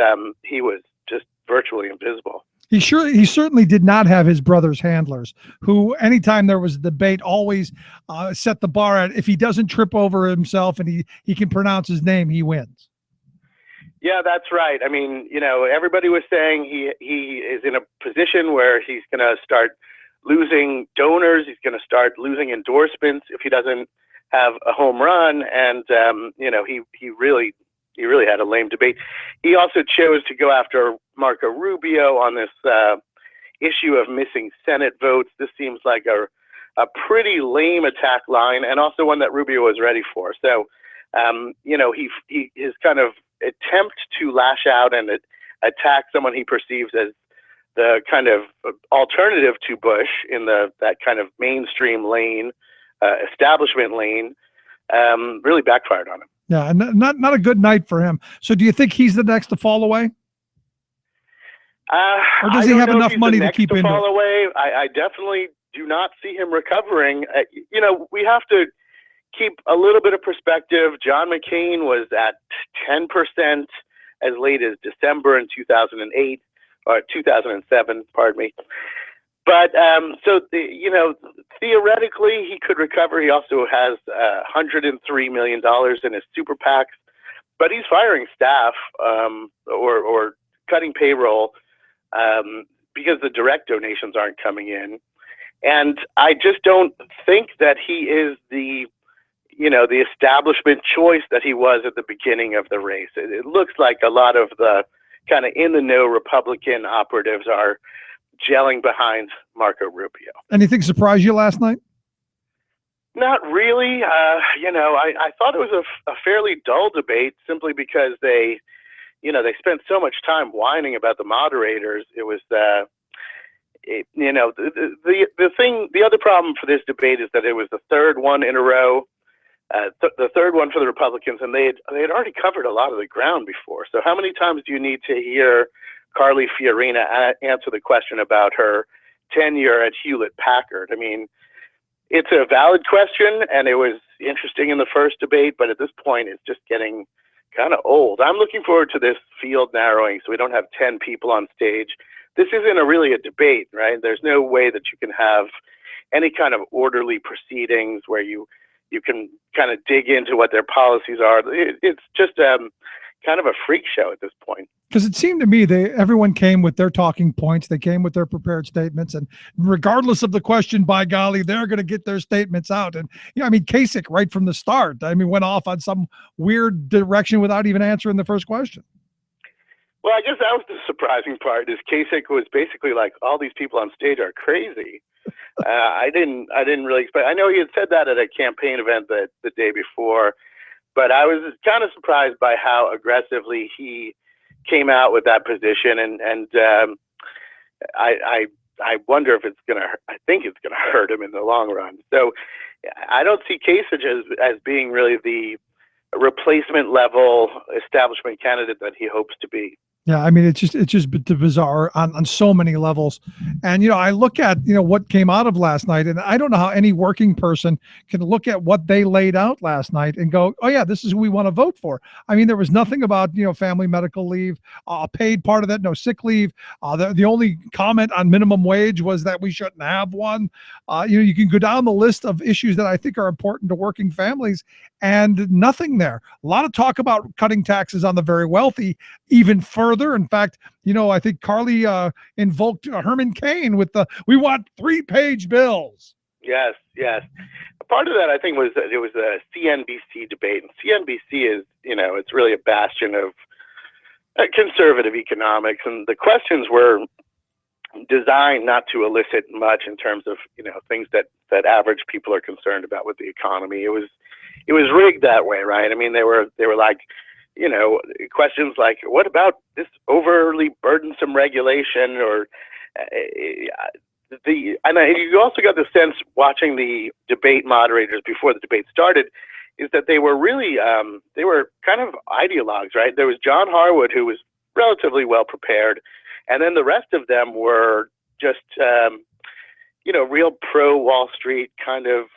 he was just virtually invisible. He certainly did not have his brother's handlers, who anytime there was a debate always set the bar at, if he doesn't trip over himself and he can pronounce his name, he wins. Yeah, that's right. I mean, everybody was saying he is in a position where he's going to start losing donors. He's going to start losing endorsements if he doesn't have a home run. And, he really had a lame debate. He also chose to go after Marco Rubio on this issue of missing Senate votes. This seems like a pretty lame attack line, and also one that Rubio was ready for. So, his kind of attempt to lash out and attack someone he perceives as the kind of alternative to Bush in that kind of mainstream lane, establishment lane, really backfired on him. Yeah, and not a good night for him. So do you think he's the next to fall away? Or does he have enough money to keep into fall it? away? I definitely do not see him recovering. We have to keep a little bit of perspective. John McCain was at 10% as late as December in 2008 or 2007, pardon me. But theoretically, he could recover. He also has $103 million in his super PACs, but he's firing staff or cutting payroll because the direct donations aren't coming in. And I just don't think that he is the establishment choice that he was at the beginning of the race. It looks like a lot of the kind of in the know Republican operatives are gelling behind Marco Rubio. Anything surprise you last night? Not really. I thought it was a fairly dull debate simply because they spent so much time whining about the moderators. It was the other problem for this debate is that it was the third one in a row, the third one for the Republicans, and they had already covered a lot of the ground before. So how many times do you need to hear Carly Fiorina answer the question about her tenure at Hewlett Packard? I mean, it's a valid question, and it was interesting in the first debate, but at this point, it's just getting kind of old. I'm looking forward to this field narrowing so we don't have 10 people on stage. This isn't really a debate, right? There's no way that you can have any kind of orderly proceedings where you can kind of dig into what their policies are. It's just kind of a freak show at this point. Because it seemed to me everyone came with their talking points. They came with their prepared statements, and regardless of the question, by golly, they're going to get their statements out. And Kasich right from the start, went off on some weird direction without even answering the first question. Well, I guess that was the surprising part. Is Kasich was basically like, all these people on stage are crazy. I didn't really expect. I know he had said that at a campaign event the day before, but I was kind of surprised by how aggressively he came out with that position, and I wonder if I think it's gonna hurt him in the long run. So I don't see Kasich as being really the replacement level establishment candidate that he hopes to be. Yeah, it's just bizarre on so many levels. And, I look at, what came out of last night, and I don't know how any working person can look at what they laid out last night and go, oh, yeah, this is who we want to vote for. There was nothing about, family medical leave, paid part of that, no sick leave. The only comment on minimum wage was that we shouldn't have one. You can go down the list of issues that I think are important to working families, and nothing there. A lot of talk about cutting taxes on the very wealthy even further. In fact, I think Carly invoked Herman Cain with we want 3-page bills. Yes, yes. Part of that, I think, was that it was a CNBC debate. And CNBC is, it's really a bastion of conservative economics. And the questions were designed not to elicit much in terms of, things that average people are concerned about with the economy. It was rigged that way, right? I mean, they were like, questions like, what about this overly burdensome regulation, or and you also got the sense watching the debate moderators before the debate started is that they were really they were kind of ideologues, right? There was John Harwood, who was relatively well prepared, and then the rest of them were just real pro Wall Street kind of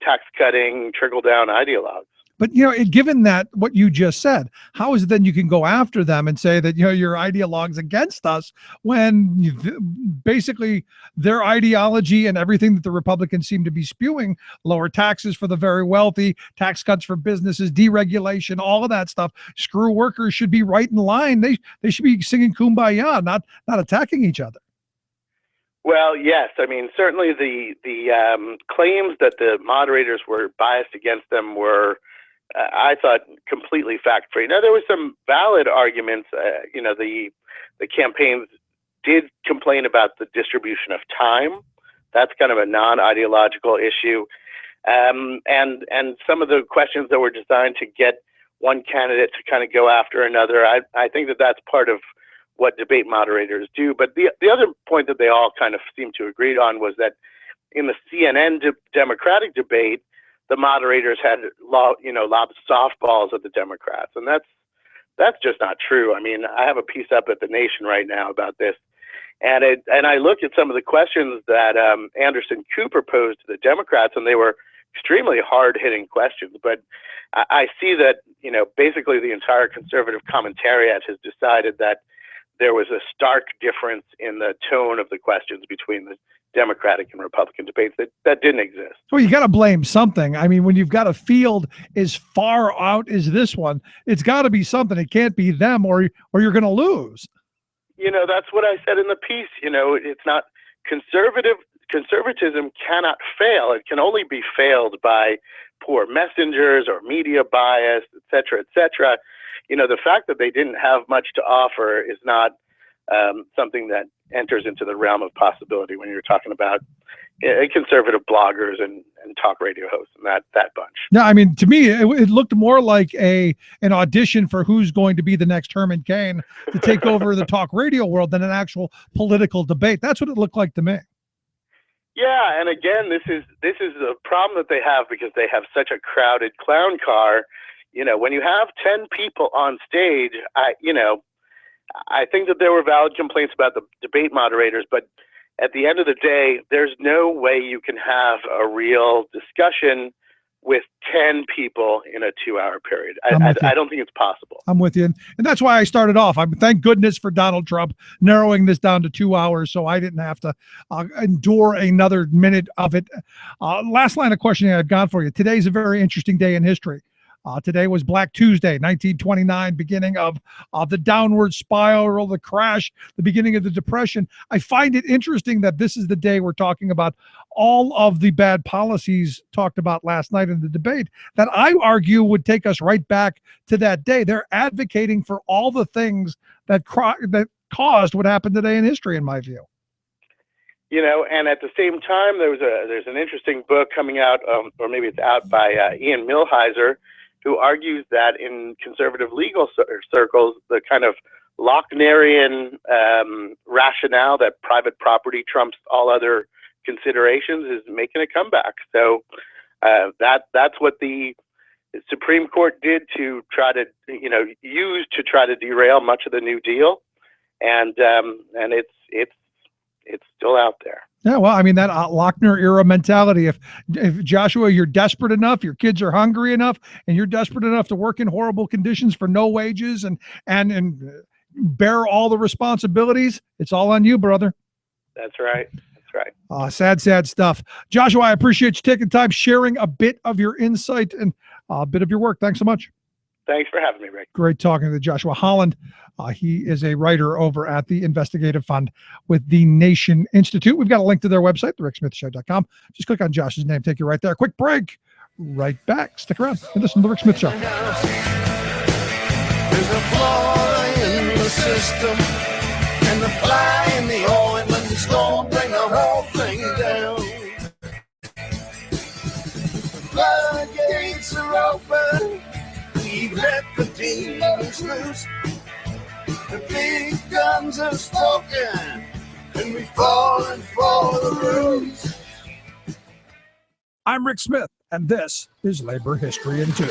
tax cutting, trickle down ideologues. But, given that what you just said, how is it then you can go after them and say that, you're ideologues against us when basically their ideology and everything that the Republicans seem to be spewing, lower taxes for the very wealthy, tax cuts for businesses, deregulation, all of that stuff, screw workers, should be right in line. They should be singing Kumbaya, not attacking each other. Well, yes. I mean, certainly the claims that the moderators were biased against them were, I thought, completely fact-free. Now, there were some valid arguments. The campaigns did complain about the distribution of time. That's kind of a non-ideological issue. And some of the questions that were designed to get one candidate to kind of go after another, I think that that's part of what debate moderators do. But the other point that they all kind of seemed to agree on was that in the CNN Democratic debate, the moderators had lobbed softballs at the Democrats, and that's just not true. I mean, I have a piece up at The Nation right now about this, and I looked at some of the questions that Anderson Cooper posed to the Democrats, and they were extremely hard-hitting questions. But I see that basically the entire conservative commentariat has decided that there was a stark difference in the tone of the questions between the Democratic and Republican debates that didn't exist. Well, you got to blame something. I mean, when you've got a field as far out as this one, it's got to be something. It can't be them, or you're going to lose. That's what I said in the piece. It's not conservatism cannot fail. It can only be failed by poor messengers or media bias, et cetera, et cetera. The fact that they didn't have much to offer is not something that enters into the realm of possibility when you're talking about conservative bloggers and talk radio hosts and that bunch. Yeah, I mean, to me, it looked more like an audition for who's going to be the next Herman Cain to take over the talk radio world than an actual political debate. That's what it looked like to me. Yeah, and again, this is a problem that they have because they have such a crowded clown car. When you have 10 people on stage, I think that there were valid complaints about the debate moderators, but at the end of the day, there's no way you can have a real discussion with 10 people in a 2-hour period. I don't think it's possible. I'm with you. And that's why I started off. Thank goodness for Donald Trump narrowing this down to 2 hours so I didn't have to endure another minute of it. Last line of questioning I've got for you. Today's a very interesting day in history. Today was Black Tuesday, 1929, beginning of the downward spiral, the crash, the beginning of the Depression. I find it interesting that this is the day we're talking about all of the bad policies talked about last night in the debate that I argue would take us right back to that day. They're advocating for all the things that caused what happened today in history, in my view. And at the same time, there's an interesting book coming out, or maybe it's out by Ian Millhiser, who argues that in conservative legal circles, the kind of Lochnerian rationale that private property trumps all other considerations is making a comeback. So that's what the Supreme Court did to try to, use to try to derail much of the New Deal, and it's still out there. Yeah, well, I mean, that Lochner era mentality, if Joshua, you're desperate enough, your kids are hungry enough, and you're desperate enough to work in horrible conditions for no wages and bear all the responsibilities, it's all on you, brother. That's right. That's right. Sad stuff. Joshua, I appreciate you taking time, sharing a bit of your insight and a bit of your work. Thanks so much. Thanks for having me, Rick. Great talking to Joshua Holland. He is a writer over at the Investigative Fund with the Nation Institute. We've got a link to their website, thericksmithshow.com. Just click on Josh's name, take you right there. Quick break. Right back. Stick around and listen to The Rick Smith Show. There's a flaw in the system, and the fly in the ointment is gonna bring the whole thing down. Floodgates are open, we've let the demons loose. The big guns have spoken, and we've fallen for the ruse. I'm Rick Smith, and this is Labor History in 2.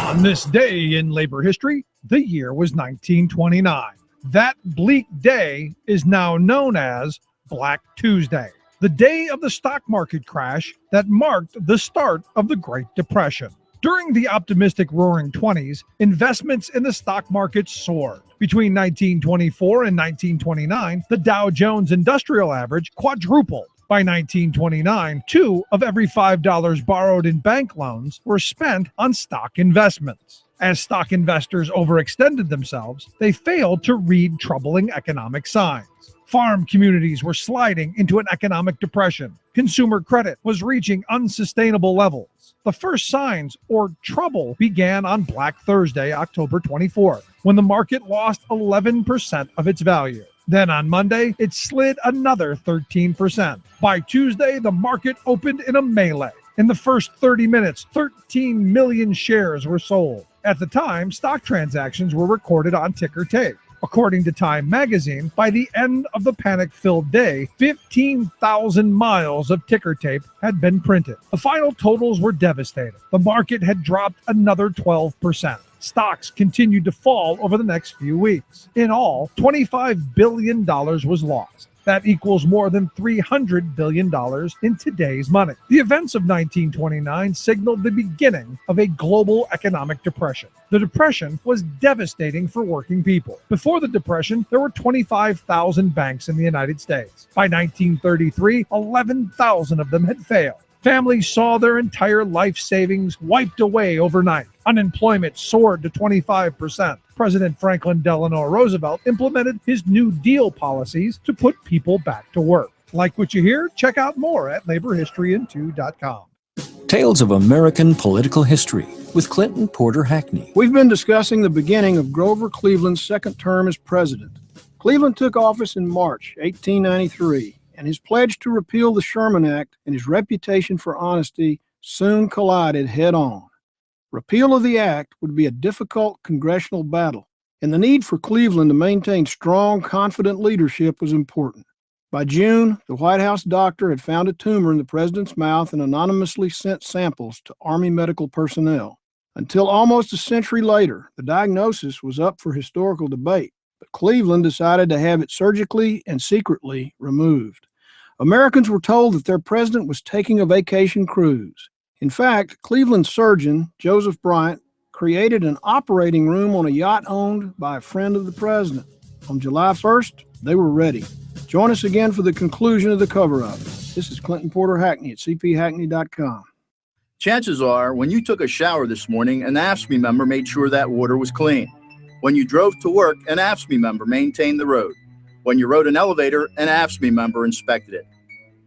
On this day in labor history, the year was 1929. That bleak day is now known as Black Tuesday, the day of the stock market crash that marked the start of the Great Depression. During the optimistic Roaring '20s, investments in the stock market soared. Between 1924 and 1929, the Dow Jones Industrial Average quadrupled. By 1929, 2 of every $5 borrowed in bank loans were spent on stock investments. As stock investors overextended themselves, they failed to read troubling economic signs. Farm communities were sliding into an economic depression. Consumer credit was reaching unsustainable levels. The first signs or trouble began on Black Thursday, October 24th, when the market lost 11% of its value. Then on Monday, it slid another 13%. By Tuesday, the market opened in a melee. In the first 30 minutes, 13 million shares were sold. At the time, stock transactions were recorded on ticker tape. According to Time magazine, by the end of the panic-filled day, 15,000 miles of ticker tape had been printed. The final totals were devastating. The market had dropped another 12%. Stocks continued to fall over the next few weeks. In all, $25 billion was lost. That equals more than $300 billion in today's money. The events of 1929 signaled the beginning of a global economic depression. The depression was devastating for working people. Before the depression, there were 25,000 banks in the United States. By 1933, 11,000 of them had failed. Families saw their entire life savings wiped away overnight. Unemployment soared to 25%. President Franklin Delano Roosevelt implemented his New Deal policies to put people back to work. Like what you hear? Check out more at laborhistoryin2.com. Tales of American Political History with Clinton Porter Hackney. We've been discussing the beginning of Grover Cleveland's second term as president. Cleveland took office in March 1893, and his pledge to repeal the Sherman Act and his reputation for honesty soon collided head-on. Repeal of the act would be a difficult congressional battle, and the need for Cleveland to maintain strong, confident leadership was important. By June, the White House doctor had found a tumor in the president's mouth and anonymously sent samples to Army medical personnel. Until almost a century later, the diagnosis was up for historical debate, but Cleveland decided to have it surgically and secretly removed. Americans were told that their president was taking a vacation cruise. In fact, Cleveland surgeon Joseph Bryant created an operating room on a yacht owned by a friend of the president. On July 1st, they were ready. Join us again for the conclusion of the cover-up. This is Clinton Porter Hackney at cphackney.com. Chances are, when you took a shower this morning, an AFSCME member made sure that water was clean. When you drove to work, an AFSCME member maintained the road. When you rode an elevator, an AFSCME member inspected it.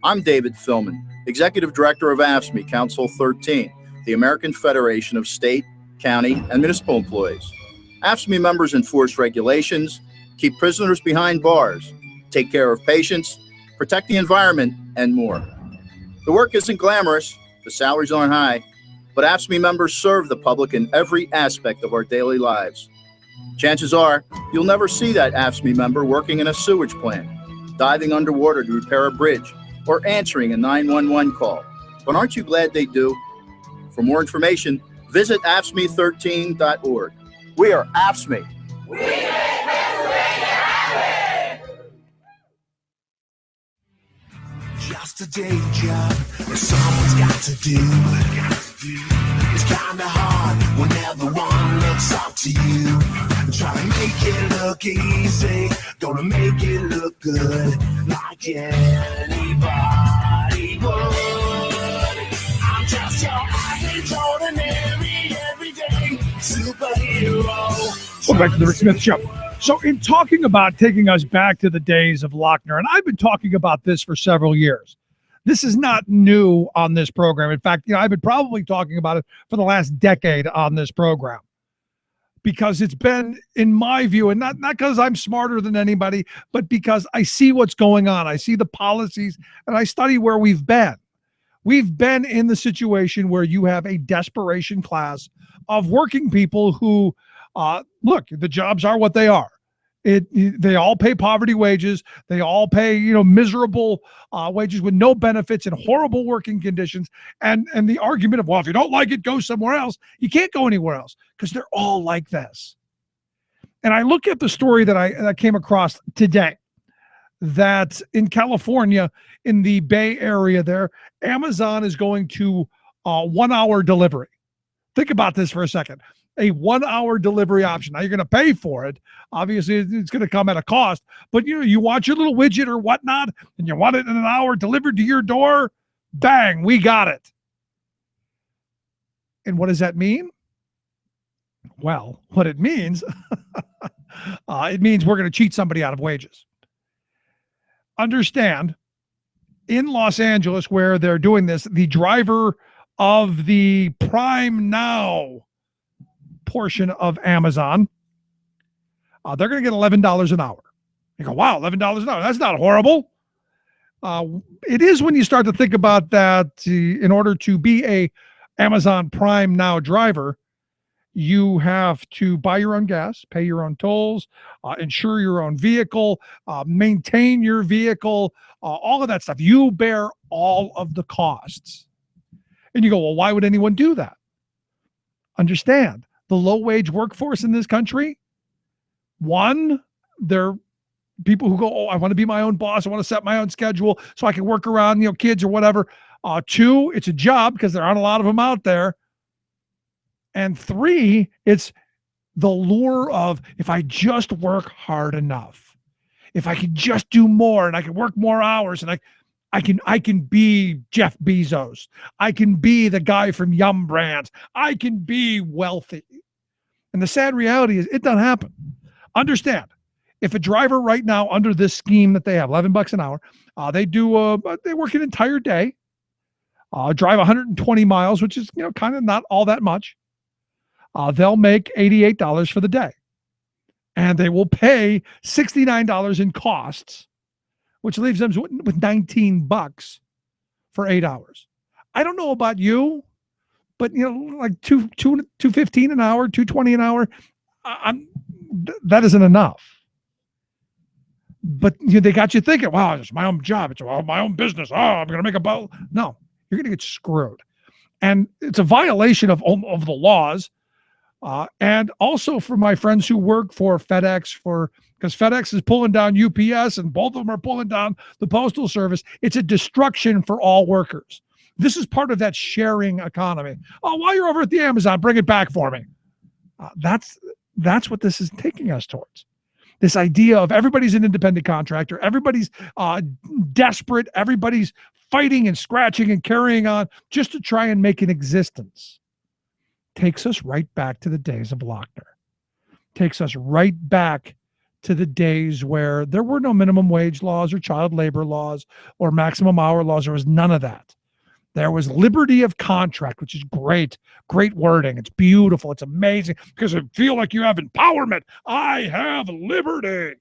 I'm David Philman, Executive Director of AFSCME Council 13, the American Federation of State, County, and Municipal Employees. AFSCME members enforce regulations, keep prisoners behind bars, take care of patients, protect the environment, and more. The work isn't glamorous, the salaries aren't high, but AFSCME members serve the public in every aspect of our daily lives. Chances are, you'll never see that AFSCME member working in a sewage plant, diving underwater to repair a bridge, or answering a 911 call. But aren't you glad they do? For more information, visit AFSCME13.org. We are AFSCME. We make Pennsylvania happen! Just a day job that someone's got to do. It's kinda hard when everyone looks up to you. Try to make it look easy, gonna make it look good, like anybody would. I'm just your average, ordinary, everyday superhero. Welcome back to the Rick Smith Show. So in talking about taking us back to the days of Lochner, and I've been talking about this for several years. This is not new on this program. In fact, I've been probably talking about it for the last decade on this program, because it's been, in my view, and not because I'm smarter than anybody, but because I see what's going on. I see the policies, and I study where we've been. We've been in the situation where you have a desperation class of working people who, look, the jobs are what they are. They all pay poverty wages. They all pay, miserable wages with no benefits and horrible working conditions. And the argument of, well, if you don't like it, go somewhere else. You can't go anywhere else because they're all like this. And I look at the story that I came across today, that in California, in the Bay Area there, Amazon is going to 1 hour delivery. Think about this for a second. A 1 hour delivery option. Now you're going to pay for it. Obviously, it's going to come at a cost, but you want your little widget or whatnot, and you want it in an hour delivered to your door. Bang, we got it. And what does that mean? Well, what it means, it means we're going to cheat somebody out of wages. Understand, in Los Angeles, where they're doing this, the driver of the Prime Now portion of Amazon, they're going to get $11 an hour. You go, wow, $11 an hour. That's not horrible. It is when you start to think about that. In order to be a Amazon Prime Now driver, you have to buy your own gas, pay your own tolls, insure your own vehicle, maintain your vehicle, all of that stuff. You bear all of the costs. And you go, well, why would anyone do that? Understand, the low-wage workforce in this country, one, they're people who go, oh, I want to be my own boss. I want to set my own schedule so I can work around, kids or whatever. Two, it's a job because there aren't a lot of them out there. And three, it's the lure of, if I just work hard enough, if I can just do more and I can work more hours and I can be Jeff Bezos. I can be the guy from Yum Brands. I can be wealthy. And the sad reality is it doesn't happen. Understand, if a driver right now under this scheme that they have, $11 an hour, they work an entire day, drive 120 miles, which is, kind of not all that much. They'll make $88 for the day. And they will pay $69 in costs, which leaves them with $19 for 8 hours. I don't know about you, but like $215 an hour, $220 an hour, that isn't enough. But they got you thinking, wow, it's my own job, it's my own business. Oh, I'm going to make a boat. No, you're going to get screwed, and it's a violation of the laws. And also for my friends who work for FedEx, because FedEx is pulling down UPS and both of them are pulling down the Postal Service. It's a destruction for all workers. This is part of that sharing economy. Oh, while you're over at the Amazon, bring it back for me. That's what this is taking us towards. This idea of everybody's an independent contractor, everybody's desperate, everybody's fighting and scratching and carrying on just to try and make an existence. Takes us right back to the days of Lochner. Takes us right back to the days where there were no minimum wage laws or child labor laws or maximum hour laws. There was none of that. There was liberty of contract, which is great wording. It's beautiful. It's amazing because you feel like you have empowerment. I have liberty.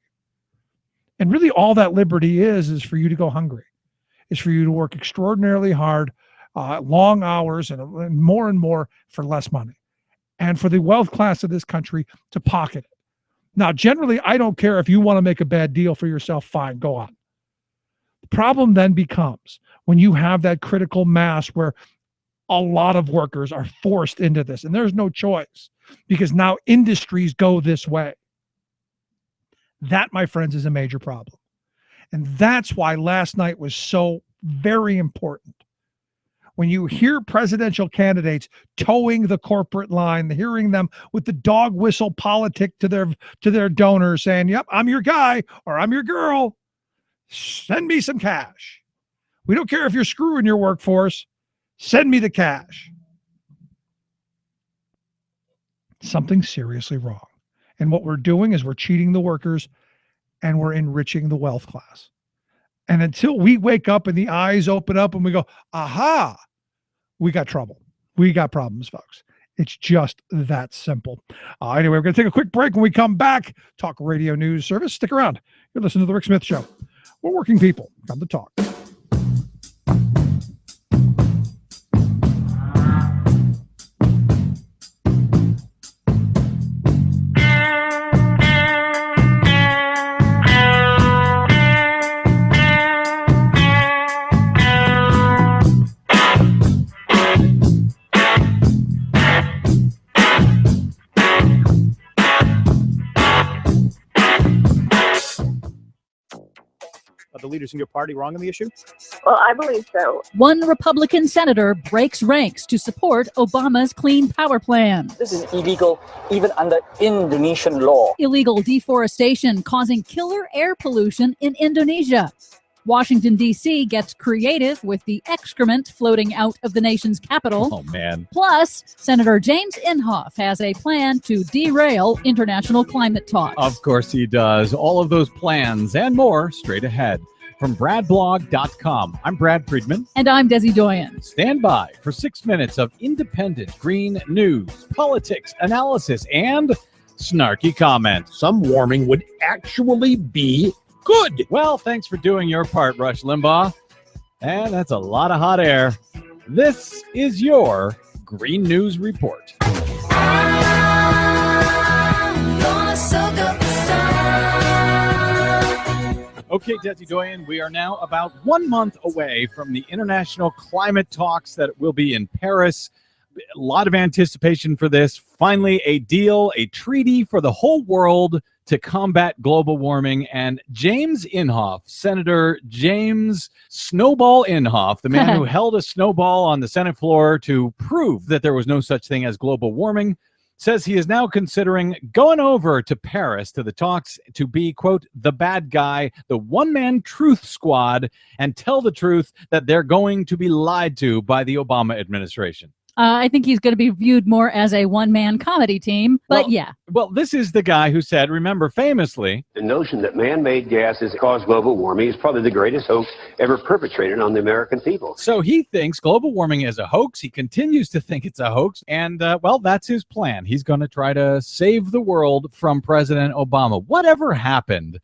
And really all that liberty is for you to go hungry. It's for you to work extraordinarily hard, long hours and more for less money, and for the wealth class of this country to pocket it. Now, generally, I don't care if you want to make a bad deal for yourself, fine, go on. The problem then becomes when you have that critical mass where a lot of workers are forced into this, and there's no choice because now industries go this way. That, my friends, is a major problem. And that's why last night was so very important. When you hear presidential candidates towing the corporate line, hearing them with the dog whistle politic to their donors saying, yep, I'm your guy or I'm your girl, send me some cash. We don't care if you're screwing your workforce, send me the cash. Something's seriously wrong. And what we're doing is we're cheating the workers and we're enriching the wealth class. And until we wake up and the eyes open up and we go, aha, we got trouble. We got problems, folks. It's just that simple. Anyway, we're going to take a quick break. When we come back, talk radio news service. Stick around. You're listening to The Rick Smith Show. We're working people. Come to talk. The leaders in your party wrong on the issue? Well, I believe so. One Republican senator breaks ranks to support Obama's Clean Power Plan. This is illegal even under Indonesian law. Illegal deforestation causing killer air pollution in Indonesia. Washington, D.C. gets creative with the excrement floating out of the nation's capital. Oh, man. Plus, Senator James Inhofe has a plan to derail international climate talks. Of course he does. All of those plans and more straight ahead. From BradBlog.com, I'm Brad Friedman. And I'm Desi Doyen. Stand by for 6 minutes of independent green news, politics, analysis, and snarky comment. Some warming would actually be good. Well, thanks for doing your part, Rush Limbaugh. And that's a lot of hot air. This is your Green News Report. Okay, Desi Doyen, we are now about 1 month away from the international climate talks that will be in Paris. A lot of anticipation for this. Finally, a deal, a treaty for the whole world to combat global warming. And James Inhofe, Senator James Snowball Inhofe, the man who held a snowball on the Senate floor to prove that there was no such thing as global warming, says he is now considering going over to Paris to the talks to be, quote, the bad guy, the one-man truth squad, and tell the truth that they're going to be lied to by the Obama administration. I think he's going to be viewed more as a one-man comedy team, but yeah. Well, this is the guy who said, remember famously, the notion that man-made gases cause global warming is probably the greatest hoax ever perpetrated on the American people. So he thinks global warming is a hoax. He continues to think it's a hoax. And, well, that's his plan. He's going to try to save the world from President Obama. Whatever happened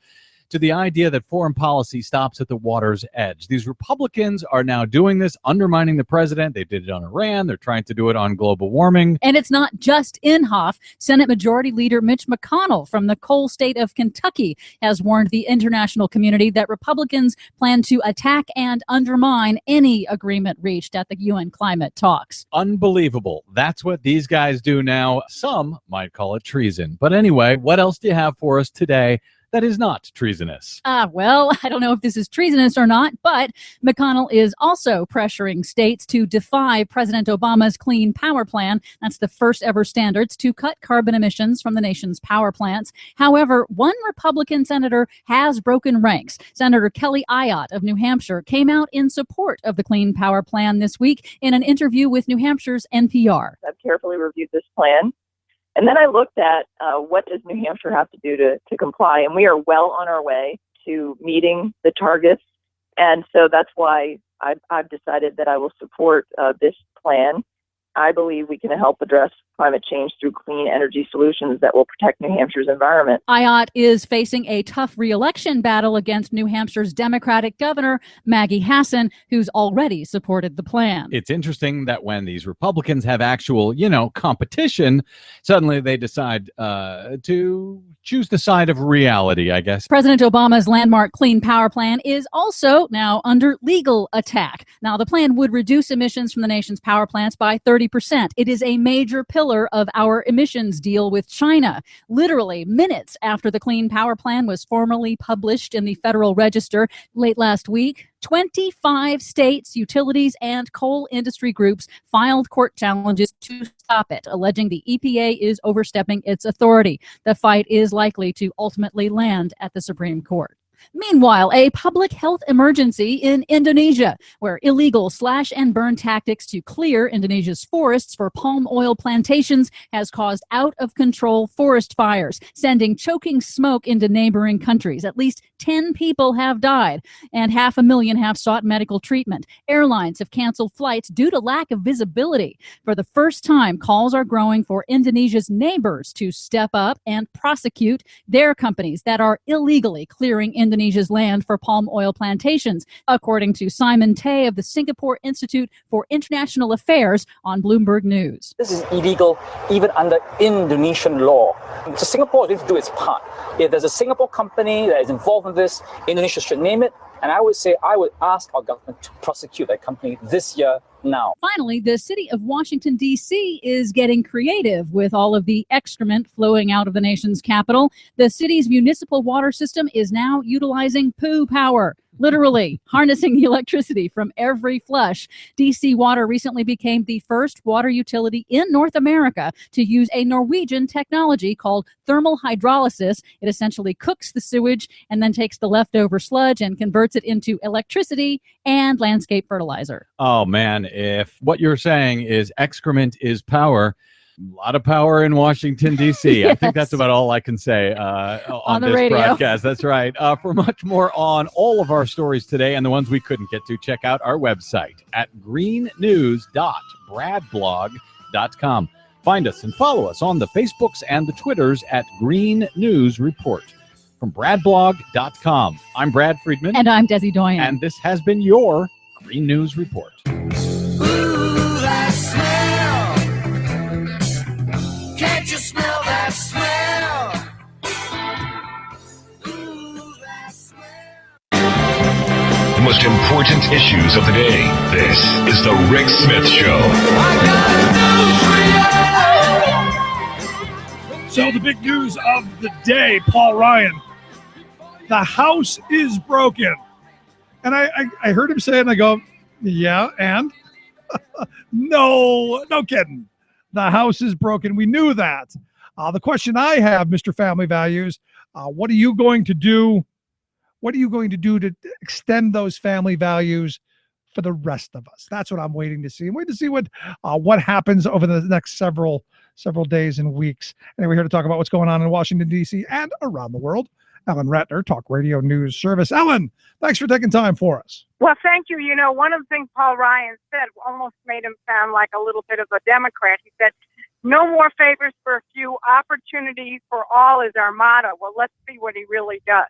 to the idea that foreign policy stops at the water's edge? These Republicans are now doing this, undermining the president. They did it on Iran. They're trying to do it on global warming. And it's not just Inhofe. Senate Majority Leader Mitch McConnell from the coal state of Kentucky has warned the international community that Republicans plan to attack and undermine any agreement reached at the UN climate talks. Unbelievable. That's what these guys do now. Some might call it treason. But anyway, what else do you have for us today that is not treasonous? Well, I don't know if this is treasonous or not, but McConnell is also pressuring states to defy President Obama's Clean Power Plan. That's the first ever standards to cut carbon emissions from the nation's power plants. However, one Republican senator has broken ranks. Senator Kelly Ayotte of New Hampshire came out in support of the Clean Power Plan this week in an interview with New Hampshire's NPR. I've carefully reviewed this plan. And then I looked at what does New Hampshire have to do to comply, and we are well on our way to meeting the targets. And so that's why I've decided that I will support this plan. I believe we can help address climate change through clean energy solutions that will protect New Hampshire's environment. Ayotte is facing a tough re-election battle against New Hampshire's Democratic governor, Maggie Hassan, who's already supported the plan. It's interesting that when these Republicans have actual, competition, suddenly they decide to choose the side of reality, I guess. President Obama's landmark Clean Power Plan is also now under legal attack. Now, the plan would reduce emissions from the nation's power plants by 30%. It is a major pillar of our emissions deal with China. Literally minutes after the Clean Power Plan was formally published in the Federal Register late last week, 25 states, utilities, and coal industry groups filed court challenges to stop it, alleging the EPA is overstepping its authority. The fight is likely to ultimately land at the Supreme Court. Meanwhile, a public health emergency in Indonesia, where illegal slash and burn tactics to clear Indonesia's forests for palm oil plantations has caused out-of-control forest fires, sending choking smoke into neighboring countries. At least 10 people have died, and 500,000 have sought medical treatment. Airlines have canceled flights due to lack of visibility. For the first time, calls are growing for Indonesia's neighbors to step up and prosecute their companies that are illegally clearing Indonesia's land for palm oil plantations, according to Simon Tay of the Singapore Institute for International Affairs on Bloomberg News. This is illegal even under Indonesian law. So Singapore needs to do its part. If there's a Singapore company that is involved in this, Indonesia should name it. And I would say I would ask our government to prosecute that company this year now. Finally, the city of Washington, D.C. is getting creative with all of the excrement flowing out of the nation's capital. The city's municipal water system is now utilizing poo power, literally harnessing the electricity from every flush. D.C. Water recently became the first water utility in North America to use a Norwegian technology called thermal hydrolysis. It essentially cooks the sewage and then takes the leftover sludge and converts it into electricity and landscape fertilizer. Oh, man. If what you're saying is excrement is power, a lot of power in Washington, D.C. Yes. I think that's about all I can say on the this radio. broadcast. That's right. For much more on all of our stories today and the ones we couldn't get to, check out our website at greennews.bradblog.com. Find us and follow us on the Facebooks and the Twitters at Green News Report. From bradblog.com, I'm Brad Friedman. And I'm Desi Doyen. And this has been your Green News Report. That smell. Can't you smell that smell? The most important issues of the day. This is the Rick Smith Show. So the big news of the day, Paul Ryan, the house is broken. And I heard him say it, and I go, yeah, and? No kidding. The house is broken. We knew that. The question I have, Mr. Family Values, what are you going to do? What are you going to do to extend those family values for the rest of us? That's what I'm waiting to see. I'm waiting to see what happens over the next several days and weeks. And we're here to talk about what's going on in Washington, D.C. and around the world. Ellen Ratner, Talk Radio News Service. Ellen, thanks for taking time for us. Well, thank you. You know, one of the things Paul Ryan said almost made him sound like a little bit of a Democrat. He said, no more favors for a few, opportunities for all is our motto. Well, let's see what he really does.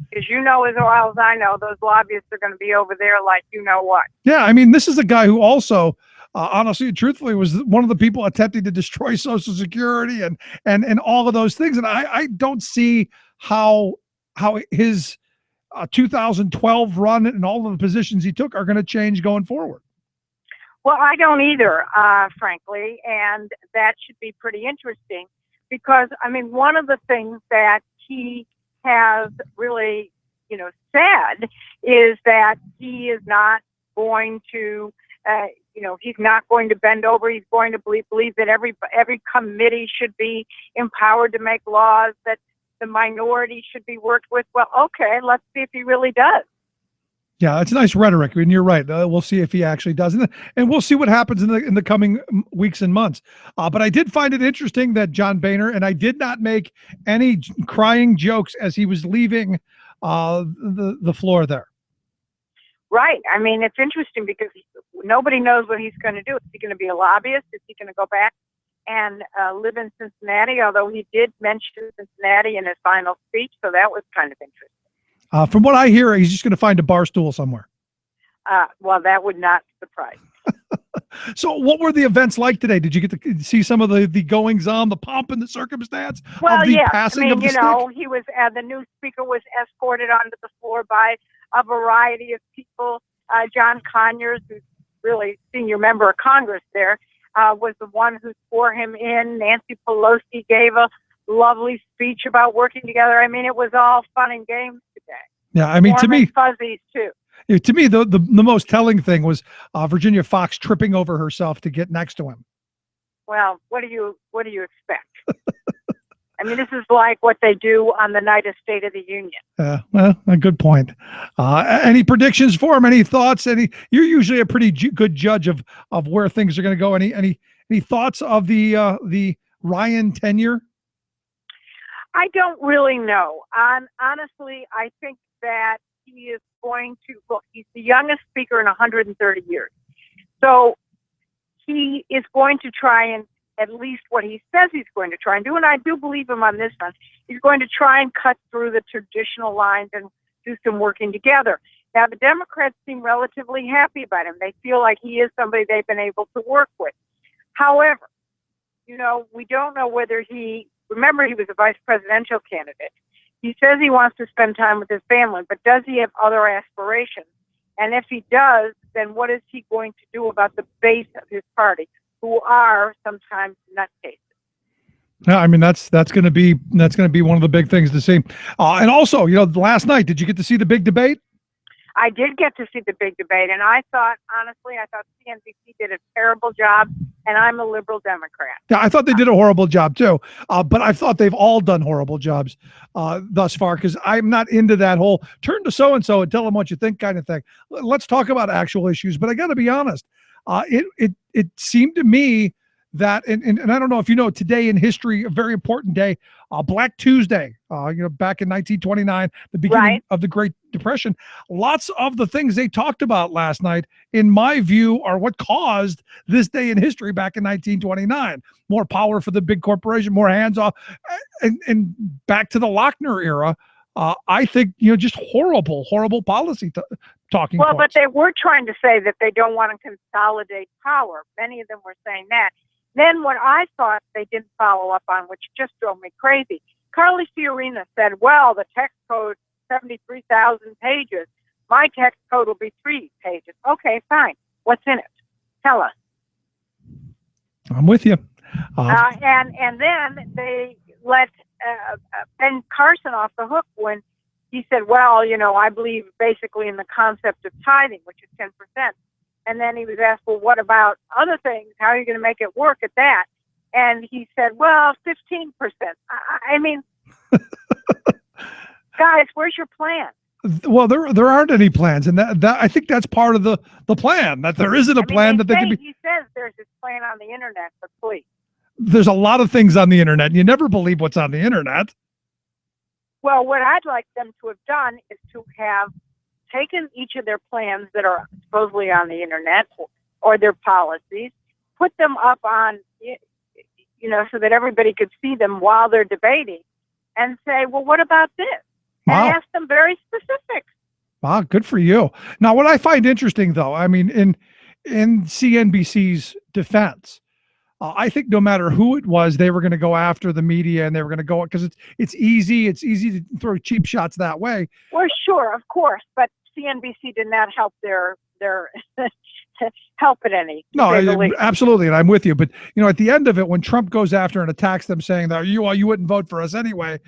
Because you know as well as I know, those lobbyists are going to be over there like you know what. Yeah, I mean, this is a guy who also, honestly and truthfully, was one of the people attempting to destroy Social Security and all of those things. And I don't see how his 2012 run and all of the positions he took are going to change going forward. Well, I don't either, frankly, and that should be pretty interesting because, I mean, one of the things that he has really, said is that he is not going to, he's not going to bend over. He's going to believe that every committee should be empowered to make laws, that the minority should be worked with. Well, okay, let's see if he really does. Yeah, it's nice rhetoric, and you're right. We'll see if he actually does, and we'll see what happens in the coming weeks and months. But I did find it interesting that John Boehner, and I did not make any crying jokes as he was leaving the floor there. Right. I mean, it's interesting because nobody knows what he's going to do. Is he going to be a lobbyist? Is he going to go back and live in Cincinnati? Although he did mention Cincinnati in his final speech, so that was kind of interesting. From what I hear, he's just going to find a bar stool somewhere. Well, that would not surprise me. So what were the events like today? Did you get to see some of the goings on, the pomp and the circumstance of the passing of the stick? He was the new speaker was escorted onto the floor by a variety of people. John Conyers, who's really senior member of Congress there, was the one who swore him in. Nancy Pelosi gave a lovely speech about working together. I mean, it was all fun and games today. Yeah, I mean, Warm to me, and fuzzies too. To me, the most telling thing was Virginia Fox tripping over herself to get next to him. Well, what do you expect? I mean, this is like what they do on the night of State of the Union. Well, a good point. Any predictions for him? Any thoughts? You're usually a pretty good judge of where things are going to go. Any thoughts of the Ryan tenure? I don't really know. Honestly, I think that he is going to, look, he's the youngest speaker in 130 years. So he is going to try and, at least what he says he's going to try and do, and I do believe him on this one, he's going to try and cut through the traditional lines and do some working together. Now, the Democrats seem relatively happy about him. They feel like he is somebody they've been able to work with. However, we don't know whether remember, he was a vice presidential candidate. He says he wants to spend time with his family, but does he have other aspirations? And if he does, then what is he going to do about the base of his party, who are sometimes nutcases? Yeah, I mean that's going to be one of the big things to see. And also, last night, did you get to see the big debate? I did get to see the big debate, and I thought CNBC did a terrible job, and I'm a liberal Democrat. Yeah, I thought they did a horrible job too, but I thought they've all done horrible jobs thus far, because I'm not into that whole turn to so-and-so and tell them what you think kind of thing. Let's talk about actual issues, but I got to be honest. It seemed to me that, and I don't know if you know, today in history, a very important day, Black Tuesday, back in 1929, the beginning of the Great Depression. Lots of the things they talked about last night, in my view, are what caused this day in history back in 1929. More power for the big corporation, more hands off, and back to the Lochner era. I think, just horrible policy talking Well, points. but they were trying to say that they don't want to consolidate power. Many of them were saying that. Then what I thought they didn't follow up on, which just drove me crazy, Carly Fiorina said, well, the text code, 73,000 pages. My text code will be 3 pages. Okay, fine. What's in it? Tell us. I'm with you. And then they let Ben Carson off the hook when he said, well, I believe basically in the concept of tithing, which is 10%. And then he was asked, well, what about other things? How are you going to make it work at that? And he said, well, 15%. I mean, guys, where's your plan? Well, there aren't any plans, and that I think that's part of the plan, that there isn't a plan that they can be. He says there's this plan on the internet, but please. There's a lot of things on the internet. You never believe what's on the internet. Well, what I'd like them to have done is to have taken each of their plans that are supposedly on the internet or their policies, put them up on, so that everybody could see them while they're debating, and say, well, what about this? And ask them very specific. Wow, good for you. Now, what I find interesting, though, I mean, in CNBC's defense, I think no matter who it was, they were going to go after the media, and they were going to go, because it's easy to throw cheap shots that way. Well, sure, of course, but CNBC did not help their help it any. No, absolutely, and I'm with you. But at the end of it, when Trump goes after and attacks them, saying that you wouldn't vote for us anyway,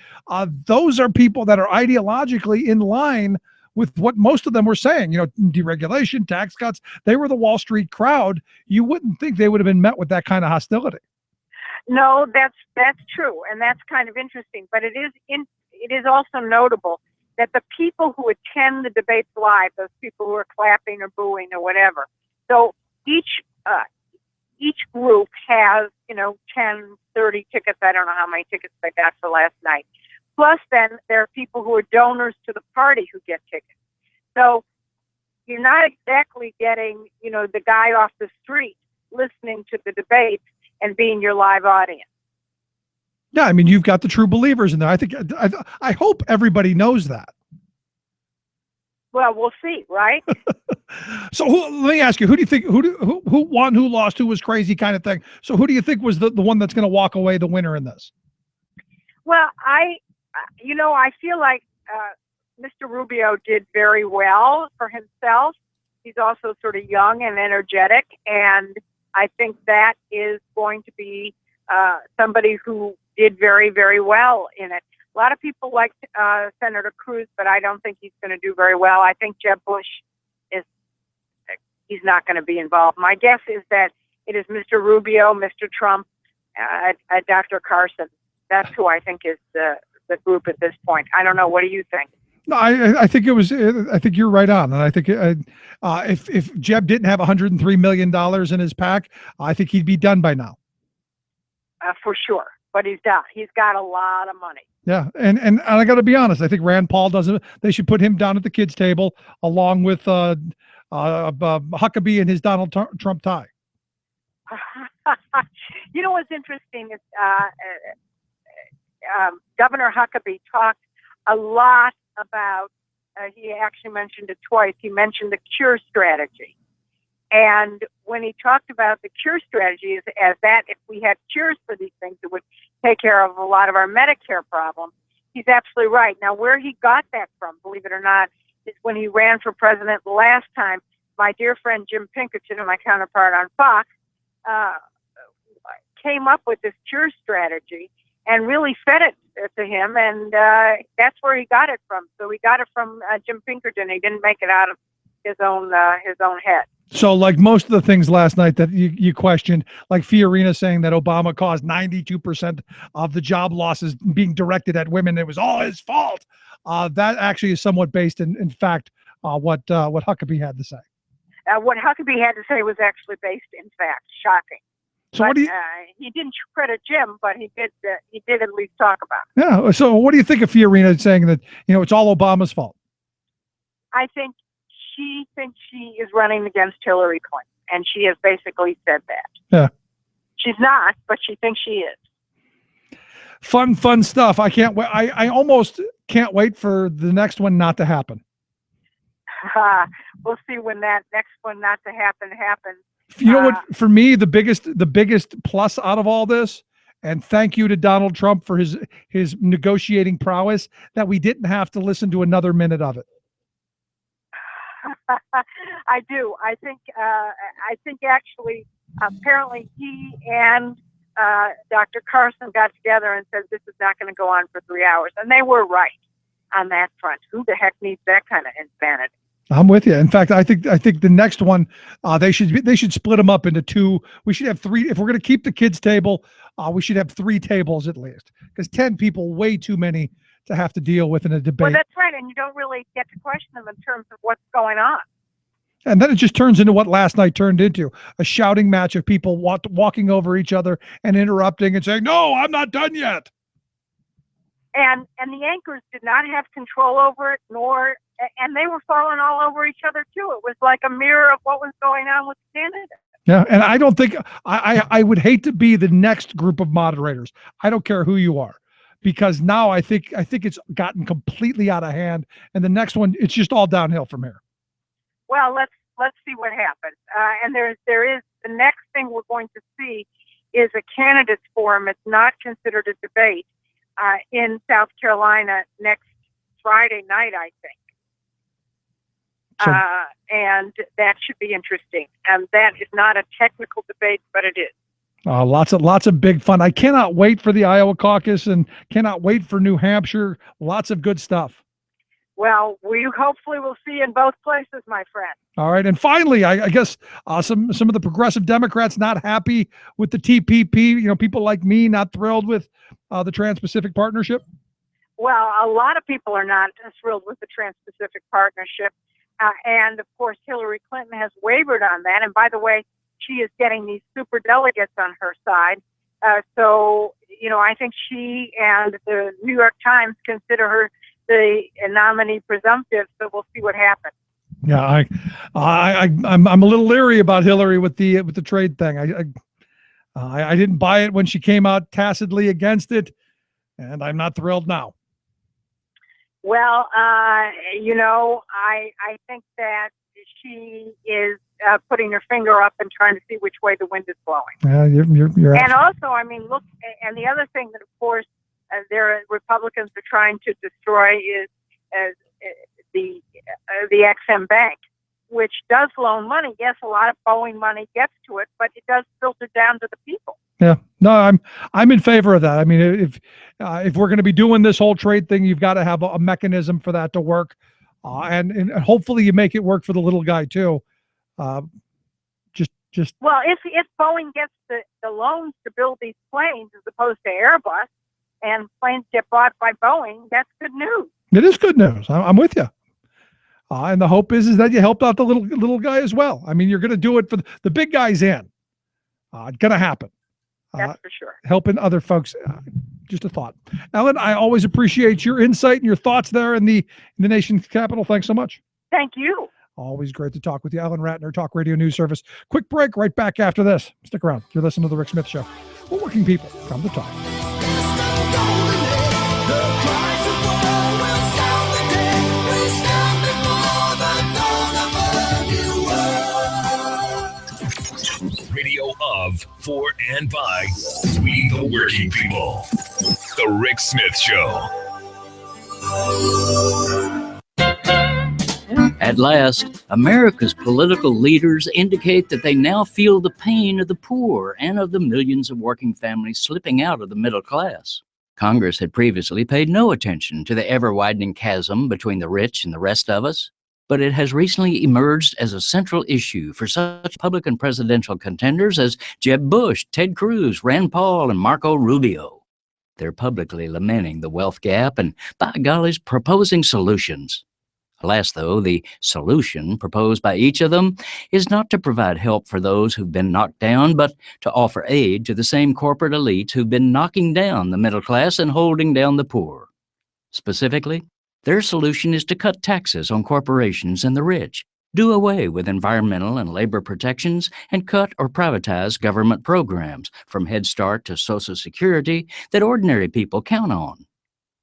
those are people that are ideologically in line with what most of them were saying. Deregulation, tax cuts. They were the Wall Street crowd. You wouldn't think they would have been met with that kind of hostility. No, that's true, and that's kind of interesting. But it is also notable that the people who attend the debates live, those people who are clapping or booing or whatever, so each group has 10, 30 tickets. I don't know how many tickets they got for last night. Plus, then there are people who are donors to the party who get tickets. So you're not exactly getting, the guy off the street listening to the debates and being your live audience. Yeah, I mean, you've got the true believers in there. I hope everybody knows that. Well, we'll see, right? So let me ask you, who do you think, who won, who lost, who was crazy kind of thing? So who do you think was the one that's going to walk away the winner in this? Well, I feel like Mr. Rubio did very well for himself. He's also sort of young and energetic, and I think that is going to be somebody who did very, very well in it. A lot of people like Senator Cruz, but I don't think he's going to do very well. I think Jeb Bush he's not going to be involved. My guess is that it is Mr. Rubio, Mr. Trump, Dr. Carson, That's who I think is the group at this point. I don't know. What do you think? No, I think it was. I think you're right on, and I think if Jeb didn't have $103 million in his pack, I think he'd be done by now. For sure, but he's done. He's got a lot of money. Yeah, and I got to be honest. I think Rand Paul doesn't. They should put him down at the kids' table along with Huckabee and his Donald Trump tie. You know what's interesting is Governor Huckabee talked a lot about, he actually mentioned it twice, he mentioned the cure strategy. And when he talked about the cure strategy as that if we had cures for these things, it would take care of a lot of our Medicare problems, he's absolutely right. Now, where he got that from, believe it or not, is when he ran for president the last time, my dear friend Jim Pinkerton, my counterpart on Fox, came up with this cure strategy and really fed it to him, and that's where he got it from. So he got it from Jim Pinkerton. He didn't make it out of his own head. So, like most of the things last night that you questioned, like Fiorina saying that Obama caused 92% of the job losses being directed at women, it was all his fault. That actually is somewhat based in fact what Huckabee had to say. What Huckabee had to say was actually based in fact. Shocking. So but, what do you? He didn't credit Jim, but he did. He did at least talk about it. Yeah. So what do you think of Fiorina saying that it's all Obama's fault? I think she thinks she is running against Hillary Clinton, and she has basically said that. Yeah. She's not, but she thinks she is. Fun stuff. I can't wait. I almost can't wait for the next one not to happen. We'll see when that next one not to happen happens. You know what? For me, the biggest plus out of all this, and thank you to Donald Trump for his negotiating prowess, that we didn't have to listen to another minute of it. I do. I think actually, apparently he and Dr. Carson got together and said this is not going to go on for 3 hours, and they were right on that front. Who the heck needs that kind of insanity? I'm with you. In fact, I think the next one they should split them up into two. We should have three. If we're going to keep the kids table, we should have 3 tables at least, because 10 people, way too many to have to deal with in a debate. Well, that's right, and you don't really get to question them in terms of what's going on. And then it just turns into what last night turned into, a shouting match of people walking over each other and interrupting and saying, "No, I'm not done yet." And the anchors did not have control over it, and they were falling all over each other too. It was like a mirror of what was going on with the candidates. Yeah, and I don't think I would hate to be the next group of moderators. I don't care who you are, because now I think it's gotten completely out of hand, and the next one, it's just all downhill from here. Well, let's see what happens. And there is the next thing we're going to see is a candidates forum. It's not considered a debate in South Carolina next Friday night, I think. So, and that should be interesting. And that is not a technical debate, but it is. Lots of big fun. I cannot wait for the Iowa caucus and cannot wait for New Hampshire. Lots of good stuff. Well, we hopefully will see in both places, my friend. All right. And finally, I guess some of the progressive Democrats not happy with the TPP. People like me not thrilled with the Trans-Pacific Partnership. Well, a lot of people are not thrilled with the Trans-Pacific Partnership. And, of course, Hillary Clinton has wavered on that. And, by the way, she is getting these super delegates on her side. So, I think she and the New York Times consider her the nominee presumptive. So we'll see what happens. Yeah, I'm a little leery about Hillary with the trade thing. I didn't buy it when she came out tacitly against it, and I'm not thrilled now. Well, I think that she is putting her finger up and trying to see which way the wind is blowing. Yeah, you're and also, look, and the other thing that, of course, Republicans are trying to destroy is the XM Bank, which does loan money. Yes, a lot of Boeing money gets to it, but it does filter down to the people. Yeah, no, I'm in favor of that. I mean, if we're going to be doing this whole trade thing, you've got to have a mechanism for that to work, and hopefully you make it work for the little guy too. Just well, if Boeing gets the loans to build these planes as opposed to Airbus, and planes get bought by Boeing, that's good news. It is good news. I'm with you. And the hope is that you helped out the little guy as well. I mean, you're going to do it for the big guys in. It's going to happen. That's for sure. Helping other folks. Just a thought. Ellen, I always appreciate your insight and your thoughts there in the nation's capital. Thanks so much. Thank you. Always great to talk with you. Ellen Ratner, Talk Radio News Service. Quick break, right back after this. Stick around. You're listening to The Rick Smith Show. Where working people come to talk. Radio of, for, and by we the working people. The Rick Smith Show. At last, America's political leaders indicate that they now feel the pain of the poor and of the millions of working families slipping out of the middle class. Congress had previously paid no attention to the ever-widening chasm between the rich and the rest of us, but it has recently emerged as a central issue for such Republican presidential contenders as Jeb Bush, Ted Cruz, Rand Paul, and Marco Rubio. They're publicly lamenting the wealth gap and, by gollies, proposing solutions. Alas, though, the solution proposed by each of them is not to provide help for those who've been knocked down, but to offer aid to the same corporate elites who've been knocking down the middle class and holding down the poor. Specifically, their solution is to cut taxes on corporations and the rich, do away with environmental and labor protections, and cut or privatize government programs, from Head Start to Social Security, that ordinary people count on.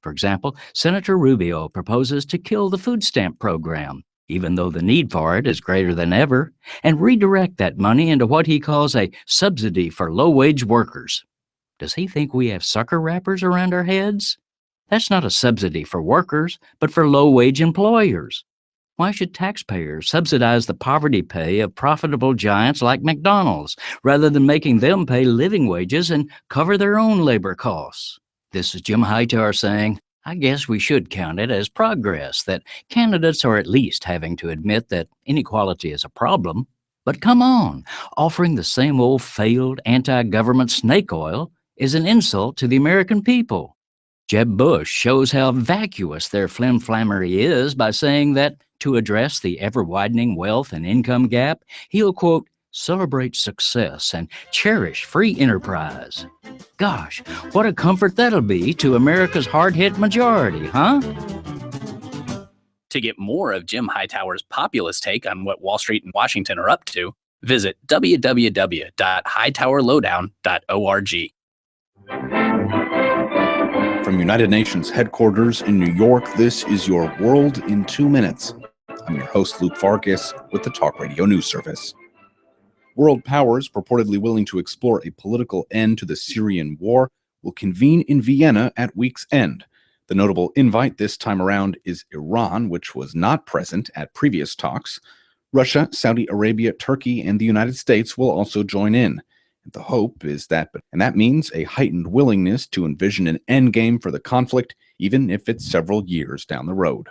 For example, Senator Rubio proposes to kill the food stamp program, even though the need for it is greater than ever, and redirect that money into what he calls a subsidy for low-wage workers. Does he think we have sucker wrappers around our heads? That's not a subsidy for workers, but for low-wage employers. Why should taxpayers subsidize the poverty pay of profitable giants like McDonald's, rather than making them pay living wages and cover their own labor costs? This is Jim Hightower saying, I guess we should count it as progress that candidates are at least having to admit that inequality is a problem. But come on, offering the same old failed anti-government snake oil is an insult to the American people. Jeb Bush shows how vacuous their flim-flammery is by saying that to address the ever-widening wealth and income gap, he'll, quote, celebrate success and cherish free enterprise. Gosh, what a comfort that'll be to America's hard-hit majority, huh? To get more of Jim Hightower's populist take on what Wall Street and Washington are up to, visit www.hightowerlowdown.org. From United Nations headquarters in New York, this is your World in 2 Minutes. I'm your host, Luke Farkas, with the Talk Radio News Service. World powers purportedly willing to explore a political end to the Syrian war will convene in Vienna at week's end. The notable invite this time around is Iran, which was not present at previous talks. Russia, Saudi Arabia, Turkey, and the United States will also join in. The hope is that means a heightened willingness to envision an endgame for the conflict, even if it's several years down the road.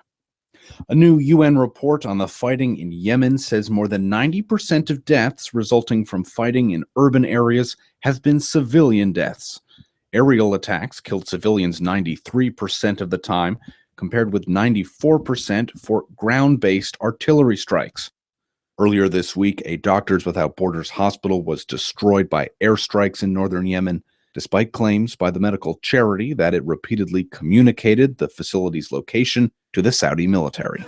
A new UN report on the fighting in Yemen says more than 90% of deaths resulting from fighting in urban areas have been civilian deaths. Aerial attacks killed civilians 93% of the time, compared with 94% for ground-based artillery strikes. Earlier this week, a Doctors Without Borders hospital was destroyed by airstrikes in northern Yemen, despite claims by the medical charity that it repeatedly communicated the facility's location to the Saudi military.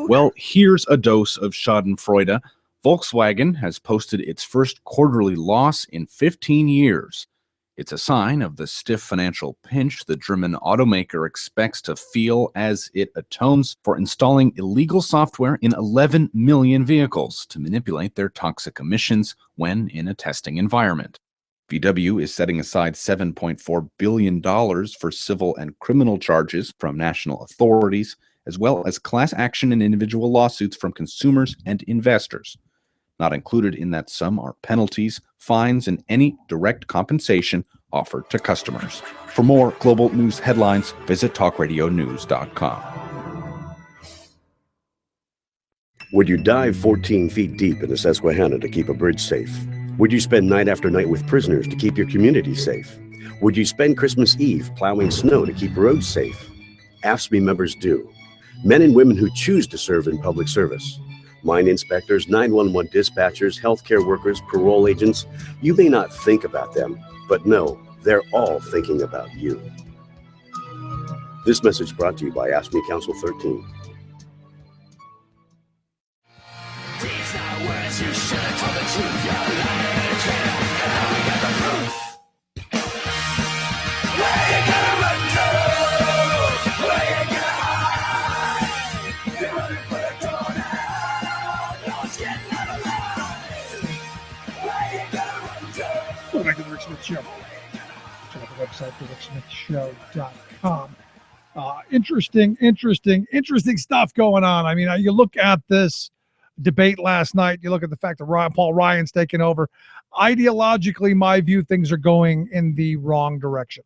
Well, here's a dose of Schadenfreude. Volkswagen has posted its first quarterly loss in 15 years. It's a sign of the stiff financial pinch the German automaker expects to feel as it atones for installing illegal software in 11 million vehicles to manipulate their toxic emissions when in a testing environment. VW is setting aside $7.4 billion for civil and criminal charges from national authorities, as well as class action and individual lawsuits from consumers and investors. Not included in that sum are penalties, fines, and any direct compensation offered to customers. For more global news headlines, visit talkradionews.com. Would you dive 14 feet deep in the Susquehanna to keep a bridge safe? Would you spend night after night with prisoners to keep your community safe? Would you spend Christmas Eve plowing snow to keep roads safe? AFSCME members do. Men and women who choose to serve in public service. Mine inspectors, 911 dispatchers, healthcare workers, parole agents. You may not think about them, but no, they're all thinking about you. This message brought to you by AFSCME Council 13. Welcome back to the Rick Smith Show. Check out the website, thericksmithshow.com. Interesting stuff going on. I mean, you look at this debate last night, you look at the fact that Paul Ryan's taken over. Ideologically, my view, things are going in the wrong direction.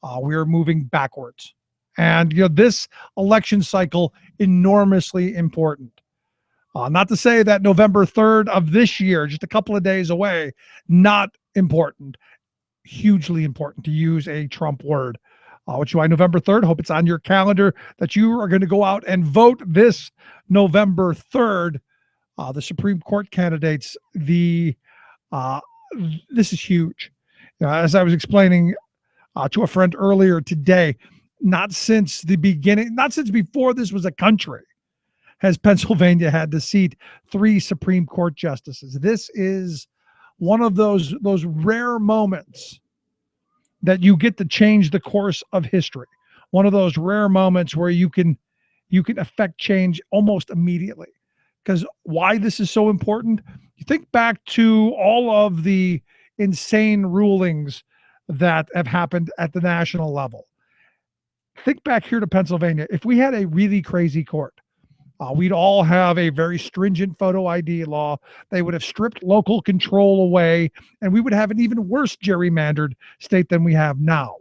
We're moving backwards. And, this election cycle, enormously important. Not to say that November 3rd of this year, just a couple of days away, not important. Hugely important, to use a Trump word. Which is why November 3rd, hope it's on your calendar that you are going to go out and vote this November 3rd. The Supreme Court candidates, this is huge. As I was explaining to a friend earlier today, not since before this was a country, has Pennsylvania had to seat 3 Supreme Court justices. This is one of those rare moments that you get to change the course of history. One of those rare moments where you can affect change almost immediately. Because why this is so important? You think back to all of the insane rulings that have happened at the national level. Think back here to Pennsylvania. If we had a really crazy court, we'd all have a very stringent photo ID law. They would have stripped local control away, and we would have an even worse gerrymandered state than we have now.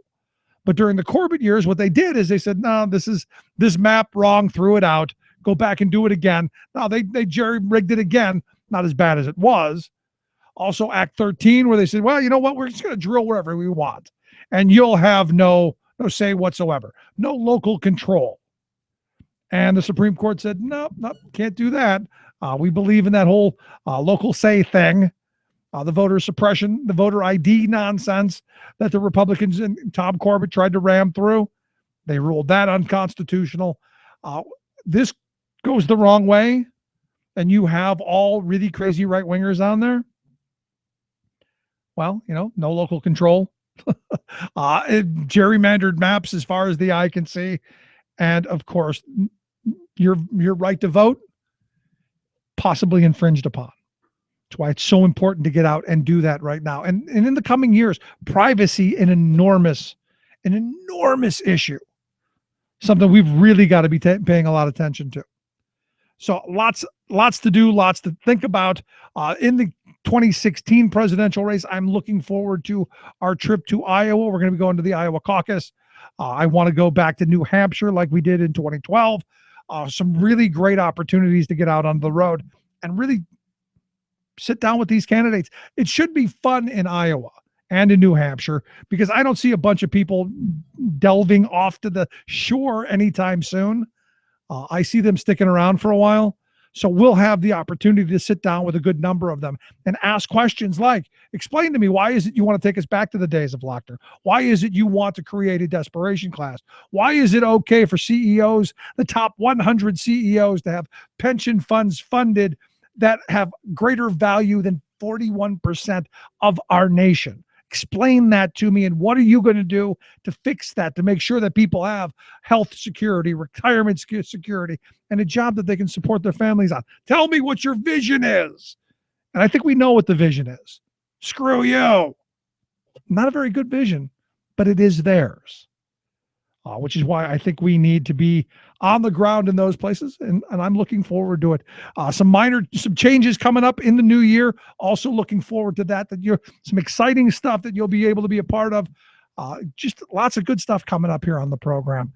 But during the Corbett years, what they did is they said, no, this map wrong, threw it out, go back and do it again. Now they jerry-rigged it again, not as bad as it was. Also Act 13, where they said, well, you know what, we're just going to drill wherever we want, and you'll have no say whatsoever, no local control. And the Supreme Court said, nope, can't do that. We believe in that whole local say thing, the voter suppression, the voter ID nonsense that the Republicans and Tom Corbett tried to ram through. They ruled that unconstitutional. This goes the wrong way, and you have all really crazy right-wingers on there. Well, no local control. Gerrymandered maps as far as the eye can see. And, of course, your right to vote possibly infringed upon. That's why it's so important to get out and do that right now. And in the coming years, privacy, an enormous issue, something we've really got to be paying a lot of attention to. So lots to do, lots to think about. In the 2016 presidential race, I'm looking forward to our trip to Iowa. We're going to be going to the Iowa caucus. I want to go back to New Hampshire like we did in 2012. Some really great opportunities to get out on the road and really sit down with these candidates. It should be fun in Iowa and in New Hampshire, because I don't see a bunch of people delving off to the shore anytime soon. I see them sticking around for a while. So we'll have the opportunity to sit down with a good number of them and ask questions like, explain to me, why is it you want to take us back to the days of Lochner? Why is it you want to create a desperation class? Why is it okay for CEOs, the top 100 CEOs, to have pension funds funded that have greater value than 41% of our nation? Explain that to me, and what are you going to do to fix that, to make sure that people have health security, retirement security, and a job that they can support their families on? Tell me what your vision is. And I think we know what the vision is. Screw you. Not a very good vision, but it is theirs, which is why I think we need to be on the ground in those places, and I'm looking forward to it. Some changes coming up in the new year. Also looking forward to that some exciting stuff that you'll be able to be a part of. Just lots of good stuff coming up here on the program.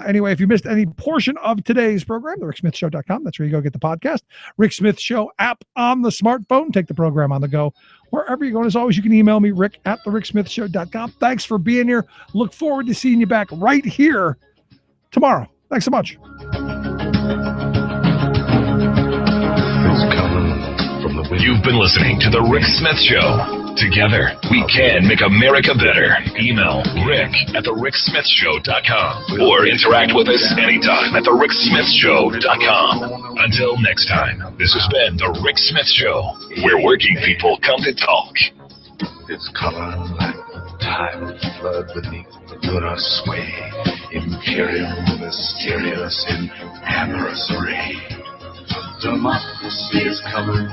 Anyway, if you missed any portion of today's program, thericksmithshow.com. That's where you go get the podcast. Rick Smith Show app on the smartphone. Take the program on the go. Wherever you go, and as always, you can email me, rick@thericksmithshow.com. Thanks for being here. Look forward to seeing you back right here tomorrow. Thanks so much. You've been listening to The Rick Smith Show. Together, we can make America better. Email rick@thericksmithshow.com or interact with us anytime at thericksmithshow.com. Until next time, this has been The Rick Smith Show, where working people come to talk. Its color like time flood beneath the lunar sway, imperial, mysterious, in amorous array. Democracy is coming.